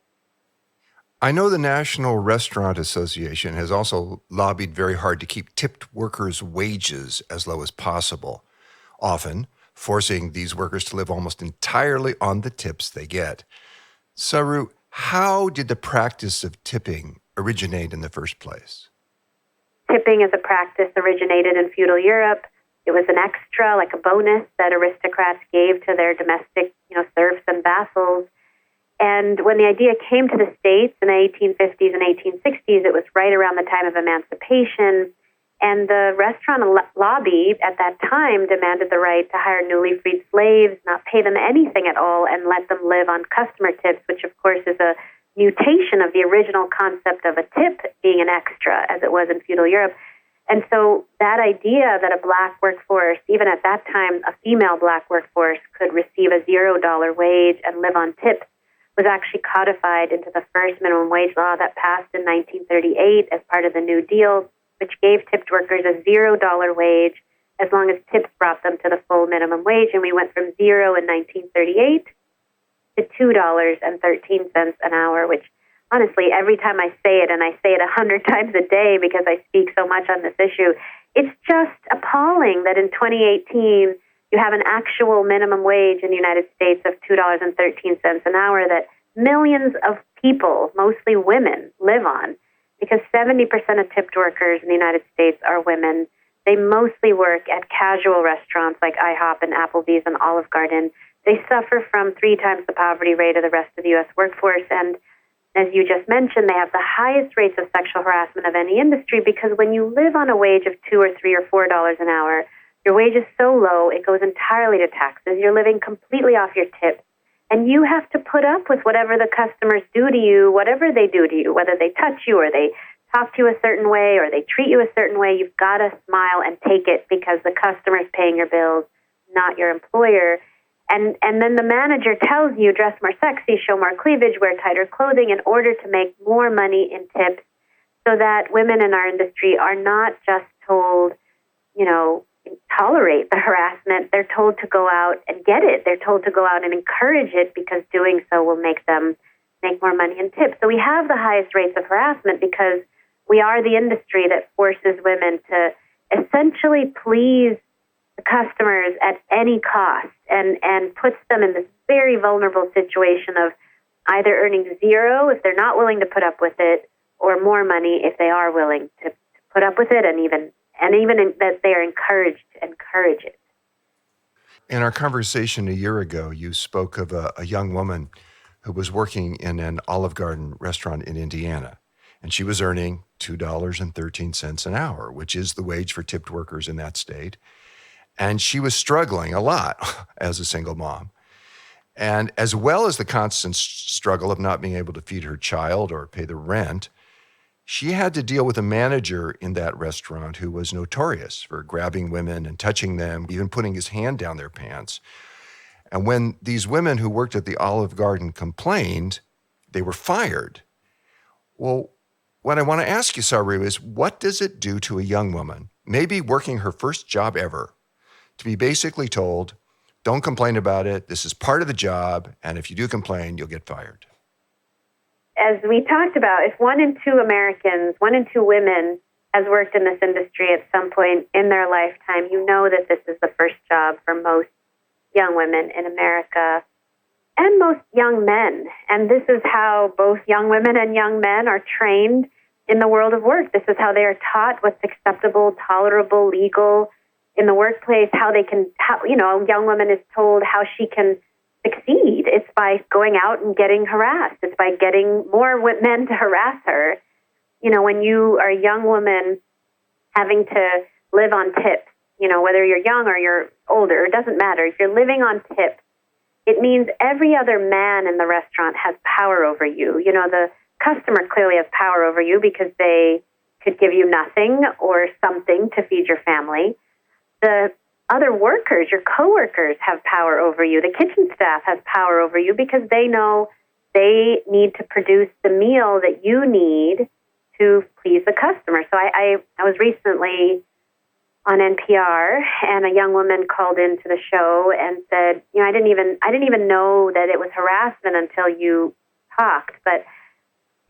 I know the National Restaurant Association has also lobbied very hard to keep tipped workers' wages as low as possible, often forcing these workers to live almost entirely on the tips they get. Saru, how did the practice of tipping originate in the first place? Tipping as a practice originated in feudal Europe. It was an extra, like a bonus that aristocrats gave to their domestic, serfs and vassals. And when the idea came to the States in the 1850s and 1860s, it was right around the time of emancipation. And the restaurant lobby at that time demanded the right to hire newly freed slaves, not pay them anything at all, and let them live on customer tips, which of course is a mutation of the original concept of a tip being an extra, as it was in feudal Europe. And so that idea that a black workforce, even at that time, a female black workforce, could receive a $0 wage and live on tips was actually codified into the first minimum wage law that passed in 1938 as part of the New Deal, which gave tipped workers a $0 wage as long as tips brought them to the full minimum wage. And we went from 0 in 1938 to $2.13 an hour, which honestly, every time I say it, and I say it 100 times a day because I speak so much on this issue, it's just appalling that in 2018 you have an actual minimum wage in the United States of $2.13 an hour that millions of people, mostly women, live on, because 70% of tipped workers in the United States are women. They mostly work at casual restaurants like IHOP and Applebee's and Olive Garden. They suffer from 3 times the poverty rate of the rest of the U.S. workforce, and as you just mentioned, they have the highest rates of sexual harassment of any industry, because when you live on a wage of $2 or $3 or $4 an hour, your wage is so low, it goes entirely to taxes. You're living completely off your tips. And you have to put up with whatever the customers do to you, whatever they do to you, whether they touch you or they talk to you a certain way or they treat you a certain way, you've got to smile and take it because the customer's paying your bills, not your employer. And then the manager tells you, dress more sexy, show more cleavage, wear tighter clothing in order to make more money in tips, so that women in our industry are not just told, tolerate the harassment. They're told to go out and get it. They're told to go out and encourage it because doing so will make them make more money in tips. So we have the highest rates of harassment because we are the industry that forces women to essentially please the customers at any cost and puts them in this very vulnerable situation of either earning zero if they're not willing to put up with it, or more money if they are willing to put up with it, and even that they are encouraged to encourage it. In our conversation a year ago, you spoke of a young woman who was working in an Olive Garden restaurant in Indiana, and she was earning $2.13 an hour, which is the wage for tipped workers in that state. And she was struggling a lot as a single mom. And as well as the constant struggle of not being able to feed her child or pay the rent, she had to deal with a manager in that restaurant who was notorious for grabbing women and touching them, even putting his hand down their pants. And when these women who worked at the Olive Garden complained, they were fired. Well, what I want to ask you, Saru, is what does it do to a young woman, maybe working her first job ever, to be basically told, don't complain about it, this is part of the job, and if you do complain, you'll get fired? As we talked about, if 1 in 2 Americans, 1 in 2 women has worked in this industry at some point in their lifetime, you know that this is the first job for most young women in America and most young men. And this is how both young women and young men are trained in the world of work. This is how they are taught what's acceptable, tolerable, legal in the workplace, how they can, a young woman is told how she can succeed. It's by going out and getting harassed. It's by getting more men to harass her. When you are a young woman having to live on tips, whether you're young or you're older, it doesn't matter. If you're living on tips, it means every other man in the restaurant has power over you. The customer clearly has power over you because they could give you nothing or something to feed your family. The other workers, your coworkers, have power over you. The kitchen staff has power over you because they know they need to produce the meal that you need to please the customer. So I was recently on NPR, and a young woman called into the show and said, I didn't even know that it was harassment until you talked. But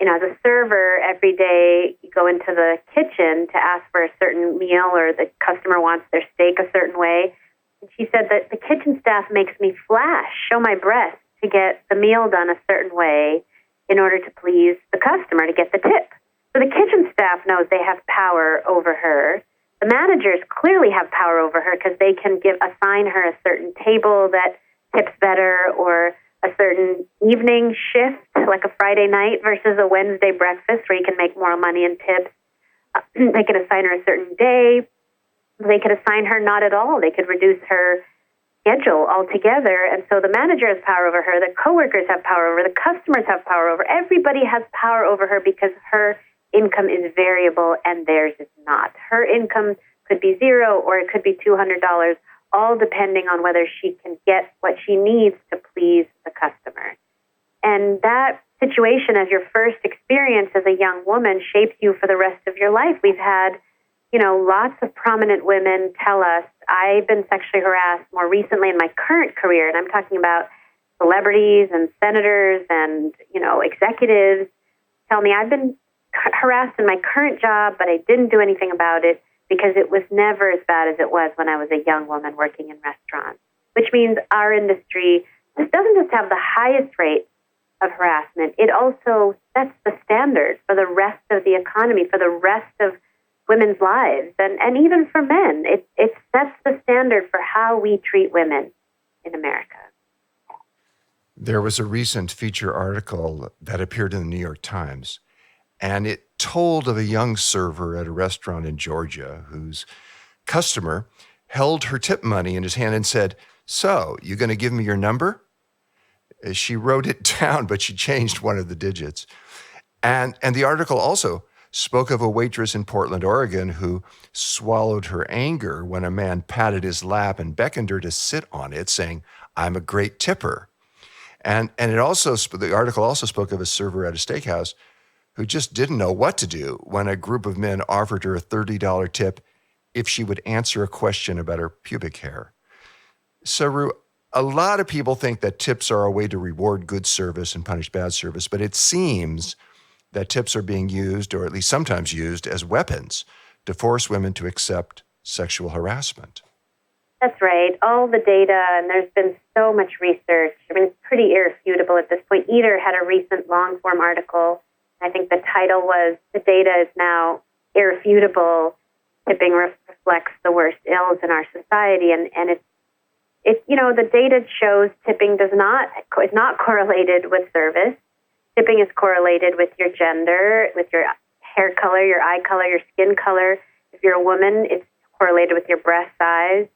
as a server, every day you go into the kitchen to ask for a certain meal, or the customer wants their steak a certain way. And she said that the kitchen staff makes me show my breasts to get the meal done a certain way in order to please the customer, to get the tip. So the kitchen staff knows they have power over her. The managers clearly have power over her because they can assign her a certain table that tips better, or a certain evening shift, like a Friday night versus a Wednesday breakfast where you can make more money in tips. They could assign her a certain day. They could assign her not at all. They could reduce her schedule altogether. And so the manager has power over her. The coworkers have power over her. The customers have power over her. Everybody has power over her because her income is variable and theirs is not. Her income could be $0 or it could be $200, all depending on whether she can get what she needs to please the customer. And that situation as your first experience as a young woman shapes you for the rest of your life. We've had, lots of prominent women tell us, I've been sexually harassed more recently in my current career, and I'm talking about celebrities and senators and, executives tell me I've been harassed in my current job, but I didn't do anything about it because it was never as bad as it was when I was a young woman working in restaurants, which means our industry doesn't just have the highest rate of harassment, it also sets the standard for the rest of the economy, for the rest of women's lives, and even for men. It sets the standard for how we treat women in America. There was a recent feature article that appeared in the New York Times, and it told of a young server at a restaurant in Georgia whose customer held her tip money in his hand and said, "So, you going to give me your number?" She wrote it down, but she changed one of the digits. And the article also spoke of a waitress in Portland, Oregon, who swallowed her anger when a man patted his lap and beckoned her to sit on it, saying, "I'm a great tipper." And the article also spoke of a server at a steakhouse who just didn't know what to do when a group of men offered her a $30 tip if she would answer a question about her pubic hair. Saru, a lot of people think that tips are a way to reward good service and punish bad service, but it seems that tips are being used, or at least sometimes used, as weapons to force women to accept sexual harassment. That's right. All the data, and there's been so much research. I mean, it's pretty irrefutable at this point. Eater had a recent long-form article. I think the title was, "The Data is Now Irrefutable. Tipping reflects the worst ills in our society." And it's the data shows tipping is not correlated with service. Tipping is correlated with your gender, with your hair color, your eye color, your skin color. If you're a woman, it's correlated with your breast size.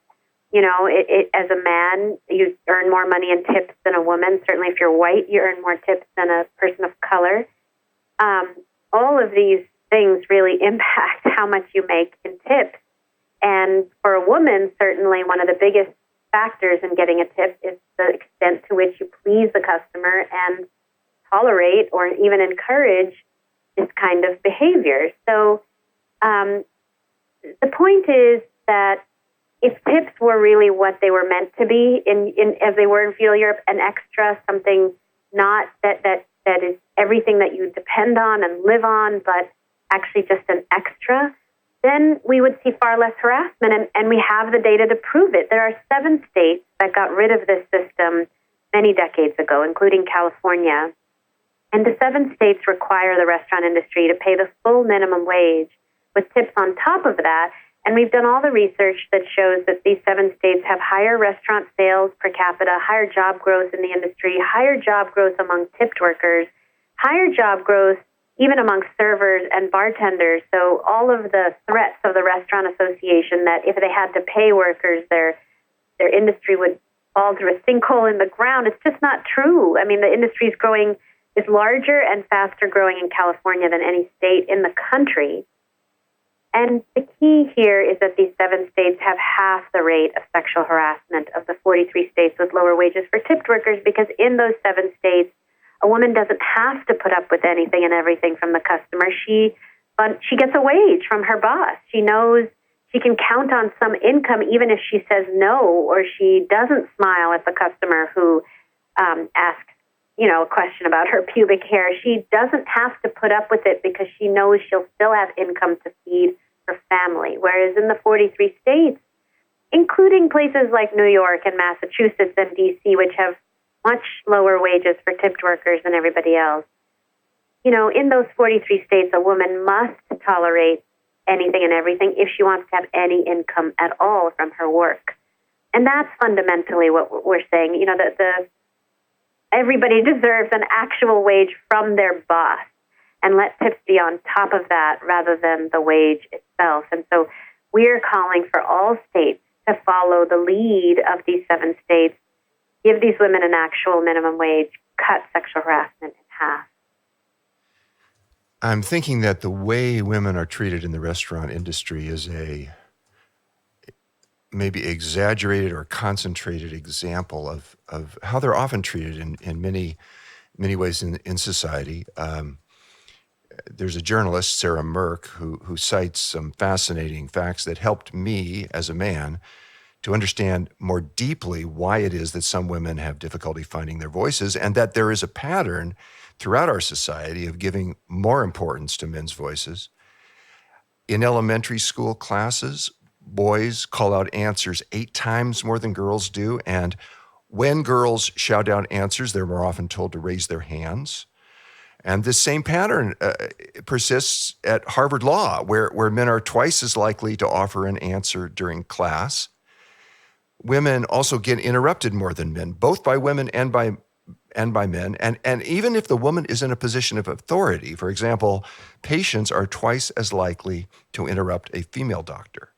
As a man, you earn more money in tips than a woman. Certainly if you're white, you earn more tips than a person of color. All of these things really impact how much you make in tips. And for a woman, certainly one of the biggest factors in getting a tip is the extent to which you please the customer and tolerate or even encourage this kind of behavior. So the point is that if tips were really what they were meant to be, as they were in feudal Europe, an extra, something not that is everything that you depend on and live on, but actually just an extra, then we would see far less harassment, and we have the data to prove it. There are 7 states that got rid of this system many decades ago, including California. And the 7 states require the restaurant industry to pay the full minimum wage with tips on top of that. And we've done all the research that shows that these 7 states have higher restaurant sales per capita, higher job growth in the industry, higher job growth among tipped workers, higher job growth even among servers and bartenders. So all of the threats of the Restaurant Association that if they had to pay workers, their industry would fall through a sinkhole in the ground, it's just not true. I mean, the industry is larger and faster growing in California than any state in the country. And the key here is that these 7 states have half the rate of sexual harassment of the 43 states with lower wages for tipped workers, because in those 7 states, a woman doesn't have to put up with anything and everything from the customer. She gets a wage from her boss. She knows she can count on some income even if she says no or she doesn't smile at the customer who asks, a question about her pubic hair. She doesn't have to put up with it because she knows she'll still have income to feed her family. Whereas in the 43 states, including places like New York and Massachusetts and D.C., which have much lower wages for tipped workers than everybody else, in those 43 states, a woman must tolerate anything and everything if she wants to have any income at all from her work. And that's fundamentally what we're saying, that everybody deserves an actual wage from their boss, and let tips be on top of that rather than the wage itself. And so we're calling for all states to follow the lead of these 7 states, give these women an actual minimum wage, cut sexual harassment in half. I'm thinking that the way women are treated in the restaurant industry is a maybe exaggerated or concentrated example of how they're often treated in many ways in society. There's a journalist, Sarah Merck, who cites some fascinating facts that helped me as a man to understand more deeply why it is that some women have difficulty finding their voices, and that there is a pattern throughout our society of giving more importance to men's voices. In elementary school classes, boys call out answers 8 times more than girls do, and when girls shout out answers, they're more often told to raise their hands. And this same pattern persists at Harvard Law, where men are twice as likely to offer an answer during class. Women also get interrupted more than men, both by women and by men. And even if the woman is in a position of authority, for example, patients are twice as likely to interrupt a female doctor.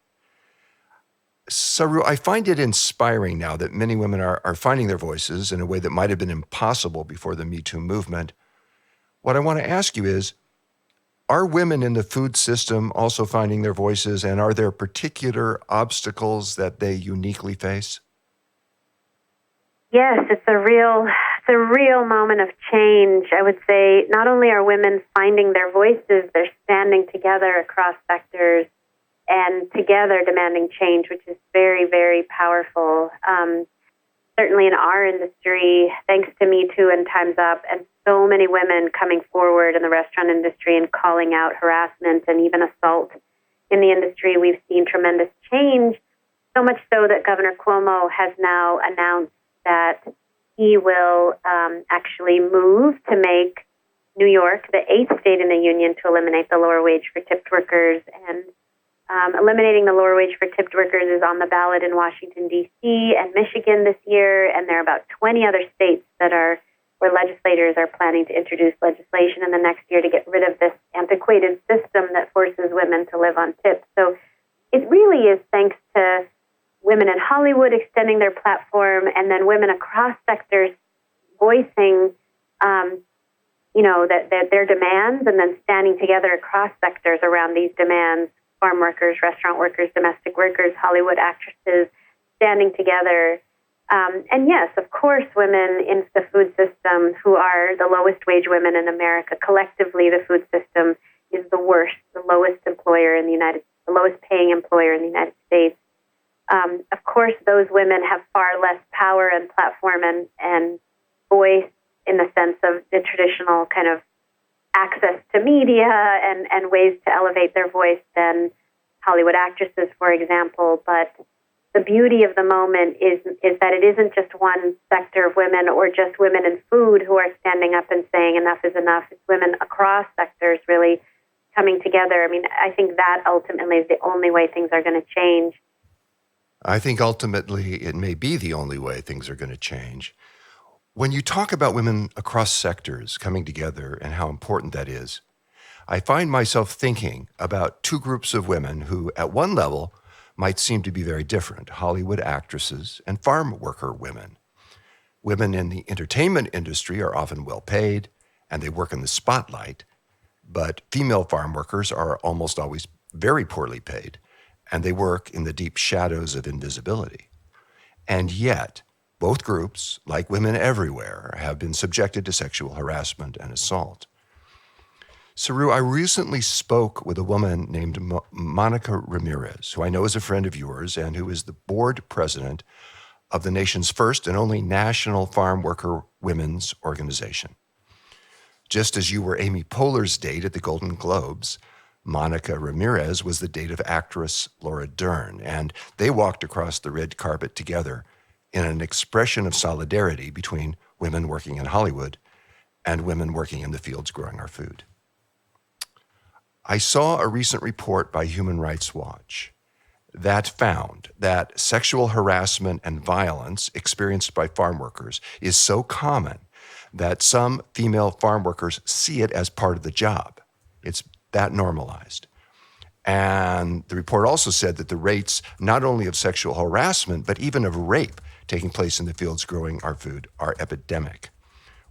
Saru, I find it inspiring now that many women are finding their voices in a way that might have been impossible before the Me Too movement. What I want to ask you is, Are women in the food system also finding their voices, and are there particular obstacles that they uniquely face? Yes, it's a real moment of change. I would say not only are women finding their voices, they're standing together across sectors and together demanding change, which is very, very powerful. Certainly in our industry, thanks to Me Too and Time's Up, and so many women coming forward in the restaurant industry and calling out harassment and even assault in the industry, we've seen tremendous change, so much so that Governor Cuomo has now announced that he will actually move to make New York the 8th state in the union to eliminate the lower wage for tipped workers. And eliminating the lower wage for tipped workers is on the ballot in Washington, D.C. and Michigan this year, and there are about 20 other states where legislators are planning to introduce legislation in the next year to get rid of this antiquated system that forces women to live on tips. So it really is thanks to women in Hollywood extending their platform, and then women across sectors voicing, that their demands, and then standing together across sectors around these demands. Farm workers, restaurant workers, domestic workers, Hollywood actresses, standing together. And yes, of course, women in the food system, who are the lowest wage women in America, collectively, the food system is the worst, the lowest lowest paying employer in the United States. Of course, those women have far less power and platform and voice in the sense of the traditional kind of access to media and ways to elevate their voice than Hollywood actresses, for example. But the beauty of the moment is that it isn't just one sector of women or just women in food who are standing up and saying enough is enough. It's women across sectors really coming together. I mean, I think that ultimately is the only way things are going to change. I think ultimately it may be the only way things are going to change. When you talk about women across sectors coming together and how important that is, I find myself thinking about two groups of women who, at one level, might seem to be very different: Hollywood actresses and farm worker women. Women in the entertainment industry are often well paid, and they work in the spotlight, but female farm workers are almost always very poorly paid, and they work in the deep shadows of invisibility. And yet, both groups, like women everywhere, have been subjected to sexual harassment and assault. Saru, I recently spoke with a woman named Monica Ramirez, who I know is a friend of yours and who is the board president of the nation's first and only national farm worker women's organization. Just as you were Amy Poehler's date at the Golden Globes, Monica Ramirez was the date of actress Laura Dern, and they walked across the red carpet together in an expression of solidarity between women working in Hollywood and women working in the fields growing our food. I saw a recent report by Human Rights Watch that found that sexual harassment and violence experienced by farm workers is so common that some female farm workers see it as part of the job. It's that normalized. And the report also said that the rates not only of sexual harassment, but even of rape taking place in the fields growing our food are epidemic.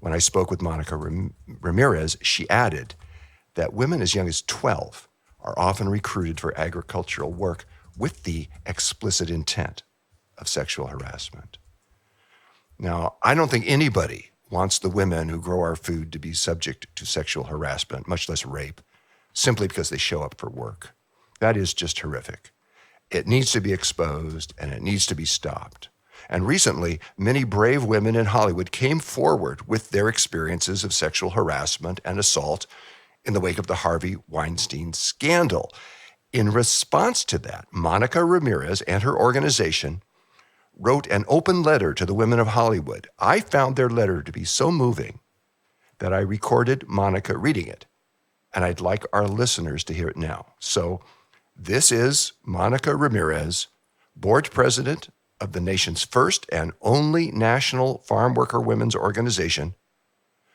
When I spoke with Monica Ramirez, she added that women as young as 12 are often recruited for agricultural work with the explicit intent of sexual harassment. Now, I don't think anybody wants the women who grow our food to be subject to sexual harassment, much less rape, simply because they show up for work. That is just horrific. It needs to be exposed and it needs to be stopped. And recently, many brave women in Hollywood came forward with their experiences of sexual harassment and assault in the wake of the Harvey Weinstein scandal. In response to that, Monica Ramirez and her organization wrote an open letter to the women of Hollywood. I found their letter to be so moving that I recorded Monica reading it, and I'd like our listeners to hear it now. So this is Monica Ramirez, board president of the nation's first and only national farm worker women's organization,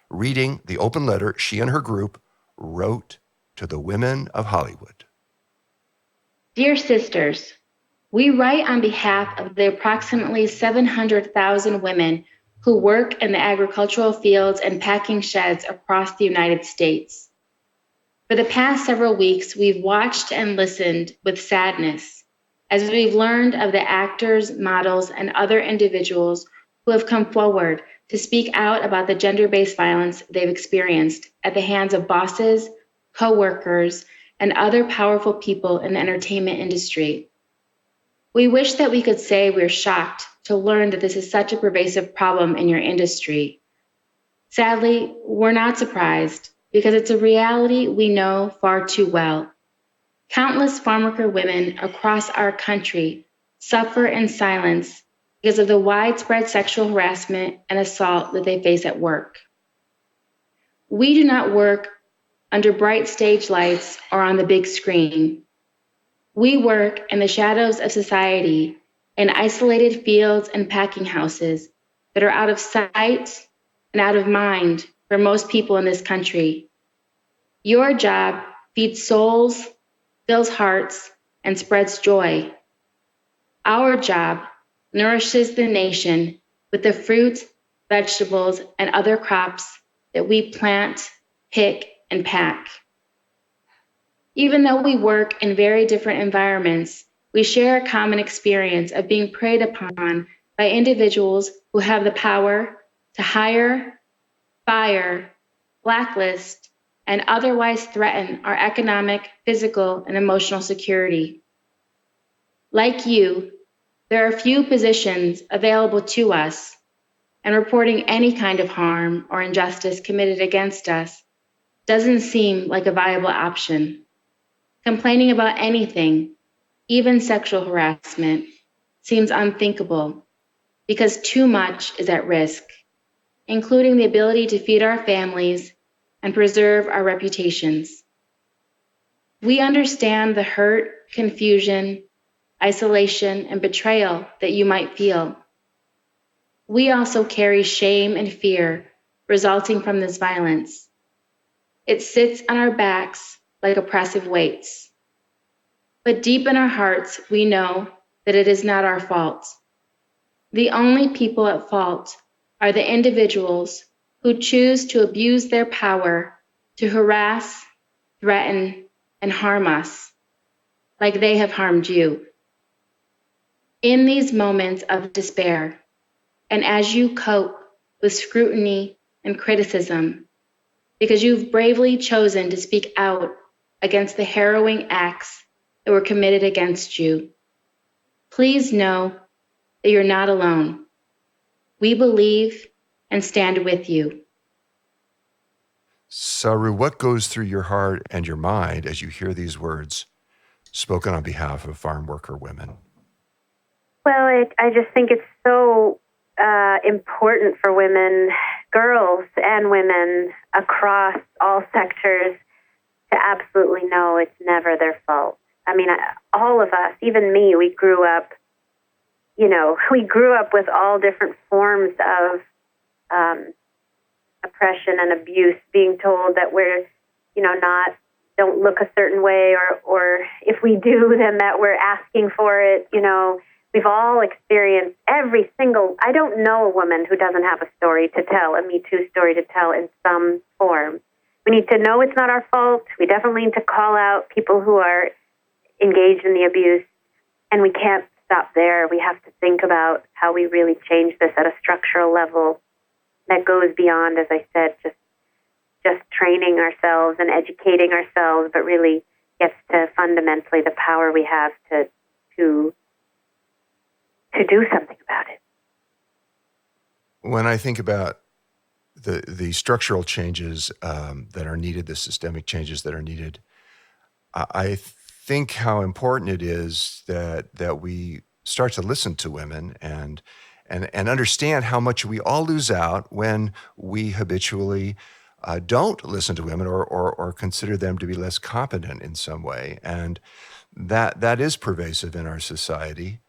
reading the open letter she and her group wrote to the women of Hollywood. Dear sisters, we write on behalf of the approximately 700,000 women who work in the agricultural fields and packing sheds across the United States. For the past several weeks, we've watched and listened with sadness as we've learned of the actors, models, and other individuals who have come forward to speak out about the gender-based violence they've experienced at the hands of bosses, co-workers, and other powerful people in the entertainment industry. We wish that we could say we're shocked to learn that this is such a pervasive problem in your industry. Sadly, we're not surprised because it's a reality we know far too well. Countless farmworker women across our country suffer in silence because of the widespread sexual harassment and assault that they face at work. We do not work under bright stage lights or on the big screen. We work in the shadows of society in isolated fields and packing houses that are out of sight and out of mind for most people in this country. Your job feeds souls, fills hearts, and spreads joy. Our job nourishes the nation with the fruits, vegetables, and other crops that we plant, pick, and pack. Even though we work in very different environments, we share a common experience of being preyed upon by individuals who have the power to hire, fire, blacklist, and otherwise threaten our economic, physical, and emotional security. Like you, there are few positions available to us, and reporting any kind of harm or injustice committed against us doesn't seem like a viable option. Complaining about anything, even sexual harassment, seems unthinkable because too much is at risk, including the ability to feed our families and preserve our reputations. We understand the hurt, confusion, isolation, and betrayal that you might feel. We also carry shame and fear resulting from this violence. It sits on our backs like oppressive weights. But deep in our hearts, we know that it is not our fault. The only people at fault are the individuals who choose to abuse their power to harass, threaten, and harm us, like they have harmed you. In these moments of despair, and as you cope with scrutiny and criticism, because you've bravely chosen to speak out against the harrowing acts that were committed against you, please know that you're not alone. We believe and stand with you. Saru, what goes through your heart and your mind as you hear these words spoken on behalf of farm worker women? Well, I just think it's so important for women, girls and women across all sectors, to absolutely know it's never their fault. I mean, all of us, even me, we grew up with all different forms of oppression and abuse, being told that we're, don't look a certain way, or if we do, then that we're asking for it. We've all experienced I don't know a woman who doesn't have a story to tell, a Me Too story to tell in some form. We need to know it's not our fault. We definitely need to call out people who are engaged in the abuse, and we can't stop there. We have to think about how we really change this at a structural level that goes beyond, as I said, just training ourselves and educating ourselves, but really gets to fundamentally the power we have to do something about it. When I think about the structural changes that are needed, the systemic changes that are needed, I think how important it is that we start to listen to women and understand how much we all lose out when we habitually don't listen to women or consider them to be less competent in some way. And that is pervasive in our society,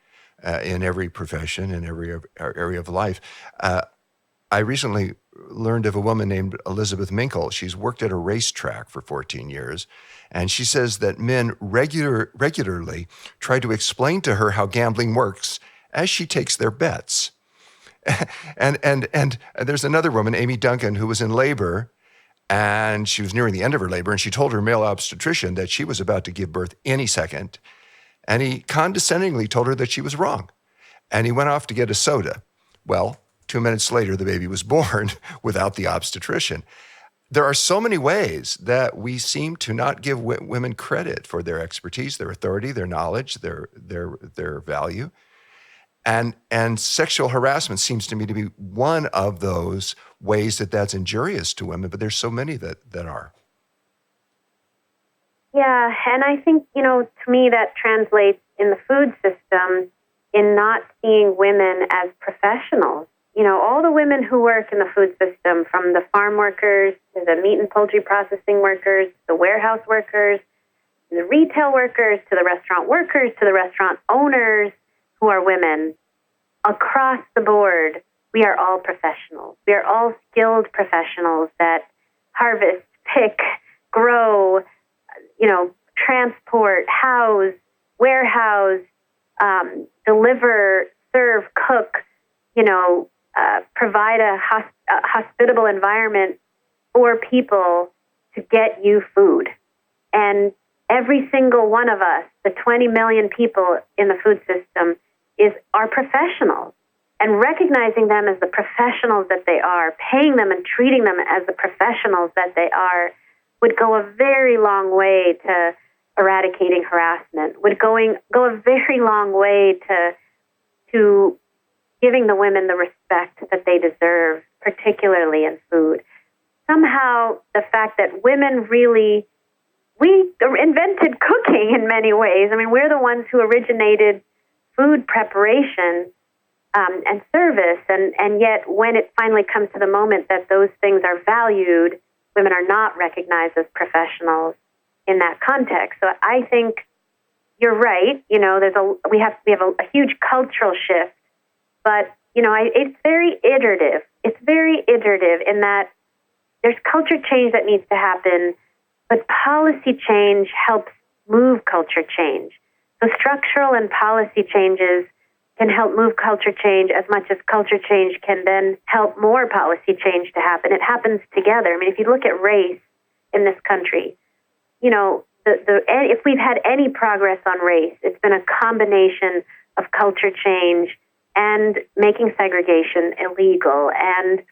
in every profession, in every area of life. I recently learned of a woman named Elizabeth Minkle. She's worked at a racetrack for 14 years, and she says that men regularly try to explain to her how gambling works as she takes their bets. And there's another woman, Amy Duncan, who was in labor, And she was nearing the end of her labor, and she told her male obstetrician that she was about to give birth any second. And he condescendingly told her that she was wrong. And he went off to get a soda. Well, 2 minutes later, the baby was born without the obstetrician. There are so many ways that we seem to not give women credit for their expertise, their authority, their knowledge, their value. And sexual harassment seems to me to be one of those ways that that's injurious to women, but there's so many that are. Yeah, and I think, to me that translates in the food system in not seeing women as professionals. All the women who work in the food system, from the farm workers to the meat and poultry processing workers, the warehouse workers, the retail workers, to the restaurant workers, to the restaurant owners who are women, across the board, we are all professionals. We are all skilled professionals that harvest, pick, grow, transport, house, warehouse, deliver, serve, cook, provide a hospitable environment for people to get you food. And every single one of us, the 20 million people in the food system, are professionals. And recognizing them as the professionals that they are, paying them and treating them as the professionals that they are, would go a very long way to eradicating harassment, would go a very long way to giving the women the respect that they deserve, particularly in food. Somehow, the fact that women we invented cooking in many ways. I mean, we're the ones who originated food preparation and service, and yet when it finally comes to the moment that those things are valued, women are not recognized as professionals in that context. So I think you're right. We have a huge cultural shift, but it's very iterative. It's very iterative in that there's culture change that needs to happen, but policy change helps move culture change. So structural and policy changes can help move culture change as much as culture change can then help more policy change to happen. It happens together. I mean, if you look at race in this country, if we've had any progress on race, it's been a combination of culture change and making segregation illegal and,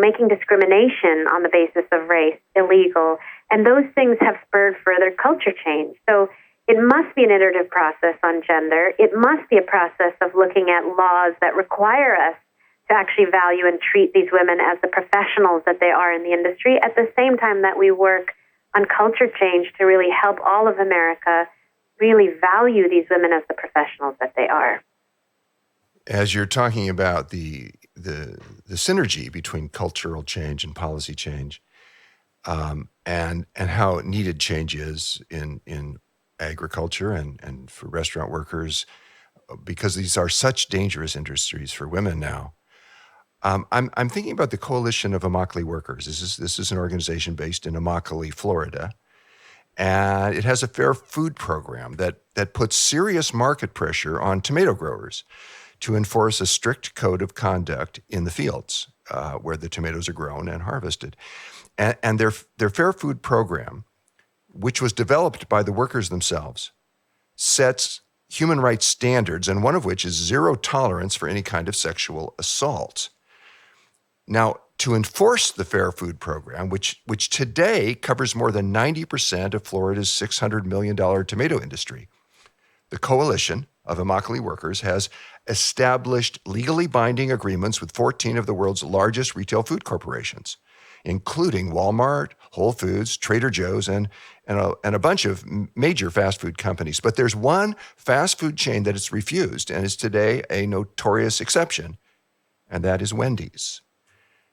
making discrimination on the basis of race illegal. And those things have spurred further culture change. So it must be an iterative process on gender. It must be a process of looking at laws that require us to actually value and treat these women as the professionals that they are in the industry, at the same time that we work on culture change to really help all of America really value these women as the professionals that they are. As you're talking about the synergy between cultural change and policy change, and how needed change is in agriculture and for restaurant workers, because these are such dangerous industries for women now. I'm thinking about the Coalition of Immokalee Workers. This is an organization based in Immokalee, Florida, and it has a fair food program that puts serious market pressure on tomato growers to enforce a strict code of conduct in the fields where the tomatoes are grown and harvested. And their fair food program, which was developed by the workers themselves, sets human rights standards, and one of which is zero tolerance for any kind of sexual assault. Now, to enforce the Fair Food Program, which today covers more than 90% of Florida's $600 million tomato industry, the Coalition of Immokalee Workers has established legally binding agreements with 14 of the world's largest retail food corporations, including Walmart, Whole Foods, Trader Joe's, and a bunch of major fast food companies. But there's one fast food chain that it's refused and is today a notorious exception, and that is Wendy's.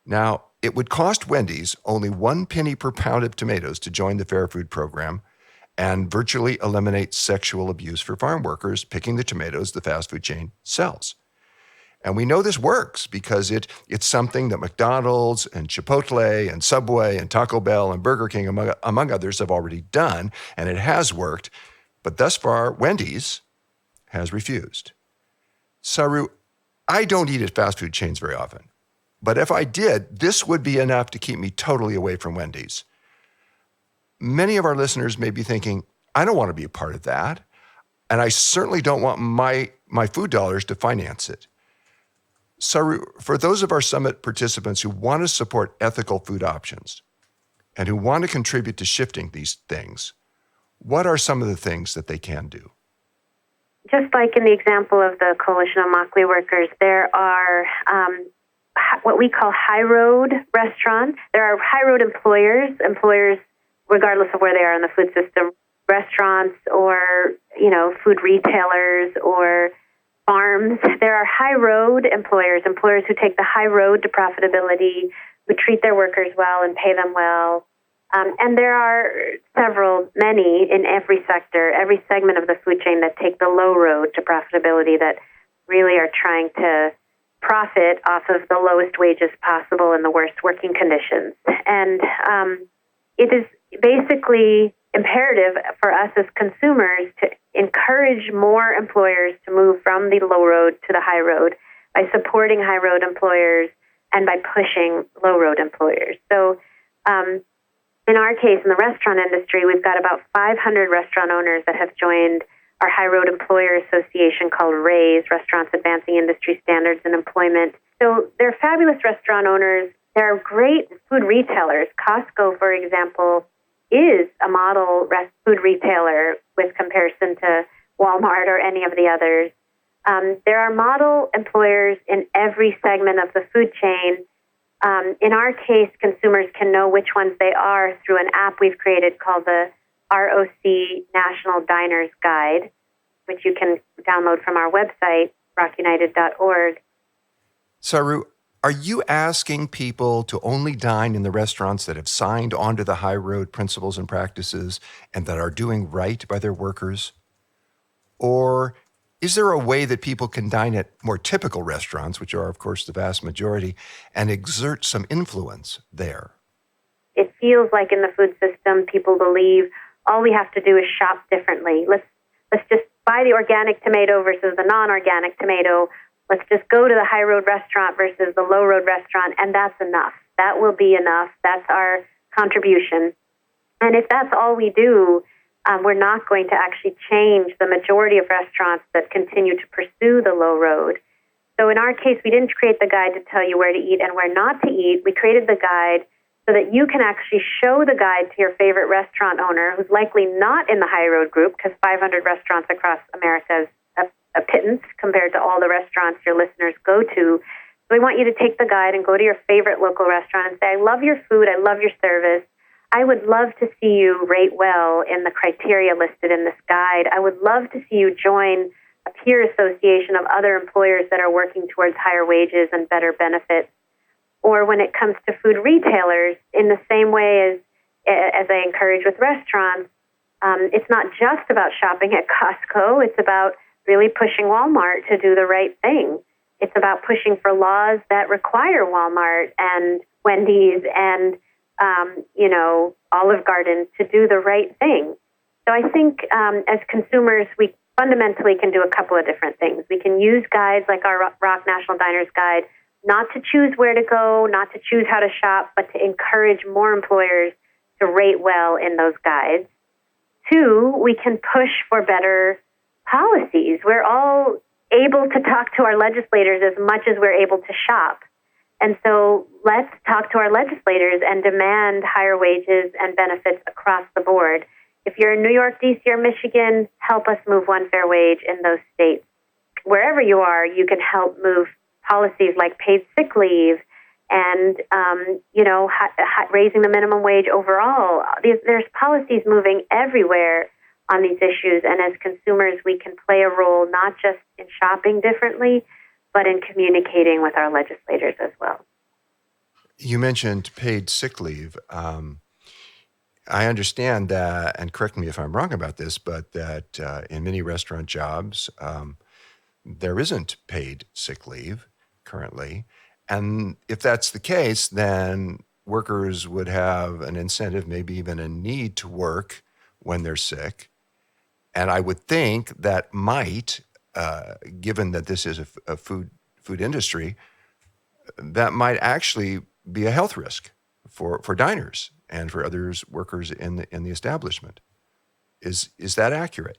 Now, it would cost Wendy's only 1 penny per pound of tomatoes to join the Fair Food Program and virtually eliminate sexual abuse for farm workers picking the tomatoes the fast food chain sells. And we know this works because it's something that McDonald's and Chipotle and Subway and Taco Bell and Burger King, among others, have already done, and it has worked. But thus far, Wendy's has refused. Saru, I don't eat at fast food chains very often. But if I did, this would be enough to keep me totally away from Wendy's. Many of our listeners may be thinking, I don't want to be a part of that. And I certainly don't want my food dollars to finance it. Saru, for those of our summit participants who want to support ethical food options and who want to contribute to shifting these things, what are some of the things that they can do? Just like in the example of the Coalition of Immokalee Workers, there are what we call high road restaurants. There are high road employers regardless of where they are in the food system, restaurants or, food retailers or farms. There are high road employers who take the high road to profitability, who treat their workers well and pay them well. And there are many in every sector, every segment of the food chain that take the low road to profitability, that really are trying to profit off of the lowest wages possible and the worst working conditions. And it is basically imperative for us as consumers to encourage more employers to move from the low road to the high road by supporting high road employers and by pushing low road employers. So in our case, in the restaurant industry, we've got about 500 restaurant owners that have joined our High Road Employer Association called RAISE, Restaurants Advancing Industry Standards and Employment. So they're fabulous restaurant owners. They're great food retailers. Costco, for example, is a model food retailer with comparison to Walmart or any of the others. There are model employers in every segment of the food chain. In our case, consumers can know which ones they are through an app we've created called the ROC National Diners Guide, which you can download from our website, rockunited.org. Saru, are you asking people to only dine in the restaurants that have signed onto the high road principles and practices and that are doing right by their workers? Or is there a way that people can dine at more typical restaurants, which are, of course, the vast majority, and exert some influence there? It feels like in the food system, people believe all we have to do is shop differently. Let's just buy the organic tomato versus the non-organic tomato. Let's just go to the high road restaurant versus the low road restaurant, and that's enough. That will be enough. That's our contribution. And if that's all we do, we're not going to actually change the majority of restaurants that continue to pursue the low road. So in our case, we didn't create the guide to tell you where to eat and where not to eat. We created the guide so that you can actually show the guide to your favorite restaurant owner who's likely not in the high road group, because 500 restaurants across America is a pittance compared to all the restaurants your listeners go to. So we want you to take the guide and go to your favorite local restaurant and say, I love your food, I love your service. I would love to see you rate well in the criteria listed in this guide. I would love to see you join a peer association of other employers that are working towards higher wages and better benefits. Or when it comes to food retailers, in the same way as I encourage with restaurants, it's not just about shopping at Costco. It's about really pushing Walmart to do the right thing. It's about pushing for laws that require Walmart and Wendy's and Olive Garden to do the right thing. So I think as consumers, we fundamentally can do a couple of different things. We can use guides like our Rock National Diners Guide, not to choose where to go, not to choose how to shop, but to encourage more employers to rate well in those guides. 2, we can push for better policies. We're all able to talk to our legislators as much as we're able to shop. And so let's talk to our legislators and demand higher wages and benefits across the board. If you're in New York, D.C., or Michigan, help us move one fair wage in those states. Wherever you are, you can help move policies like paid sick leave and, raising the minimum wage overall. There's policies moving everywhere on these issues. And as consumers, we can play a role not just in shopping differently, but in communicating with our legislators as well. You mentioned paid sick leave. I understand that, and correct me if I'm wrong about this, but that in many restaurant jobs, there isn't paid sick leave currently. And if that's the case, then workers would have an incentive, maybe even a need to work when they're sick. And I would think that might, given that this is a food industry, that might actually be a health risk for diners and for others workers in the establishment. Is that accurate?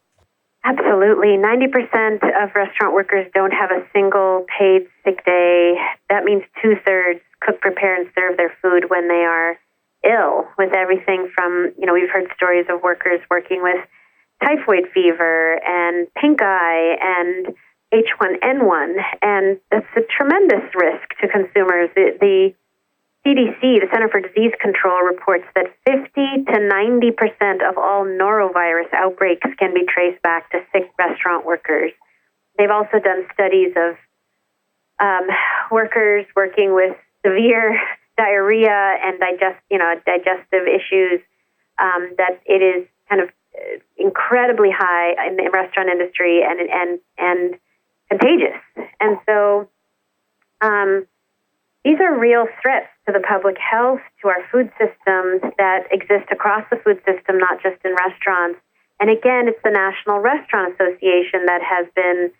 Absolutely. 90% of restaurant workers don't have a single paid sick day. That means 2/3 cook, prepare, and serve their food when they are ill, with everything from, we've heard stories of workers working with typhoid fever and pink eye and H1N1, and that's a tremendous risk to consumers. The CDC, the Center for Disease Control, reports that 50 to 90% of all norovirus outbreaks can be traced back to sick restaurant workers. They've also done studies of workers working with severe diarrhea and digestive issues, that it is kind of incredibly high in the restaurant industry and contagious. And so these are real threats to the public health, to our food systems that exist across the food system, not just in restaurants. And again, it's the National Restaurant Association that has been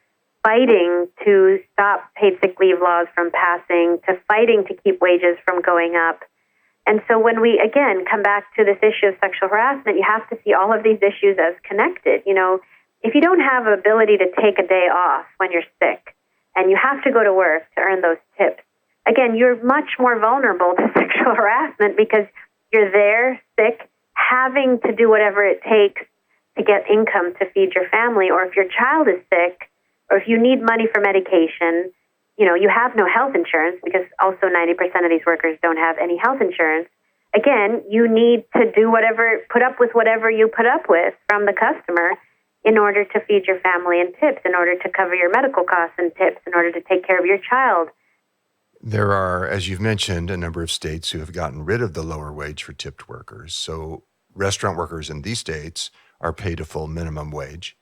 fighting to stop paid sick leave laws from passing, to fighting to keep wages from going up. And so when we, again, come back to this issue of sexual harassment, you have to see all of these issues as connected. If you don't have the ability to take a day off when you're sick and you have to go to work to earn those tips, again, you're much more vulnerable to sexual harassment because you're there, sick, having to do whatever it takes to get income to feed your family. Or if your child is sick, or if you need money for medication, you have no health insurance, because also 90% of these workers don't have any health insurance. Again, you need to do put up with whatever you put up with from the customer in order to feed your family and tips, in order to cover your medical costs and tips, in order to take care of your child. There are, as you've mentioned, a number of states who have gotten rid of the lower wage for tipped workers. So restaurant workers in these states are paid a full minimum wage.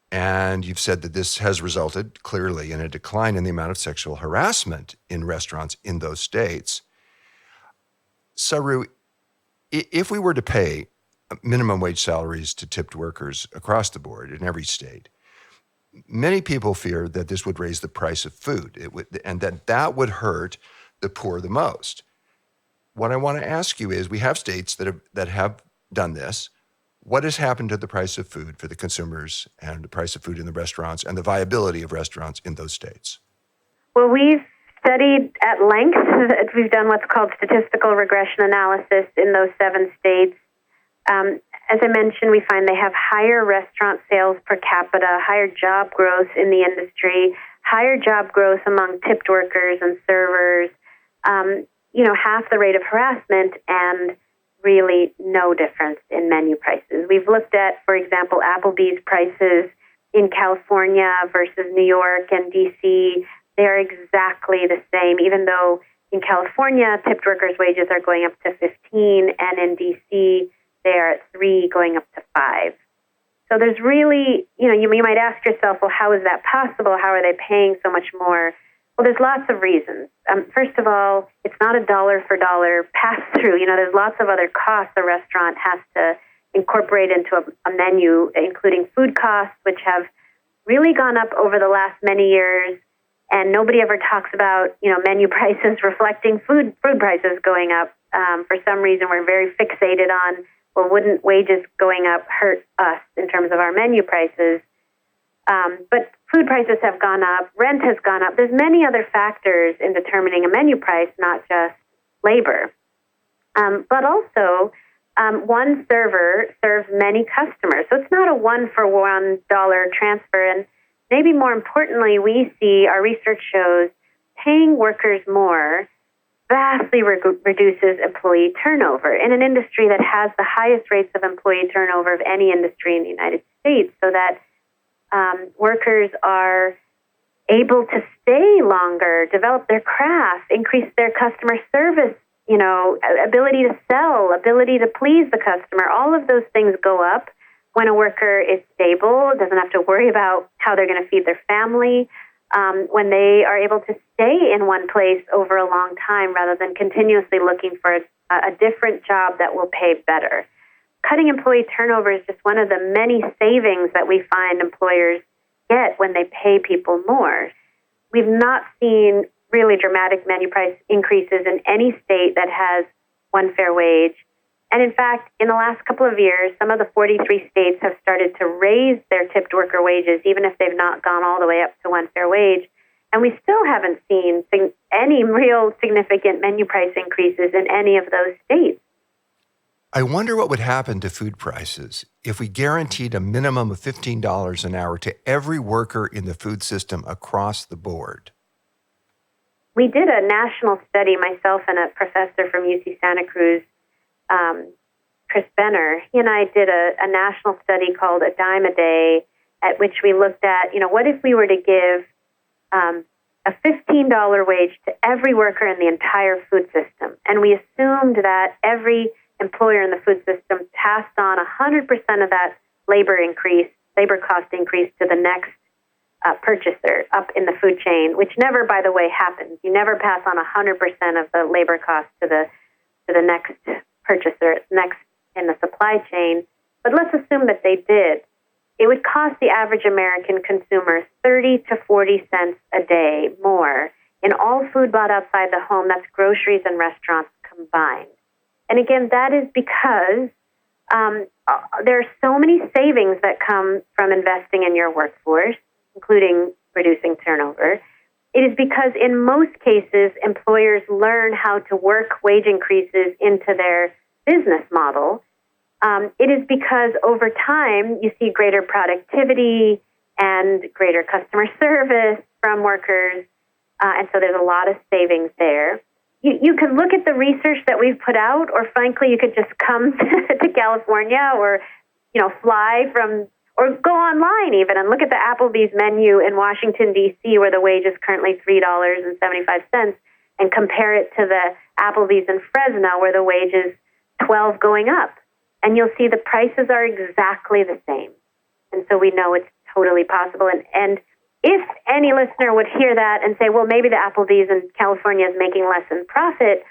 And you've said that this has resulted clearly in a decline in the amount of sexual harassment in restaurants in those states. Saru, if we were to pay minimum wage salaries to tipped workers across the board in every state, many people fear that this would raise the price of food, and that would hurt the poor the most. What I want to ask you is, we have states that have done this. What has happened to the price of food for the consumers and the price of food in the restaurants and the viability of restaurants in those states? Well, we've studied at length. We've done what's called statistical regression analysis in those 7 states. As I mentioned, we find they have higher restaurant sales per capita, higher job growth in the industry, higher job growth among tipped workers and servers, half the rate of harassment, and really no difference in menu prices. We've looked at, for example, Applebee's prices in California versus New York and D.C. They're exactly the same, even though in California, tipped workers' wages are going up to 15, and in D.C., they are at 3, going up to 5. So there's really, you might ask yourself, well, how is that possible? How are they paying so much more? Well, there's lots of reasons. First of all, it's not a dollar for dollar pass-through. There's lots of other costs a restaurant has to incorporate into a menu, including food costs, which have really gone up over the last many years. And nobody ever talks about, menu prices reflecting food prices going up. For some reason, we're very fixated on, well, wouldn't wages going up hurt us in terms of our menu prices? But food prices have gone up, rent has gone up. There's many other factors in determining a menu price, not just labor. But also, one server serves many customers. So it's not a $1-for-$1 transfer. And maybe more importantly, we see, our research shows, paying workers more vastly reduces employee turnover in an industry that has the highest rates of employee turnover of any industry in the United States, so that workers are able to stay longer, develop their craft, increase their customer service, ability to sell, ability to please the customer. All of those things go up when a worker is stable, doesn't have to worry about how they're going to feed their family, when they are able to stay in one place over a long time rather than continuously looking for a different job that will pay better. Cutting employee turnover is just one of the many savings that we find employers get when they pay people more. We've not seen really dramatic menu price increases in any state that has one fair wage. And in fact, in the last couple of years, some of the 43 states have started to raise their tipped worker wages, even if they've not gone all the way up to one fair wage. And we still haven't seen any real significant menu price increases in any of those states. I wonder what would happen to food prices if we guaranteed a minimum of $15 an hour to every worker in the food system across the board. We did a national study, myself and a professor from UC Santa Cruz, Chris Benner. He and I did a national study called A Dime a Day, at which we looked at, what if we were to give a $15 wage to every worker in the entire food system? And we assumed that every employer in the food system passed on 100% of that labor cost increase to the next purchaser up in the food chain, which never, by the way, happens. You never pass on 100% of the labor cost to the next purchaser, next in the supply chain. But let's assume that they did. It would cost the average American consumer 30 to 40 cents a day more in all food bought outside the home. That's groceries and restaurants combined. And again, that is because there are so many savings that come from investing in your workforce, including reducing turnover. It is because in most cases, employers learn how to work wage increases into their business model. It is because over time, you see greater productivity and greater customer service from workers. And so there's a lot of savings there. You can look at the research that we've put out, or frankly, you could just come to California or, fly from, or go online even and look at the Applebee's menu in Washington, D.C., where the wage is currently $3.75, and compare it to the Applebee's in Fresno, where the wage is $12 going up. And you'll see the prices are exactly the same. And so we know it's totally possible. And if any listener would hear that and say, well, maybe the Applebee's in California is making less in profit,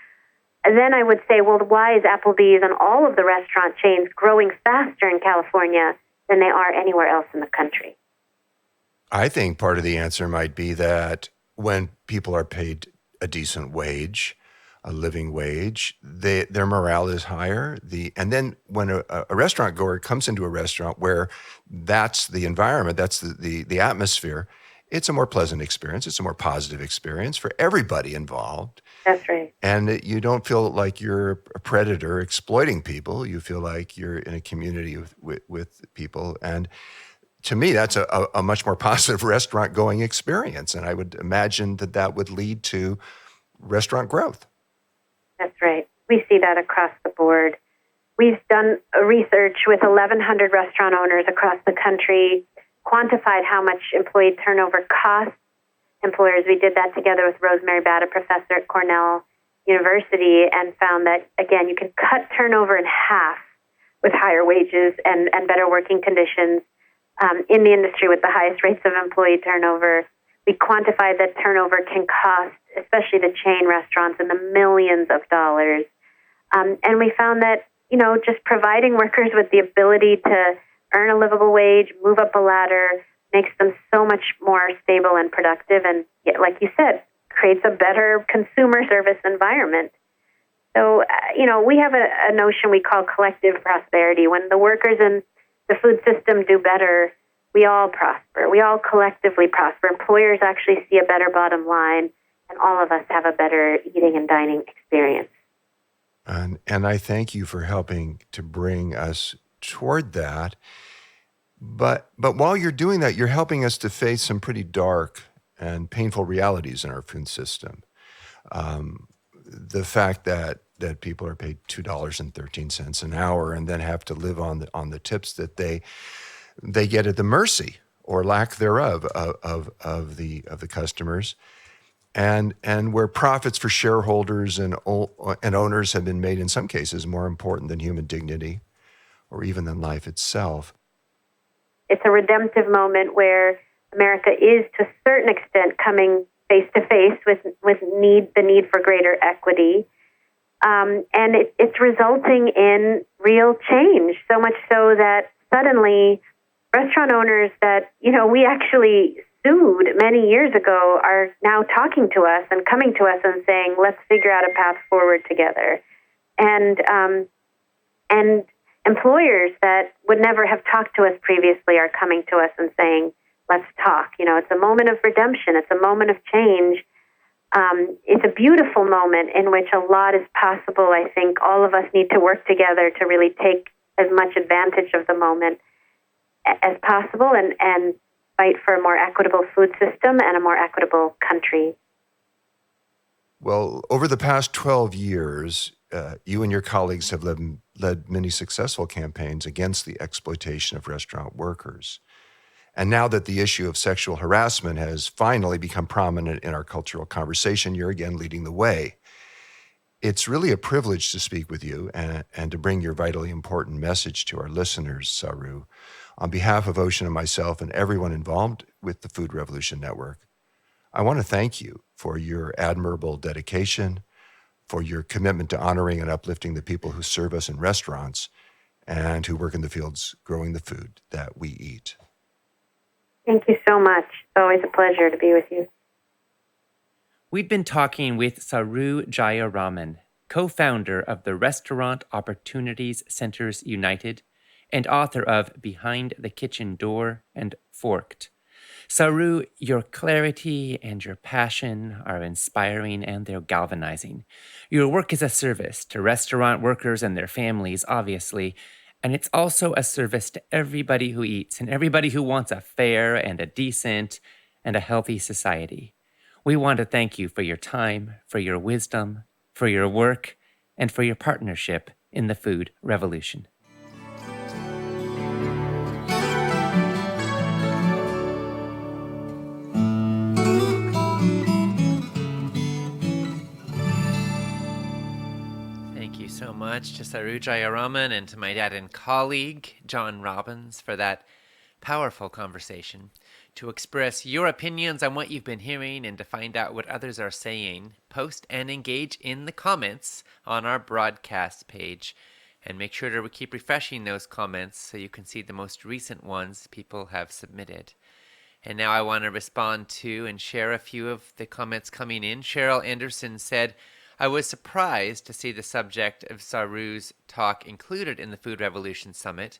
then I would say, well, why is Applebee's and all of the restaurant chains growing faster in California than they are anywhere else in the country? I think part of the answer might be that when people are paid a decent wage, a living wage, their morale is higher. And then when a restaurant goer comes into a restaurant where that's the environment, that's the atmosphere, it's a more pleasant experience. It's a more positive experience for everybody involved. That's right. And you don't feel like you're a predator exploiting people. You feel like you're in a community with people. And to me, that's a much more positive restaurant going experience. And I would imagine that would lead to restaurant growth. That's right. We see that across the board. We've done research with 1,100 restaurant owners across the country, quantified how much employee turnover costs employers. We did that together with Rosemary Bada, professor at Cornell University, and found that, again, you can cut turnover in half with higher wages and better working conditions in the industry with the highest rates of employee turnover. We quantified that turnover can cost, especially the chain restaurants, in the millions of dollars. And we found that, just providing workers with the ability to earn a livable wage, move up a ladder, makes them so much more stable and productive. And like you said, creates a better consumer service environment. So, we have a notion we call collective prosperity. When the workers in the food system do better, we all prosper. We all collectively prosper. Employers actually see a better bottom line, and all of us have a better eating and dining experience. And I thank you for helping to bring us toward that. But while you're doing that, you're helping us to face some pretty dark and painful realities in our food system. The fact that people are paid $2.13 an hour and then have to live on the tips that they get at the mercy or lack thereof of the customers, and where profits for shareholders and owners have been made in some cases more important than human dignity or even than life itself. It's a redemptive moment where America is, to a certain extent, coming face to face with the need for greater equity. And it's resulting in real change, so much so that suddenly restaurant owners that, we actually sued many years ago are now talking to us and coming to us and saying, let's figure out a path forward together. And employers that would never have talked to us previously are coming to us and saying, let's talk. It's a moment of redemption. It's a moment of change. It's a beautiful moment in which a lot is possible. I think all of us need to work together to really take as much advantage of the moment as possible and fight for a more equitable food system and a more equitable country. Well, over the past 12 years, you and your colleagues have led many successful campaigns against the exploitation of restaurant workers. And now that the issue of sexual harassment has finally become prominent in our cultural conversation, you're again leading the way. It's really a privilege to speak with you and to bring your vitally important message to our listeners, Saru. On behalf of Ocean and myself and everyone involved with the Food Revolution Network, I want to thank you for your admirable dedication, for your commitment to honoring and uplifting the people who serve us in restaurants and who work in the fields growing the food that we eat. Thank you so much. It's always a pleasure to be with you. We've been talking with Saru Jayaraman, co-founder of the Restaurant Opportunities Centers United and author of Behind the Kitchen Door and Forked. Saru, your clarity and your passion are inspiring and they're galvanizing. Your work is a service to restaurant workers and their families, obviously, and it's also a service to everybody who eats and everybody who wants a fair and a decent and a healthy society. We want to thank you for your time, for your wisdom, for your work, and for your partnership in the food revolution. Thank you so much to Saru Jayaraman and to my dad and colleague, John Robbins, for that powerful conversation. To express your opinions on what you've been hearing and to find out what others are saying, post and engage in the comments on our broadcast page. And make sure to keep refreshing those comments so you can see the most recent ones people have submitted. And now I want to respond to and share a few of the comments coming in. Cheryl Anderson said, I was surprised to see the subject of Saru's talk included in the Food Revolution Summit.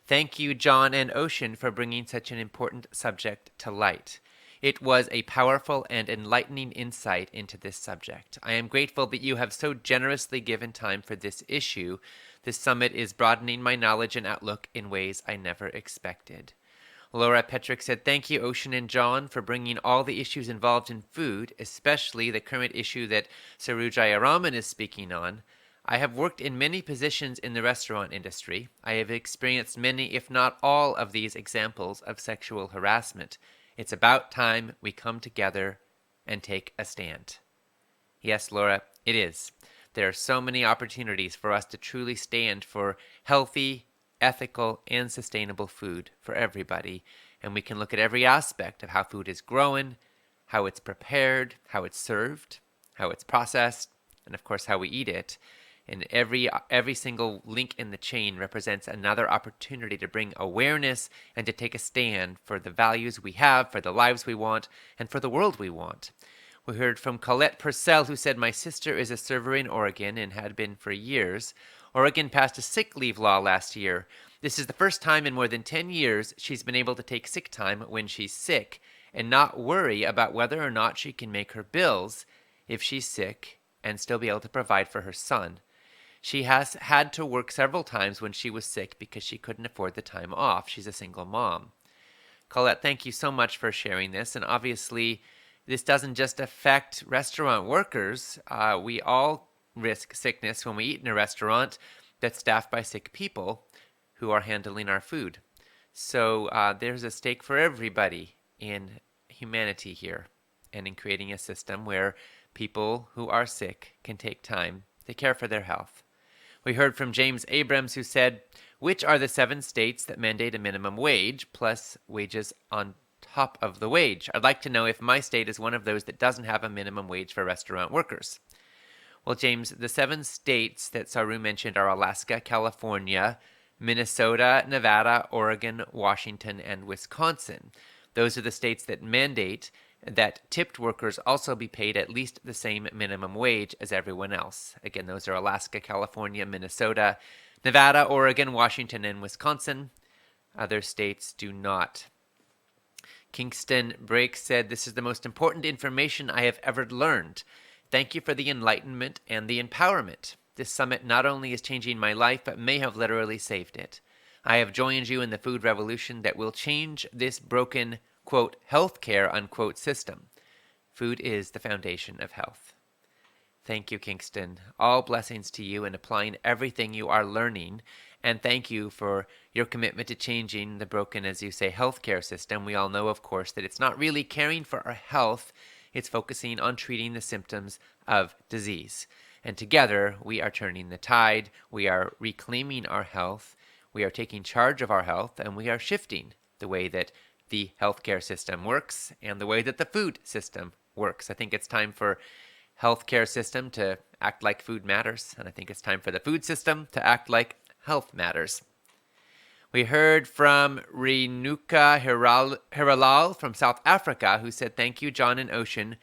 Thank you, John and Ocean, for bringing such an important subject to light. It was a powerful and enlightening insight into this subject. I am grateful that you have so generously given time for this issue. This summit is broadening my knowledge and outlook in ways I never expected. Laura Petrick said, thank you, Ocean and John, for bringing all the issues involved in food, especially the current issue that Saru Jayaraman is speaking on. I have worked in many positions in the restaurant industry. I have experienced many, if not all, of these examples of sexual harassment. It's about time we come together and take a stand. Yes, Laura, it is. There are so many opportunities for us to truly stand for healthy, ethical, and sustainable food for everybody. And we can look at every aspect of how food is grown, how it's prepared, how it's served, how it's processed, and of course how we eat it. And every single link in the chain represents another opportunity to bring awareness and to take a stand for the values we have, for the lives we want, and for the world we want. We heard from Colette Purcell, who said, my sister is a server in Oregon and had been for years. Oregon passed a sick leave law last year. This is the first time in more than 10 years she's been able to take sick time when she's sick and not worry about whether or not she can make her bills if she's sick and still be able to provide for her son. She has had to work several times when she was sick because she couldn't afford the time off. She's a single mom. Colette, thank you so much for sharing this. And obviously, this doesn't just affect restaurant workers. We all risk sickness when we eat in a restaurant that's staffed by sick people who are handling our food. So there's a stake for everybody in humanity here and in creating a system where people who are sick can take time to care for their health. We heard from James Abrams, who said, which are the 7 states that mandate a minimum wage plus wages on top of the wage? I'd like to know if my state is one of those that doesn't have a minimum wage for restaurant workers. Well, James, the 7 states that Saru mentioned are Alaska, California, Minnesota, Nevada, Oregon, Washington, and Wisconsin. Those are the states that mandate that tipped workers also be paid at least the same minimum wage as everyone else. Again, those are Alaska, California, Minnesota, Nevada, Oregon, Washington, and Wisconsin. Other states do not. Kingston Brake said, "This is the most important information I have ever learned. Thank you for the enlightenment and the empowerment. This summit not only is changing my life, but may have literally saved it. I have joined you in the food revolution that will change this broken, quote, healthcare, unquote, system. Food is the foundation of health." Thank you, Kingston. All blessings to you in applying everything you are learning. And thank you for your commitment to changing the broken, as you say, healthcare system. We all know, of course, that it's not really caring for our health. It's focusing on treating the symptoms of disease. And together, we are turning the tide. We are reclaiming our health. We are taking charge of our health. And we are shifting the way that the healthcare system works and the way that the food system works. I think it's time for healthcare system to act like food matters, and I think it's time for the food system to act like health matters. We heard from Renuka Hiralal from South Africa, who said, "Thank you, John and Ocean.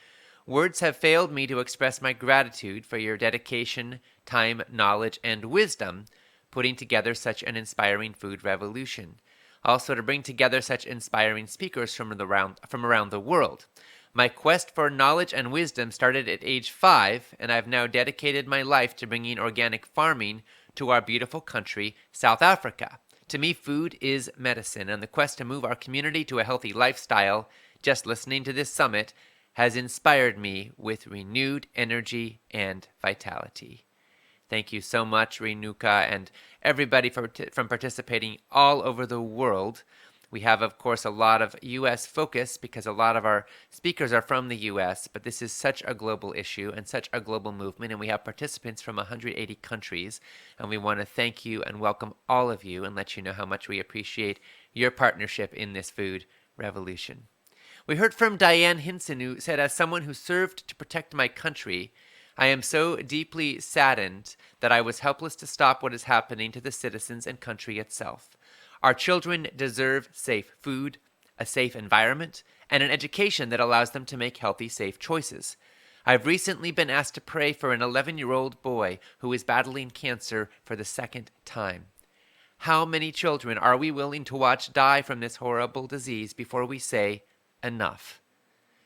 Words have failed me to express my gratitude for your dedication, time, knowledge, and wisdom, putting together such an inspiring food revolution. Also to bring together such inspiring speakers from around the world. My quest for knowledge and wisdom started at age 5, and I've now dedicated my life to bringing organic farming to our beautiful country, South Africa. To me, food is medicine, and the quest to move our community to a healthy lifestyle, just listening to this summit, has inspired me with renewed energy and vitality." Thank you so much, Renuka, and everybody from participating all over the world. We have, of course, a lot of U.S. focus because a lot of our speakers are from the U.S., but this is such a global issue and such a global movement, and we have participants from 180 countries, and we want to thank you and welcome all of you and let you know how much we appreciate your partnership in this food revolution. We heard from Diane Hinson, who said, "As someone who served to protect my country, I am so deeply saddened that I was helpless to stop what is happening to the citizens and country itself. Our children deserve safe food, a safe environment, and an education that allows them to make healthy, safe choices. I've recently been asked to pray for an 11-year-old boy who is battling cancer for the second time. How many children are we willing to watch die from this horrible disease before we say, enough?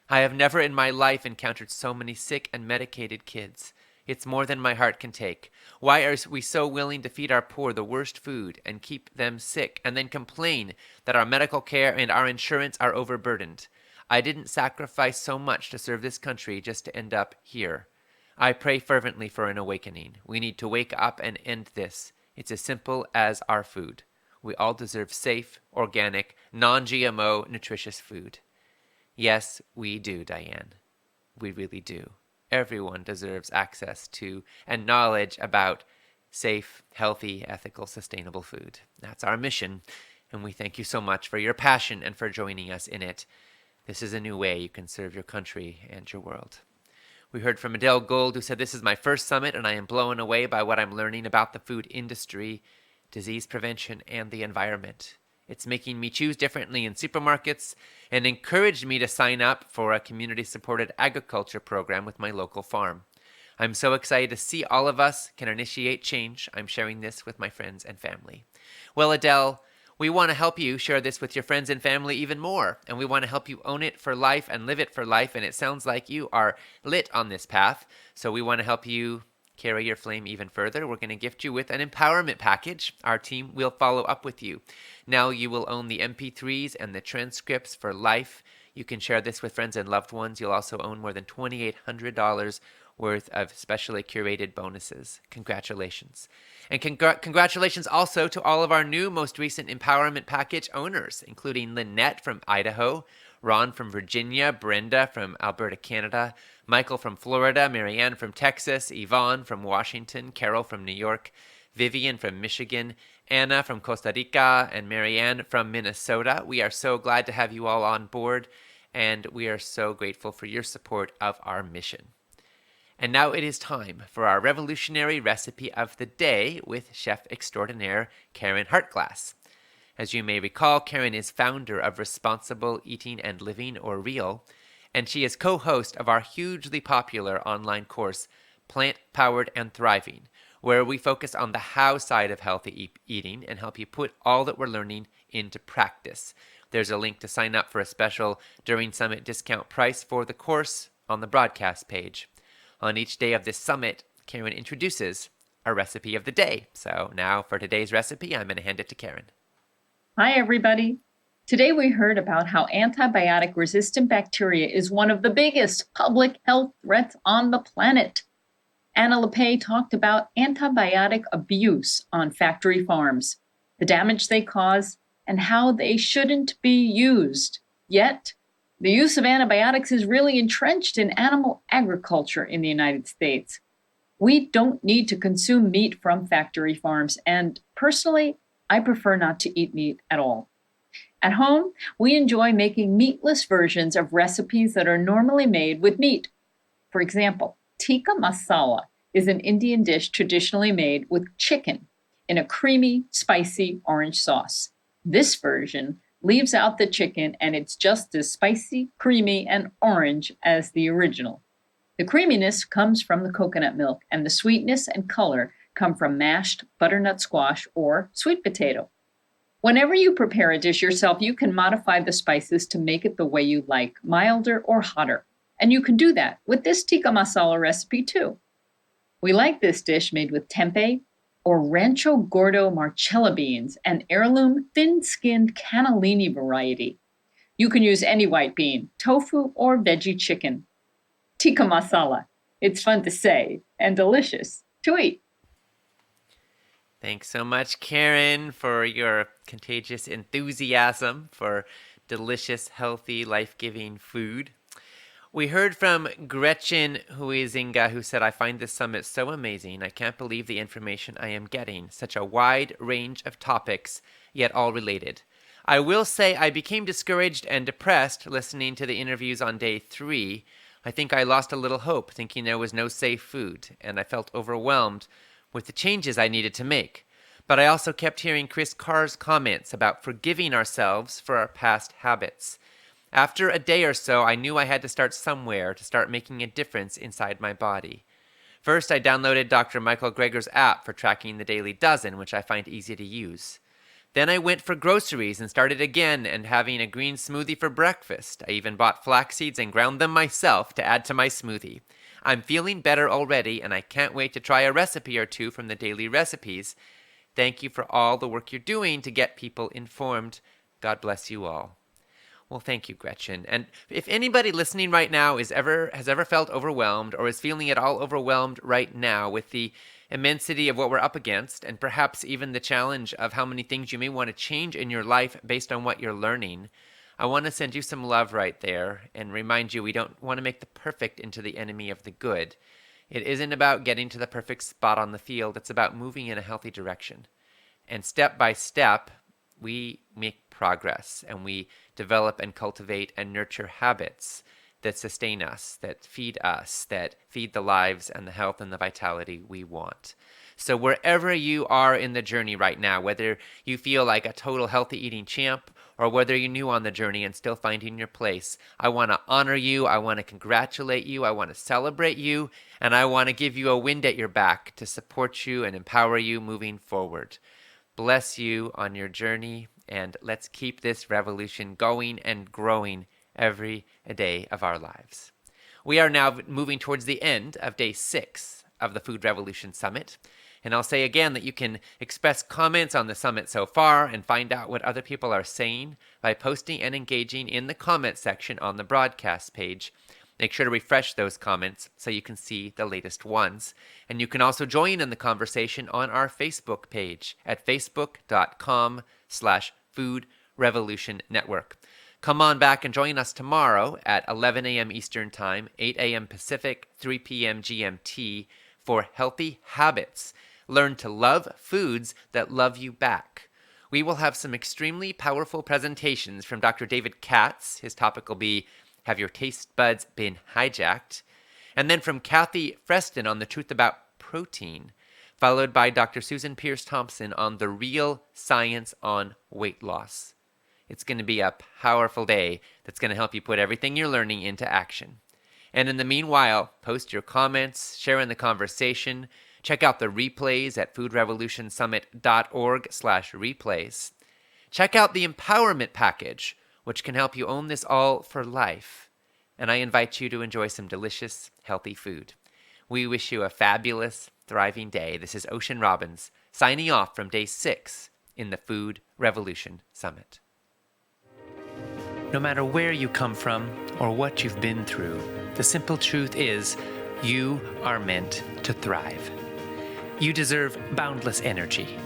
I have never in my life encountered so many sick and medicated kids. It's more than my heart can take. Why are we so willing to feed our poor the worst food and keep them sick and then complain that our medical care and our insurance are overburdened? I didn't sacrifice so much to serve this country just to end up here. I pray fervently for an awakening. We need to wake up and end this. It's as simple as our food. We all deserve safe, organic, non-GMO, nutritious food." Yes, we do, Diane. We really do. Everyone deserves access to and knowledge about safe, healthy, ethical, sustainable food. That's our mission, and we thank you so much for your passion and for joining us in it. This is a new way you can serve your country and your world. We heard from Adele Gold, who said, "This is my first summit, and I am blown away by what I'm learning about the food industry, disease prevention, and the environment. It's making me choose differently in supermarkets and encouraged me to sign up for a community-supported agriculture program with my local farm. I'm so excited to see all of us can initiate change. I'm sharing this with my friends and family." Well, Adele, we want to help you share this with your friends and family even more, and we want to help you own it for life and live it for life, and it sounds like you are lit on this path, so we want to help you carry your flame even further. We're going to gift you with an empowerment package. Our team will follow up with you. Now you will own the MP3s and the transcripts for life. You can share this with friends and loved ones. You'll also own more than $2,800 worth of specially curated bonuses. Congratulations. And congratulations also to all of our new most recent empowerment package owners, including Lynette from Idaho, Ron from Virginia, Brenda from Alberta, Canada, Michael from Florida, Marianne from Texas, Yvonne from Washington, Carol from New York, Vivian from Michigan, Anna from Costa Rica, and Marianne from Minnesota. We are so glad to have you all on board, and we are so grateful for your support of our mission. And now it is time for our revolutionary recipe of the day with chef extraordinaire Karen Hartglass. As you may recall, Karen is founder of Responsible Eating and Living, or REAL, and she is co-host of our hugely popular online course, Plant Powered and Thriving, where we focus on the how side of healthy eating and help you put all that we're learning into practice. There's a link to sign up for a special During Summit discount price for the course on the broadcast page. On each day of this summit, Karen introduces our recipe of the day. So now for today's recipe, I'm going to hand it to Karen. Hi, everybody. Today we heard about how antibiotic-resistant bacteria is one of the biggest public health threats on the planet. Anna Lappé talked about antibiotic abuse on factory farms, the damage they cause, and how they shouldn't be used. Yet, the use of antibiotics is really entrenched in animal agriculture in the United States. We don't need to consume meat from factory farms, and personally, I prefer not to eat meat at all. At home, we enjoy making meatless versions of recipes that are normally made with meat. For example, tikka masala is an Indian dish traditionally made with chicken in a creamy, spicy orange sauce. This version leaves out the chicken and it's just as spicy, creamy, and orange as the original. The creaminess comes from the coconut milk, and the sweetness and color come from mashed butternut squash or sweet potato. Whenever you prepare a dish yourself, you can modify the spices to make it the way you like, milder or hotter. And you can do that with this tikka masala recipe too. We like this dish made with tempeh or Rancho Gordo marcella beans, an heirloom thin-skinned cannellini variety. You can use any white bean, tofu, or veggie chicken. Tikka masala. It's fun to say and delicious to eat. Thanks so much, Karen, for your contagious enthusiasm for delicious, healthy, life-giving food. We heard from Gretchen Huizinga, who said, I find this summit so amazing. I can't believe the information I am getting. Such a wide range of topics, yet all related. I will say I became discouraged and depressed listening to the interviews on day 3. I think I lost a little hope, thinking there was no safe food, and I felt overwhelmed with the changes I needed to make. But I also kept hearing Chris Carr's comments about forgiving ourselves for our past habits. After a day or so, I knew I had to start somewhere to start making a difference inside my body. First, I downloaded Dr. Michael Greger's app for tracking the daily dozen, which I find easy to use. Then I went for groceries and started again and having a green smoothie for breakfast. I even bought flax seeds and ground them myself to add to my smoothie. I'm feeling better already, and I can't wait to try a recipe or two from the daily recipes. Thank you for all the work you're doing to get people informed. God bless you all. Well, thank you, Gretchen. And if anybody listening right now has ever felt overwhelmed or is feeling at all overwhelmed right now with the immensity of what we're up against, and perhaps even the challenge of how many things you may want to change in your life based on what you're learning, I want to send you some love right there and remind you we don't want to make the perfect into the enemy of the good. It isn't about getting to the perfect spot on the field. It's about moving in a healthy direction. And step by step, we make progress and we develop and cultivate and nurture habits that sustain us, that feed the lives and the health and the vitality we want. So wherever you are in the journey right now, whether you feel like a total healthy eating champ or whether you're new on the journey and still finding your place, I want to honor you, I want to congratulate you, I want to celebrate you, and I want to give you a wind at your back to support you and empower you moving forward. Bless you on your journey, and let's keep this revolution going and growing every day of our lives. We are now moving towards the end of day 6 of the Food Revolution Summit. And I'll say again that you can express comments on the summit so far and find out what other people are saying by posting and engaging in the comment section on the broadcast page. Make sure to refresh those comments so you can see the latest ones. And you can also join in the conversation on our Facebook page at facebook.com/Food Revolution Network. Come on back and join us tomorrow at 11 a.m. Eastern Time, 8 a.m. Pacific, 3 p.m. GMT for Healthy Habits. Learn to love foods that love you back. We will have some extremely powerful presentations from Dr. David Katz. His topic will be, Have Your Taste Buds Been Hijacked? And then from Kathy Freston on the truth about protein. followed by Dr. Susan Pierce Thompson on the real science on weight loss. It's going to be a powerful day that's going to help you put everything you're learning into action. And in the meanwhile, post your comments, share in the conversation, check out the replays at foodrevolutionsummit.org/replays. Check out the empowerment package, which can help you own this all for life. And I invite you to enjoy some delicious, healthy food. We wish you a fabulous, thriving day. This is Ocean Robbins, signing off from day 6 in the Food Revolution Summit. No matter where you come from or what you've been through, the simple truth is you are meant to thrive. You deserve boundless energy,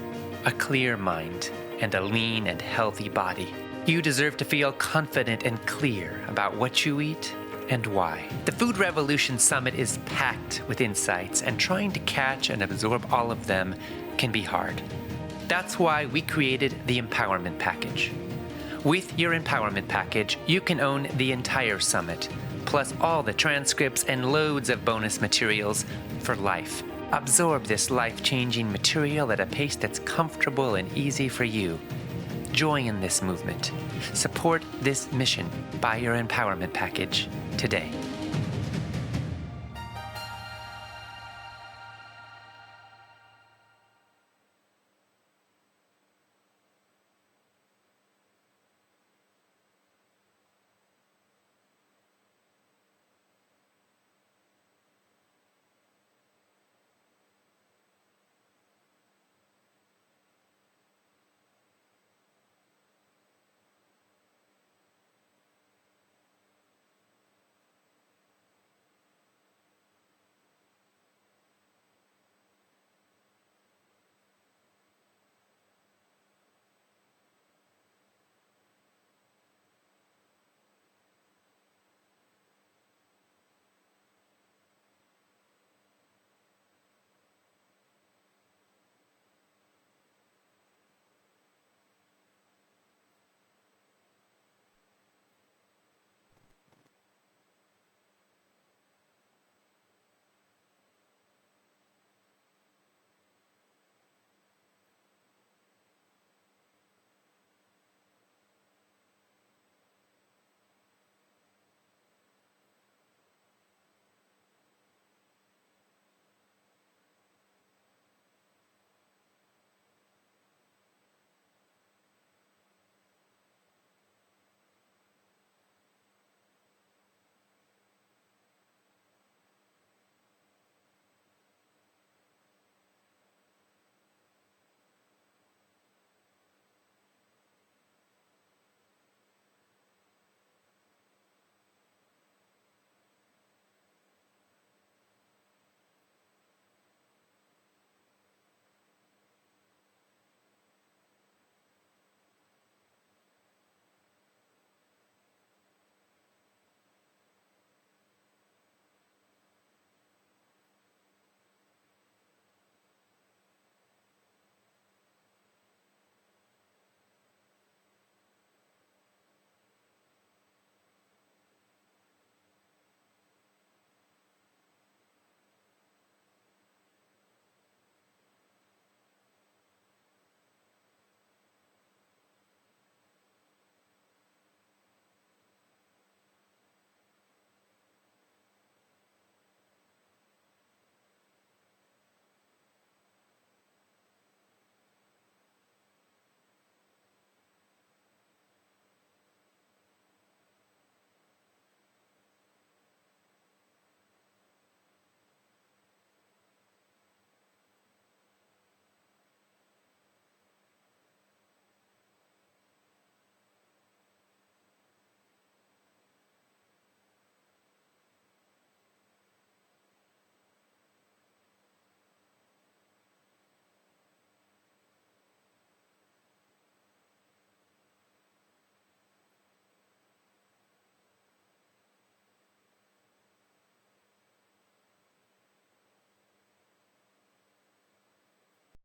a clear mind, and a lean and healthy body. You deserve to feel confident and clear about what you eat and why. The Food Revolution Summit is packed with insights, and trying to catch and absorb all of them can be hard. That's why we created the Empowerment Package. With your Empowerment Package, you can own the entire summit, plus all the transcripts and loads of bonus materials for life. Absorb this life-changing material at a pace that's comfortable and easy for you. Join in this movement. Support this mission. Buy your Empowerment Package today.